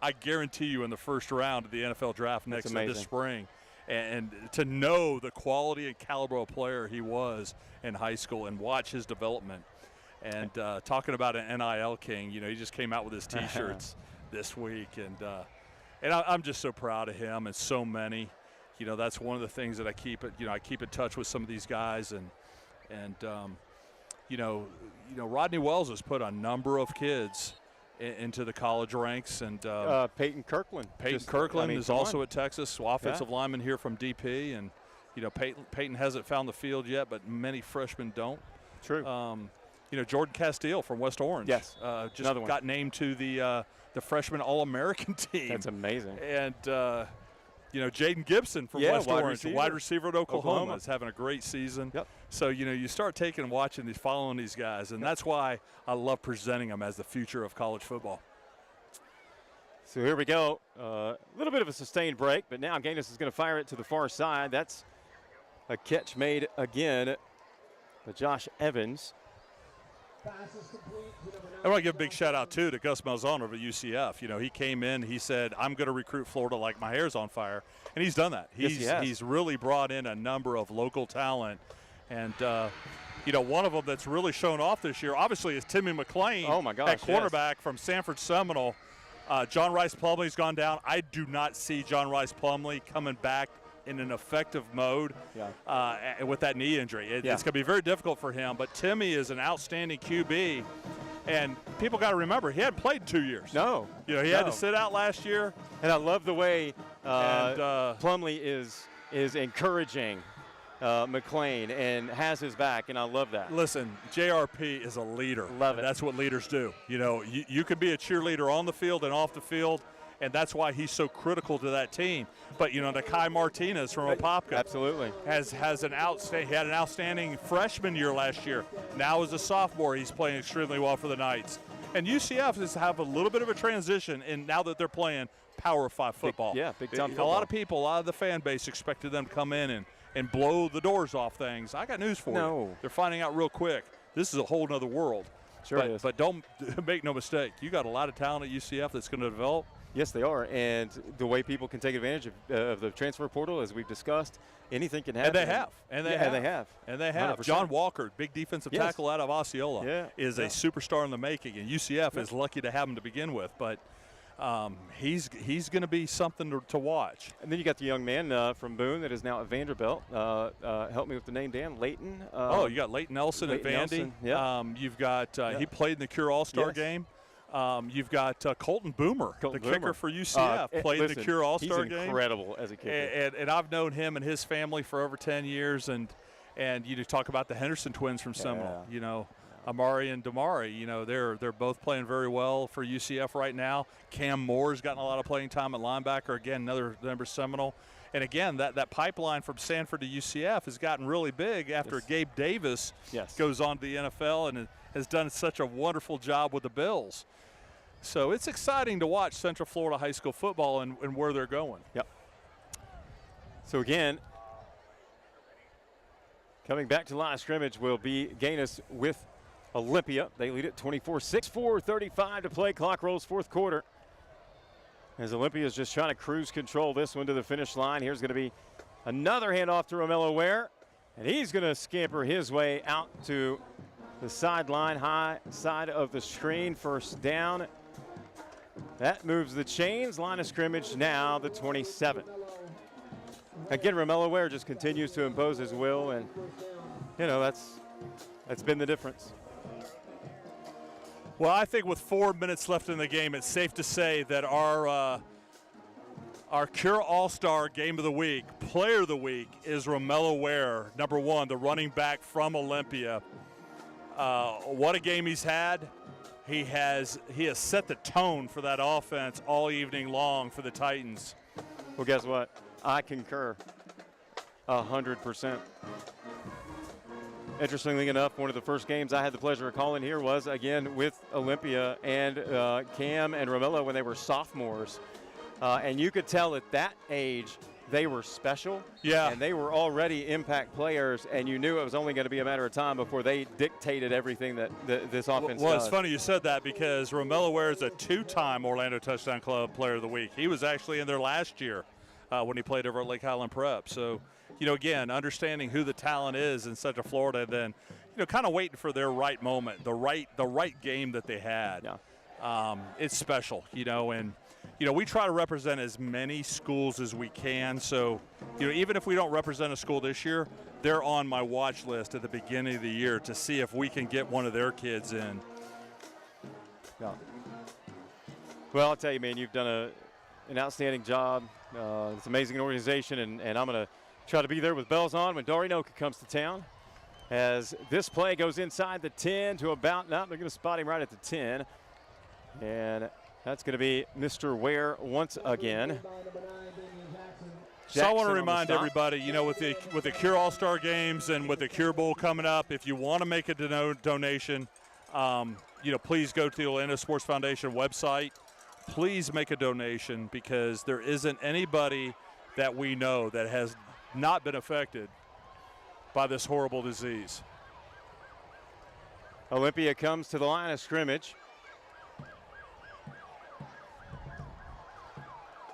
I guarantee you, in the first round of the NFL draft this spring. And to know the quality and caliber of player he was in high school and watch his development. And talking about an NIL king, you know, he just came out with his T-shirts this week, and I'm just so proud of him and so many. You know, that's one of the things that I keep in touch with some of these guys, and you know, Rodney Wells has put a number of kids into the college ranks, and Peyton Kirkland. Is also at Texas, offensive lineman here from DP, and you know, Peyton hasn't found the field yet, but many freshmen don't. True. You know, Jordan Castile from West Orange. Yes. Just got named to the freshman All-American team. That's amazing. And, you know, Jaden Gibson from West Orange, wide receiver at Oklahoma, is having a great season. Yep. So, you know, you start following these guys, and that's why I love presenting them as the future of college football. So here we go. A little bit of a sustained break, but now Gaines is going to fire it to the far side. That's a catch made again But Josh Evans. I want to give a big shout out too to Gus Malzahn of UCF. You know, he came in, he said, "I'm going to recruit Florida like my hair's on fire," and he's done that. He's really brought in a number of local talent, and you know, one of them that's really shown off this year, obviously, is Timmy McClain. Oh my gosh, at quarterback from Sanford Seminole. John Rice Plumlee's gone down. I do not see John Rice Plumlee coming back in an effective mode with that knee injury. It's going to be very difficult for him. But Timmy is an outstanding QB, and people got to remember he hadn't played 2 years. No, you know, he had to sit out last year. And I love the way Plumlee is encouraging McClain and has his back, and I love that. Listen, JRP is a leader. Love it. That's what leaders do. You know, you can be a cheerleader on the field and off the field, and that's why he's so critical to that team. But, you know, Nakai Martinez from Apopka absolutely has an outstanding freshman year last year. Now as a sophomore, he's playing extremely well for the Knights. And UCF has have a little bit of a transition in now that they're playing Power 5 football. Big time football. A lot of people, a lot of the fan base expected them to come in and blow the doors off things. I got news for you. They're finding out real quick. This is a whole other world. Sure is. But don't make no mistake. You got a lot of talent at UCF that's going to develop. Yes, they are. And the way people can take advantage of the transfer portal, as we've discussed, anything can happen. And they have. And they have. 100%. John Walker, big defensive tackle out of Osceola, is a superstar in the making. And UCF is lucky to have him to begin with. But he's going to be something to watch. And then you got the young man from Boone that is now at Vanderbilt. Help me with the name, Dan. Leighton. You got Leighton Nelson at Vandy. You've got he played in the Cure All-Star game. You've got Colton Boomer, kicker for UCF, played in the Cure All-Star game. He's incredible as a kicker. And I've known him and his family for over 10 years. And you talk about the Henderson twins from Seminole, you know, Amari and Damari, you know, they're both playing very well for UCF right now. Cam Moore's gotten a lot of playing time at linebacker. Again, another member Seminole. And again, that pipeline from Sanford to UCF has gotten really big after Gabe Davis goes on to the NFL and has done such a wonderful job with the Bills. So it's exciting to watch Central Florida high school football and where they're going. Yep. So again, coming back to line of scrimmage will be Gaines with Olympia. They lead it 24-6, 4:35 to play. Clock rolls fourth quarter. As Olympia is just trying to cruise control this one to the finish line. Here's going to be another handoff to Romello Ware. And he's going to scamper his way out to the sideline, high side of the screen. First down. That moves the chains. Line of scrimmage now, the 27. Again, Romello Ware just continues to impose his will, and, you know, that's been the difference. Well, I think with 4 minutes left in the game, it's safe to say that our Cure All-Star Game of the Week, Player of the Week, is Romello Ware, number one, the running back from Olympia. What a game he's had. He has set the tone for that offense all evening long for the Titans. Well, guess what? I concur 100%. Interestingly enough, one of the first games I had the pleasure of calling here was, again, with Olympia and Cam and Romello when they were sophomores. And you could tell at that age they were special. Yeah. And they were already impact players, and you knew it was only going to be a matter of time before they dictated everything that this offense does. Well, it's funny you said that because Romello Ware is a two-time Orlando Touchdown Club Player of the Week. He was actually in there last year when he played over at Lake Highland Prep. So, you know, again, understanding who the talent is in Central Florida, and then, you know, kind of waiting for their right moment, the right game that they had. Yeah. It's special, you know, and you know, we try to represent as many schools as we can. So, you know, even if we don't represent a school this year, they're on my watch list at the beginning of the year to see if we can get one of their kids in. Yeah. Well, I'll tell you, man, you've done an outstanding job. It's an amazing organization, and I'm going to try to be there with bells on when Dorinoka comes to town. As this play goes inside the 10 to about, they're going to spot him right at the 10. And that's going to be Mr. Ware once again. So I want to remind everybody, you know, with the Cure All-Star Games and with the Cure Bowl coming up, if you want to make a donation, you know, please go to the Orlando Sports Foundation website. Please make a donation because there isn't anybody that we know that has not been affected by this horrible disease. Olympia comes to the line of scrimmage.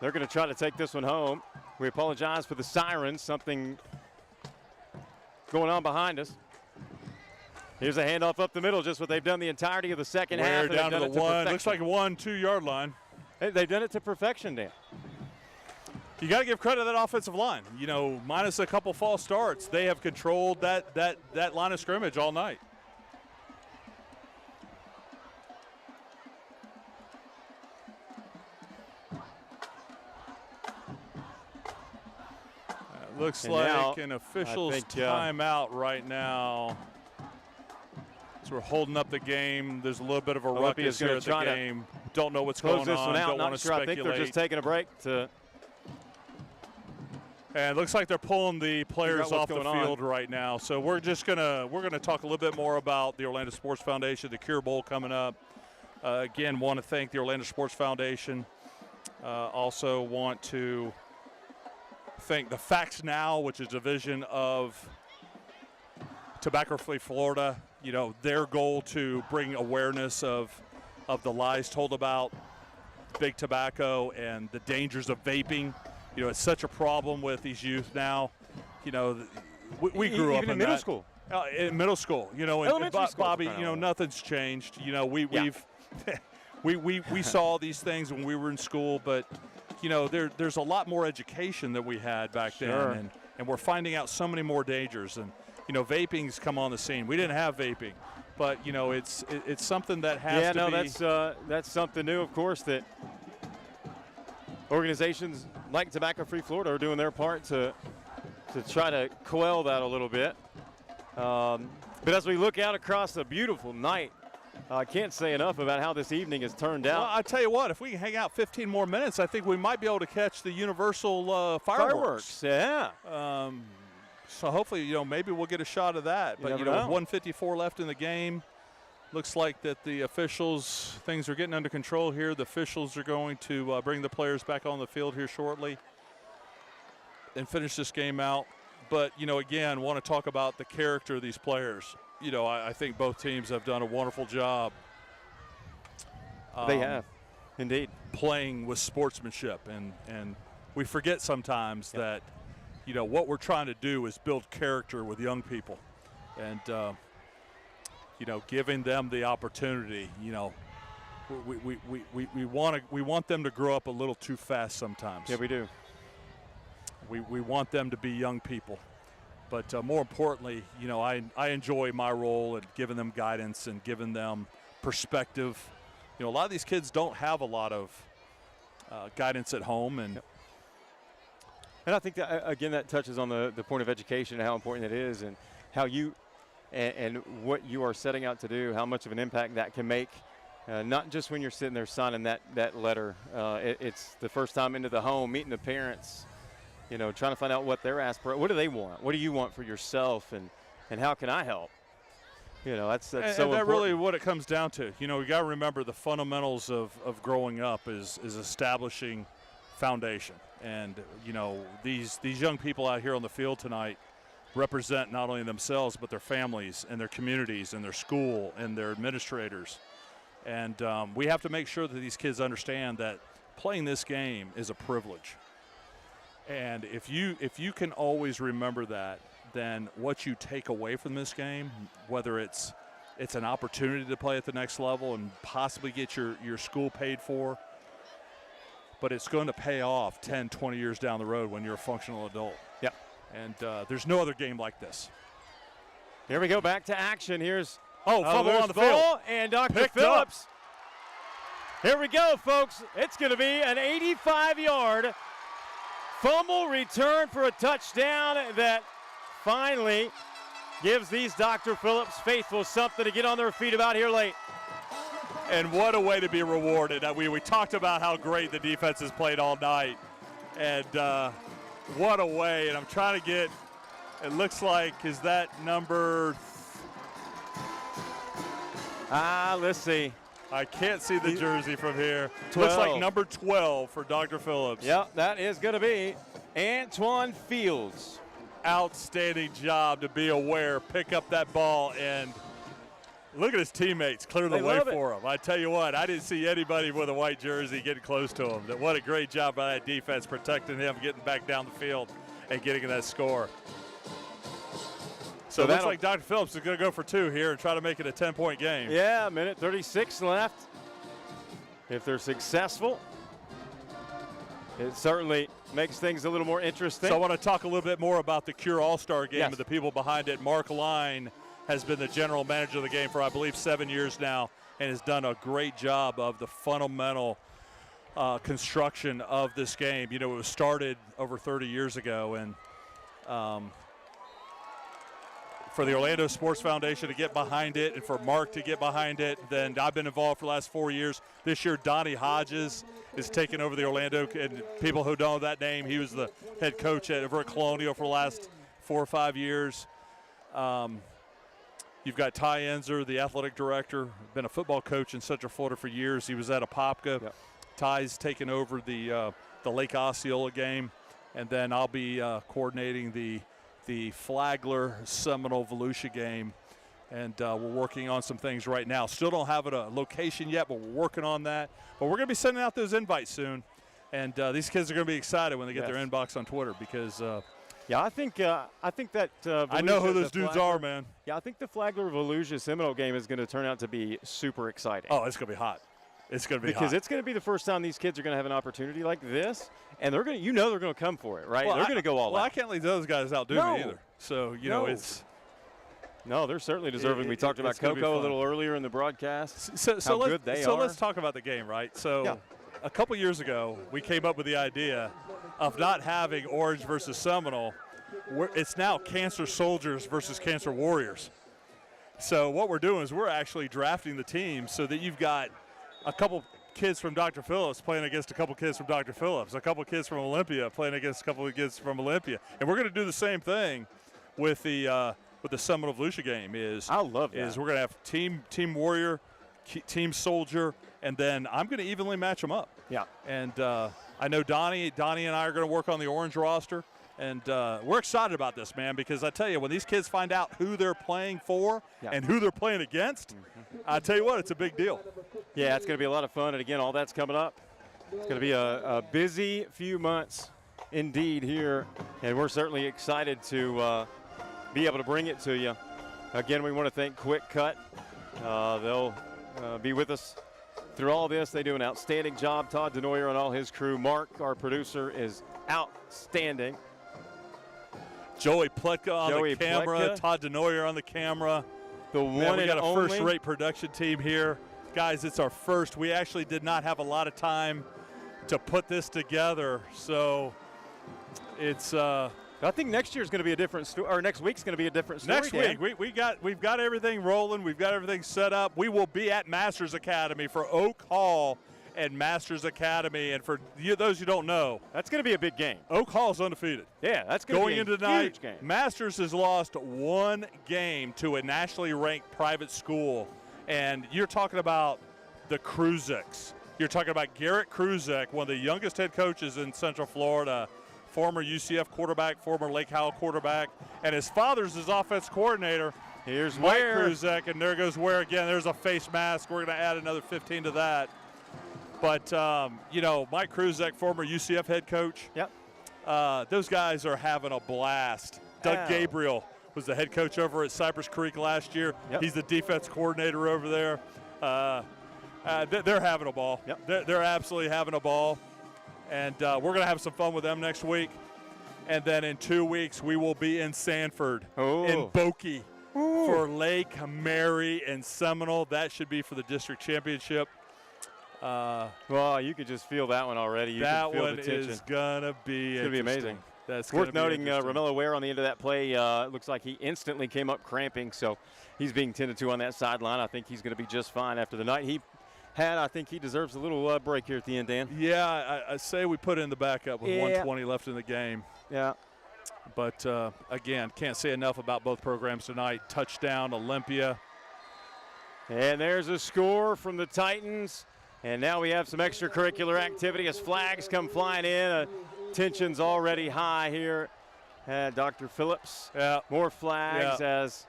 They're going to try to take this one home. We apologize for the sirens, something going on behind us. Here's a handoff up the middle, just what they've done the entirety of the second half. We're down to the one, looks like a 1-2 yard line. They've done it to perfection, Dan. You got to give credit to that offensive line. You know, minus a couple false starts, they have controlled that line of scrimmage all night. Looks And like now, an official's I think, timeout right now. So we're holding up the game. There's a little bit of a Olympia's ruckus here at the game. Don't know what's going close this on. one out. Don't want Not to sure. speculate. I think they're just taking a break to. And it looks like they're pulling the players off the field on. right now. So we're gonna talk a little bit more about the Orlando Sports Foundation, the Cure Bowl coming up. Again, want to thank the Orlando Sports Foundation. Also want to thank the Facts Now, which is a division of Tobacco-Free Florida. You know, their goal to bring awareness of the lies told about big tobacco and the dangers of vaping. You know, it's such a problem with these youth now. You know, we grew up in middle that. school. In middle school, you know, and Elementary school, Bobby, you know, nothing's changed. You know, we saw these things when we were in school, but you know, there's a lot more education that we had back then, and we're finding out so many more dangers. And you know, vaping's come on the scene. We didn't have vaping, but you know, it's something that has to be. That's something new, of course, that organizations like Tobacco-Free Florida are doing their part to try to quell that a little bit. But as we look out across a beautiful night, I can't say enough about how this evening has turned out. Well, I tell you what, if we can hang out 15 more minutes, I think we might be able to catch the Universal fireworks. Yeah. So hopefully, you know, maybe we'll get a shot of that. But, you know, with 1:54 left in the game, looks like that the officials, things are getting under control here. The officials are going to bring the players back on the field here shortly and finish this game out. But, you know, again, want to talk about the character of these players. You know, I think both teams have done a wonderful job. They have, indeed. Playing with sportsmanship. And we forget sometimes that, you know, what we're trying to do is build character with young people. And, you know, giving them the opportunity, you know, we want them to grow up a little too fast sometimes. Yeah, we do. We want them to be young people. But more importantly, you know, I enjoy my role in giving them guidance and giving them perspective. You know, a lot of these kids don't have a lot of guidance at home. And I think that, again, that touches on the point of education and how important it is, and how you and what you are setting out to do, how much of an impact that can make, not just when you're sitting there signing that letter. It's the first time into the home, meeting the parents, you know, trying to find out what their aspirations, what do they want? What do you want for yourself, and how can I help? You know, that's so important. That's really what it comes down to. You know, we got to remember the fundamentals of growing up is establishing foundation. And, you know, these young people out here on the field tonight represent not only themselves but their families and their communities and their school and their administrators. And we have to make sure that these kids understand that playing this game is a privilege. And if you can always remember that, then what you take away from this game, whether it's an opportunity to play at the next level and possibly get your school paid for, but it's going to pay off 10, 20 years down the road when you're a functional adult. Yep. And there's no other game like this. Here we go, back to action. Here's fumble on the ball, field. and Dr. Picked Phillips. Here we go, folks. It's going to be an 85-yard fumble return for a touchdown that finally gives these Dr. Phillips faithful something to get on their feet about here late. And what a way to be rewarded. We talked about how great the defense has played all night. And what a way. And I'm trying to get, it looks like, is that number? Let's see. I can't see the jersey from here. 12. Looks like number 12 for Dr. Phillips. Yep, that is going to be Antoine Fields. Outstanding job to be aware, pick up that ball, and Look at his teammates clear the They way love it. for him. I tell you what, I didn't see anybody with a white jersey getting close to him. What a great job by that defense protecting him, getting back down the field and getting that score. So it looks like Dr. Phillips is going to go for 2 here and try to make it a 10-point game. Yeah, minute 36 left. If they're successful, it certainly makes things a little more interesting. So I want to talk a little bit more about the Cure All-Star game Yes. and the people behind it. Mark Line has been the general manager of the game for, I believe, 7 years now and has done a great job of the fundamental construction of this game. You know, it was started over 30 years ago, and for the Orlando Sports Foundation to get behind it and for Mark to get behind it, then I've been involved for the last 4 years. This year, Donnie Hodges is taking over the Orlando, and people who don't know that name, he was the head coach over at Colonial for the last 4 or 5 years. You've got Ty Enzer, the athletic director, been a football coach in Central Florida for years. He was at Apopka. Yep. Ty's taken over the Lake Osceola game, and then I'll be coordinating the Flagler Seminole Volusia game, and we're working on some things right now. Still don't have a location yet, but we're working on that. But we're going to be sending out those invites soon, and these kids are going to be excited when they get their inbox on Twitter because yeah, I think that I know who those dudes are, man. Yeah, I think the Flagler Volusia Seminole game is going to turn out to be super exciting. Oh, it's going to be hot. It's going to be because hot. it's going to be the first time these kids are going to have an opportunity like this, and they're going to, they're going to come for it, right? Well, they're going to go all out. Well, I can't leave those guys outdo me either. So you know, it's no, they're certainly deserving. We talked about Coco a little earlier in the broadcast. So good they are. So let's talk about the game, right? So a couple years ago, we came up with the idea of not having Orange versus Seminole. It's now Cancer Soldiers versus Cancer Warriors. So what we're doing is we're actually drafting the team so that you've got a couple kids from Dr. Phillips playing against a couple kids from Dr. Phillips, a couple kids from Olympia playing against a couple of kids from Olympia. And we're going to do the same thing with the Seminole Volusia game. I love that. We're going to have team Warrior, team Soldier, and then I'm going to evenly match them up. Yeah. And I know Donnie and I are going to work on the Orange roster. And we're excited about this, man, because I tell you, when these kids find out who they're playing for and who they're playing against, I tell you what, it's a big deal. Yeah, it's going to be a lot of fun. And, again, all that's coming up. It's going to be a busy few months indeed here, and we're certainly excited to be able to bring it to you. Again, we want to thank Quick Cut. They'll be with us through all this. They do an outstanding job. Todd Denoyer and all his crew. Mark, our producer, is outstanding. Joey Pletka on the camera, Todd Denoyer on the camera. The one Man, we got and a only first-rate production team here. Guys, it's our first. We actually did not have a lot of time to put this together, so it's I think next year's going to be a different story, or next week's going to be a different story. Next week, we've got everything rolling. We've got everything set up. We will be at Masters Academy for Oak Hall and Masters Academy. And for those who don't know, that's going to be a big game. Oak Hall's undefeated. Yeah, that's going to be into tonight. Huge game. Masters has lost one game to a nationally ranked private school, and you're talking about the Kruziks. You're talking about Garrett Kruzak, one of the youngest head coaches in Central Florida, former UCF quarterback, former Lake Howell quarterback, and his father's his offense coordinator. Here's Mike Kruzak, and there goes Ware again. There's a face mask. We're going to add another 15 to that. But, Mike Kruzak, former UCF head coach. Yep. Those guys are having a blast. Doug Gabriel was the head coach over at Cypress Creek last year. Yep. He's the defense coordinator over there. They're having a ball. Yep. They're absolutely having a ball. And we're going to have some fun with them next week. And then in 2 weeks, we will be in Sanford, in Bokie, for Lake Mary and Seminole. That should be for the district championship. Well, you could just feel that one already. That one is going to be amazing. That's worth noting. Romello Ware on the end of that play looks like he instantly came up cramping, so he's being tended to on that sideline. I think he's going to be just fine after the night he had. I think he deserves a little break here at the end, Dan. Yeah, I say we put in the backup with 1:20 left in the game. Yeah. But, again, can't say enough about both programs tonight. Touchdown, Olympia. And there's a score from the Titans. And now we have some extracurricular activity as flags come flying in. Tension's already high here at Dr. Phillips. Yeah. More flags as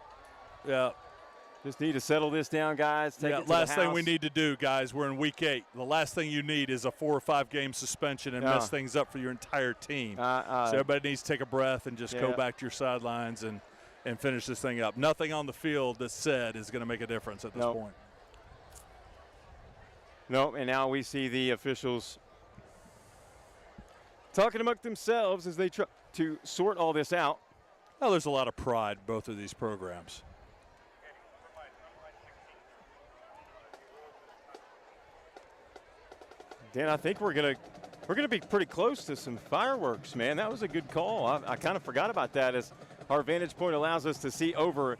Just need to settle this down, guys. Take it to last the thing house. we need to do, guys, we're in week 8. The last thing you need is a 4 or 5 game suspension and mess things up for your entire team. So everybody needs to take a breath and just go back to your sidelines and finish this thing up. Nothing on the field that's said is going to make a difference at this point. No, and now we see the officials talking among themselves as they try to sort all this out. Well, there's a lot of pride in both of these programs. Dan, I think we're gonna be pretty close to some fireworks, man. That was a good call. I kind of forgot about that, as our vantage point allows us to see over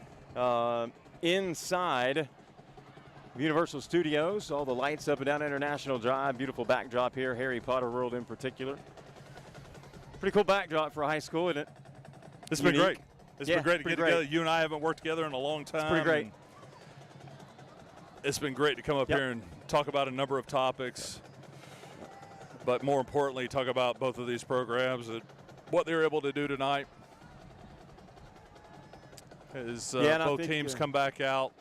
inside Universal Studios. All the lights up and down International Drive. Beautiful backdrop here, Harry Potter World in particular. Pretty cool backdrop for a high school, isn't it? It's been great. It's been great to get together. You and I haven't worked together in a long time. It's pretty great. It's been great to come up here and talk about a number of topics, but more importantly, talk about both of these programs and what they were able to do tonight. As both teams come back out.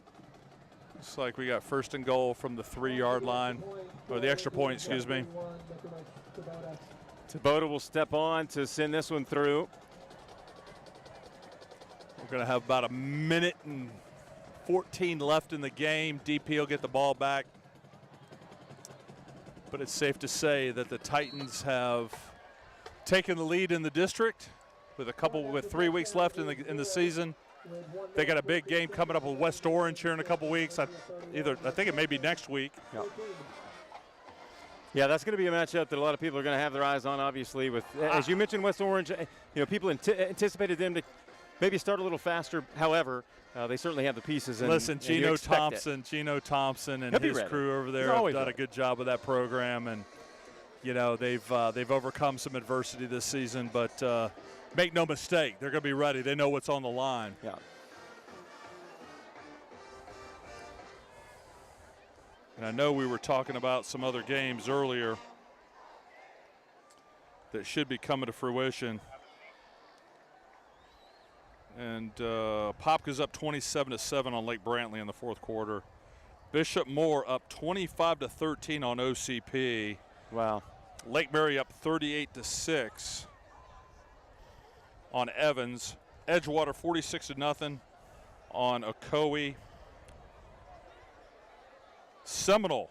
Looks like we got first and goal from the 3-yard line, or the extra point, excuse me. Taboda will step on to send this one through. We're going to have about a minute and 14 left in the game. DP will get the ball back. But it's safe to say that the Titans have taken the lead in the district with 3 weeks left in the season. They got a big game coming up with West Orange here in a couple weeks. I think it may be next week. Yeah, that's going to be a matchup that a lot of people are going to have their eyes on, obviously. With, as you mentioned, West Orange, people anticipated them to maybe start a little faster. However, they certainly have the pieces. Listen, Gino Thompson and his crew over there have done a good job with that program, and they've overcome some adversity this season. But make no mistake, they're going to be ready. They know what's on the line. Yeah. And I know we were talking about some other games earlier that should be coming to fruition. And Popka's up 27-7 on Lake Brantley in the fourth quarter. Bishop Moore up 25-13 on OCP. Wow. Lake Mary up 38-6 on Evans. Edgewater 46-0 on Ocoee. Seminole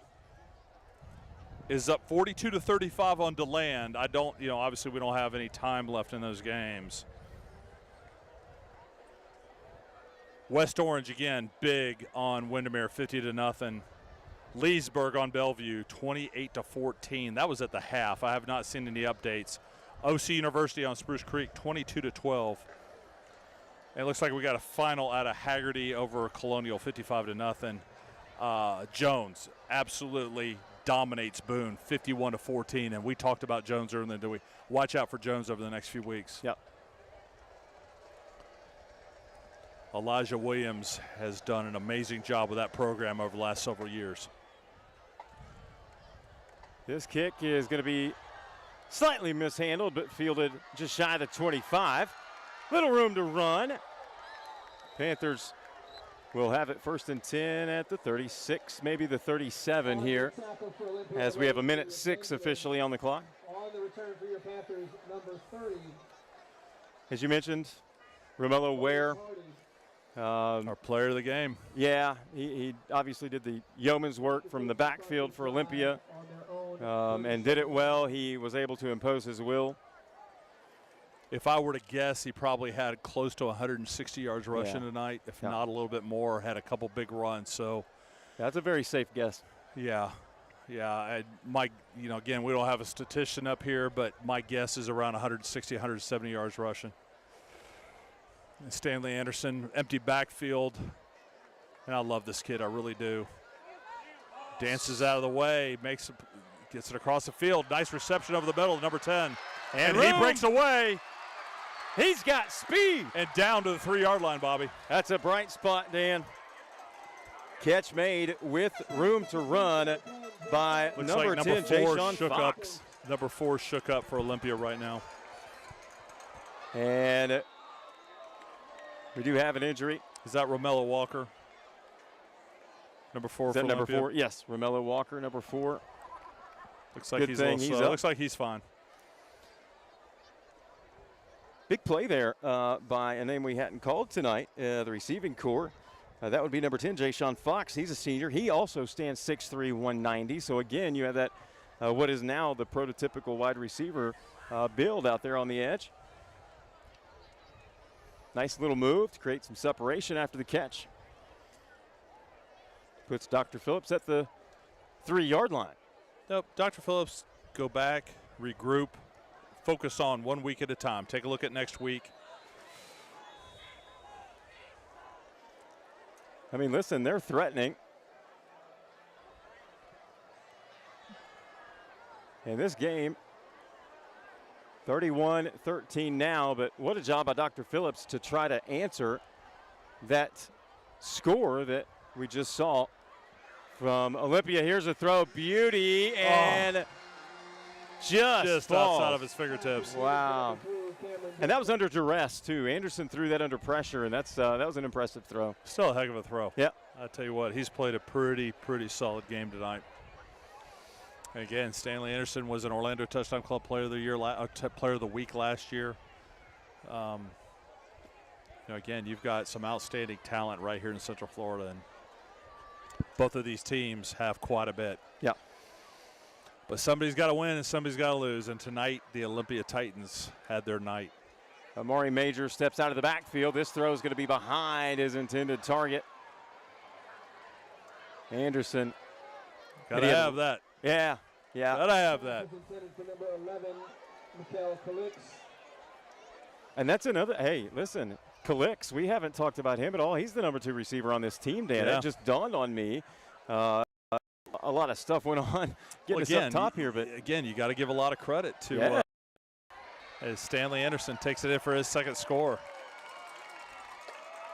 is up 42-35 on DeLand. Obviously we don't have any time left in those games. West Orange again, big on Windermere, 50-0. Leesburg on Bellevue, 28-14. That was at the half. I have not seen any updates. OC University on Spruce Creek, 22-12. And it looks like we got a final out of Haggerty over Colonial, 55-0. Jones absolutely dominates Boone, 51-14. And we talked about Jones earlier. Do we watch out for Jones over the next few weeks? Yep. Elijah Williams has done an amazing job with that program over the last several years. This kick is going to be slightly mishandled, but fielded just shy of the 25. Little room to run. Panthers will have it first and 10 at the 36, maybe the 37 here, as we have a minute 6 officially on the clock. On the return for your Panthers, number 30. As you mentioned, Romello Ware. Our player of the game. Yeah, he obviously did the yeoman's work from the backfield for Olympia and did it well. He was able to impose his will. If I were to guess, he probably had close to 160 yards rushing tonight, if not a little bit more. Had a couple big runs. So that's a very safe guess. Yeah. Again, we don't have a statistician up here, but my guess is around 160, 170 yards rushing. And Stanley Anderson, empty backfield. And I love this kid, I really do. Dances out of the way, gets it across the field. Nice reception over the middle, number 10. And he breaks away. He's got speed. And down to the 3-yard line, Bobby. That's a bright spot, Dan. Catch made with room to run by number 10, Jayshawn Fox. Number 4 shook up for Olympia right now. And we do have an injury. Is that Romello Walker? Number 4 Is that for number Olympia. 4? Yes, Romello Walker, number 4. Looks like Good he's thing a little he's slow. up. Looks like he's fine. Big play there by a name we hadn't called tonight, the receiving core. That would be number 10, Ja'Shawn Fox. He's a senior. He also stands 6'3", 190. So, again, you have that what is now the prototypical wide receiver build out there on the edge. Nice little move to create some separation after the catch. Puts Dr. Phillips at the 3-yard line. Nope. Dr. Phillips, go back, regroup, focus on 1 week at a time. Take a look at next week. I mean, listen, they're threatening. In this game, 31-13 now, but what a job by Dr. Phillips to try to answer that score that we just saw from Olympia. Here's a throw, beauty, and just falls outside of his fingertips. Wow. And that was under duress, too. Anderson threw that under pressure, and that was an impressive throw. Still a heck of a throw. Yeah. I tell you what, he's played a pretty solid game tonight. And again, Stanley Anderson was an Orlando Touchdown Club Player of the Year, Player of the Week last year. Again, you've got some outstanding talent right here in Central Florida, and both of these teams have quite a bit. Yeah. But somebody's got to win and somebody's got to lose, and tonight the Olympia Titans had their night. Amari Major steps out of the backfield. This throw is going to be behind his intended target. Anderson. Got to have that. Yeah. Got to have that. And that's another, hey, listen, Calix, we haven't talked about him at all. He's the number 2 receiver on this team, Dan. Yeah. It just dawned on me. A lot of stuff went on getting us up top here. But again, you got to give a lot of credit to as Stanley Anderson takes it in for his second score.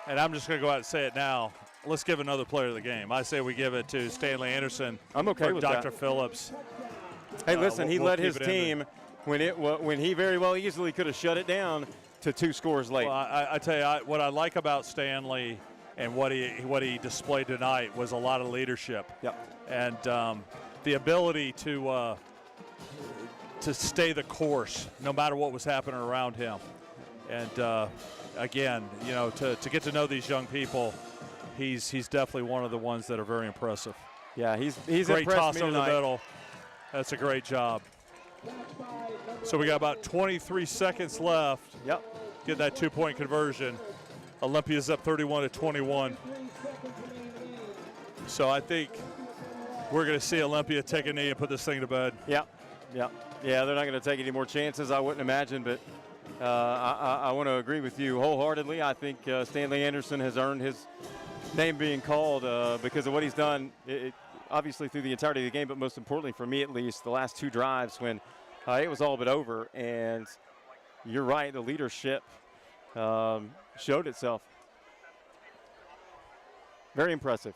And I'm just going to go out and say it now. Let's give another player of the game. I say we give it to Stanley Anderson. I'm okay or with Dr. that. Phillips. Hey, listen, he led his keep it team when he very well easily could have shut it down to 2 scores late. Well, I tell you, what I like about Stanley and what he displayed tonight was a lot of leadership. Yep. And the ability to stay the course no matter what was happening around him. And again, to get to know these young people, he's definitely one of the ones that are very impressive. Yeah, he's great impressed toss me over the tonight. middle. That's a great job. So we got about 23 seconds left. Yep. Get that 2-point conversion. Olympia's up 31-21. So I think we're going to see Olympia take a knee and put this thing to bed. Yeah, they're not going to take any more chances, I wouldn't imagine, but I want to agree with you wholeheartedly. I think Stanley Anderson has earned his name being called because of what he's done, obviously through the entirety of the game, but most importantly for me at least, the last 2 drives when it was all but over. And you're right, the leadership showed itself. Very impressive.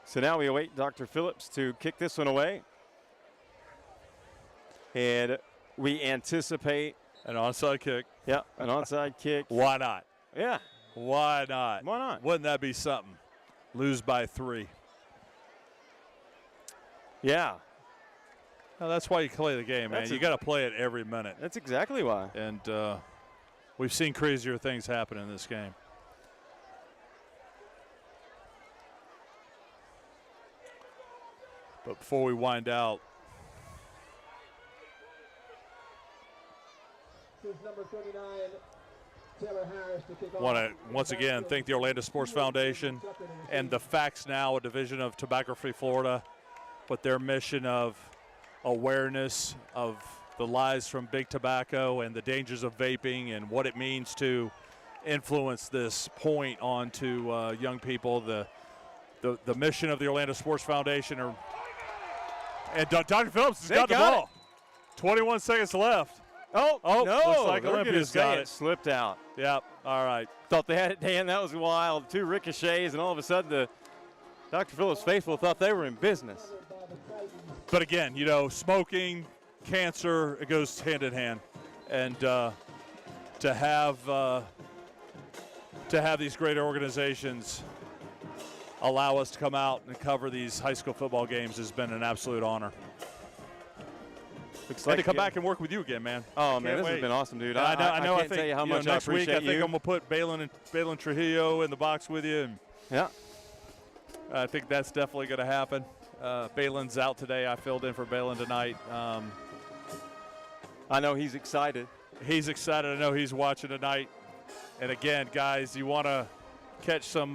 So now we await Dr. Phillips to kick this one away. And we anticipate an onside kick. Yeah, an onside kick. Why not? Yeah. Why not? Why not? Wouldn't that be something? Lose by 3. Yeah. Well, that's why you play the game, man. You got to play it every minute. That's exactly why. And we've seen crazier things happen in this game. But before we wind out, want to once again thank the Orlando Sports Foundation and the Facts Now, a division of Tobacco-Free Florida, with their mission of awareness of the lies from big tobacco and the dangers of vaping and what it means to influence this point onto young people. The mission of the Orlando Sports Foundation and Dr. Phillips has got the ball. 21 seconds left. Oh, no. Looks like Olympia's got it. Slipped out. Yep, all right. Thought they had it, Dan. That was wild. 2 ricochets, and all of a sudden the Dr. Phillips faithful thought they were in business. But again, smoking, cancer, it goes hand in hand. And to have to have these great organizations allow us to come out and cover these high school football games has been an absolute honor. Looks And to come back and work with you again, man. Oh, man, this has been awesome, dude. I can't tell you how much I next week appreciate I think you. I'm going to put Balin Trujillo in the box with you. And Yeah. I think that's definitely going to happen. Balin's out today. I filled in for Balin tonight. I know he's excited. He's excited. I know he's watching tonight. And again, guys, you want to catch some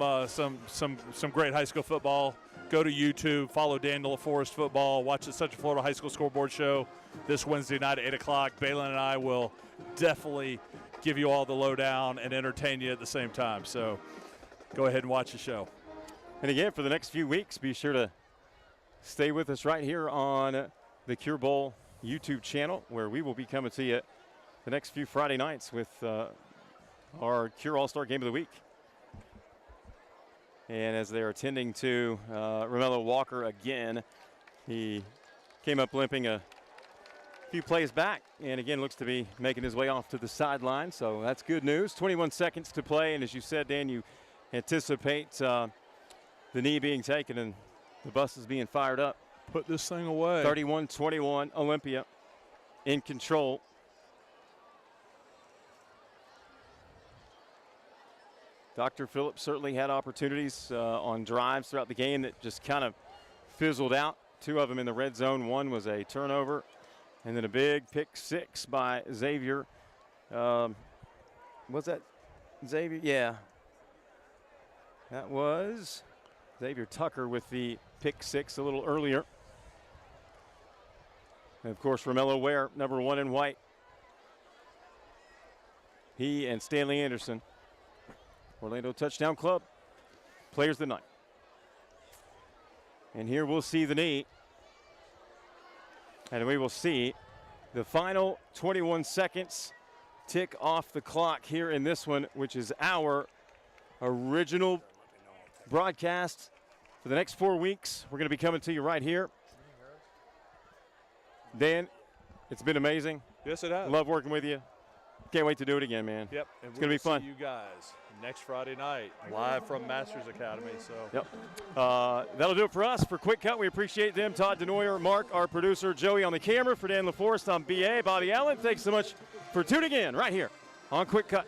great high school football, go to YouTube, follow Daniel LaForest Football, watch the Central Florida High School Scoreboard Show this Wednesday night at 8 o'clock. Balin and I will definitely give you all the lowdown and entertain you at the same time. So go ahead and watch the show. And again, for the next few weeks, be sure to stay with us right here on the Cure Bowl YouTube channel, where we will be coming to you the next few Friday nights with our Cure All-Star Game of the Week. And as they're attending to Romello Walker again, he came up limping a few plays back, and again looks to be making his way off to the sideline. So that's good news. 21 seconds to play, and as you said, Dan, you anticipate the knee being taken and the bus is being fired up. Put this thing away. 31-21, Olympia in control. Dr. Phillips certainly had opportunities on drives throughout the game that just kind of fizzled out. 2 of them in the red zone. 1 was a turnover, and then a big pick 6 by Xavier. Was that Xavier? Yeah. That was Xavier Tucker with the pick 6 a little earlier. And of course, Romello Ware, number 1 in white. He and Stanley Anderson, Orlando Touchdown Club, players of the night. And here we'll see the knee. And we will see the final 21 seconds tick off the clock here in this one, which is our original broadcast for the next 4 weeks. We're going to be coming to you right here. Dan, it's been amazing. Yes, it has. Love working with you. Can't wait to do it again, man. Yep. And It's going to be fun. See you guys next Friday night, live from Masters Academy. So. Yep. That'll do it for us. For Quick Cut, we appreciate them. Todd DeNoyer, Mark, our producer, Joey on the camera. For Dan LaForest, I'm BA, Bobby Allen. Thanks so much for tuning in right here on Quick Cut.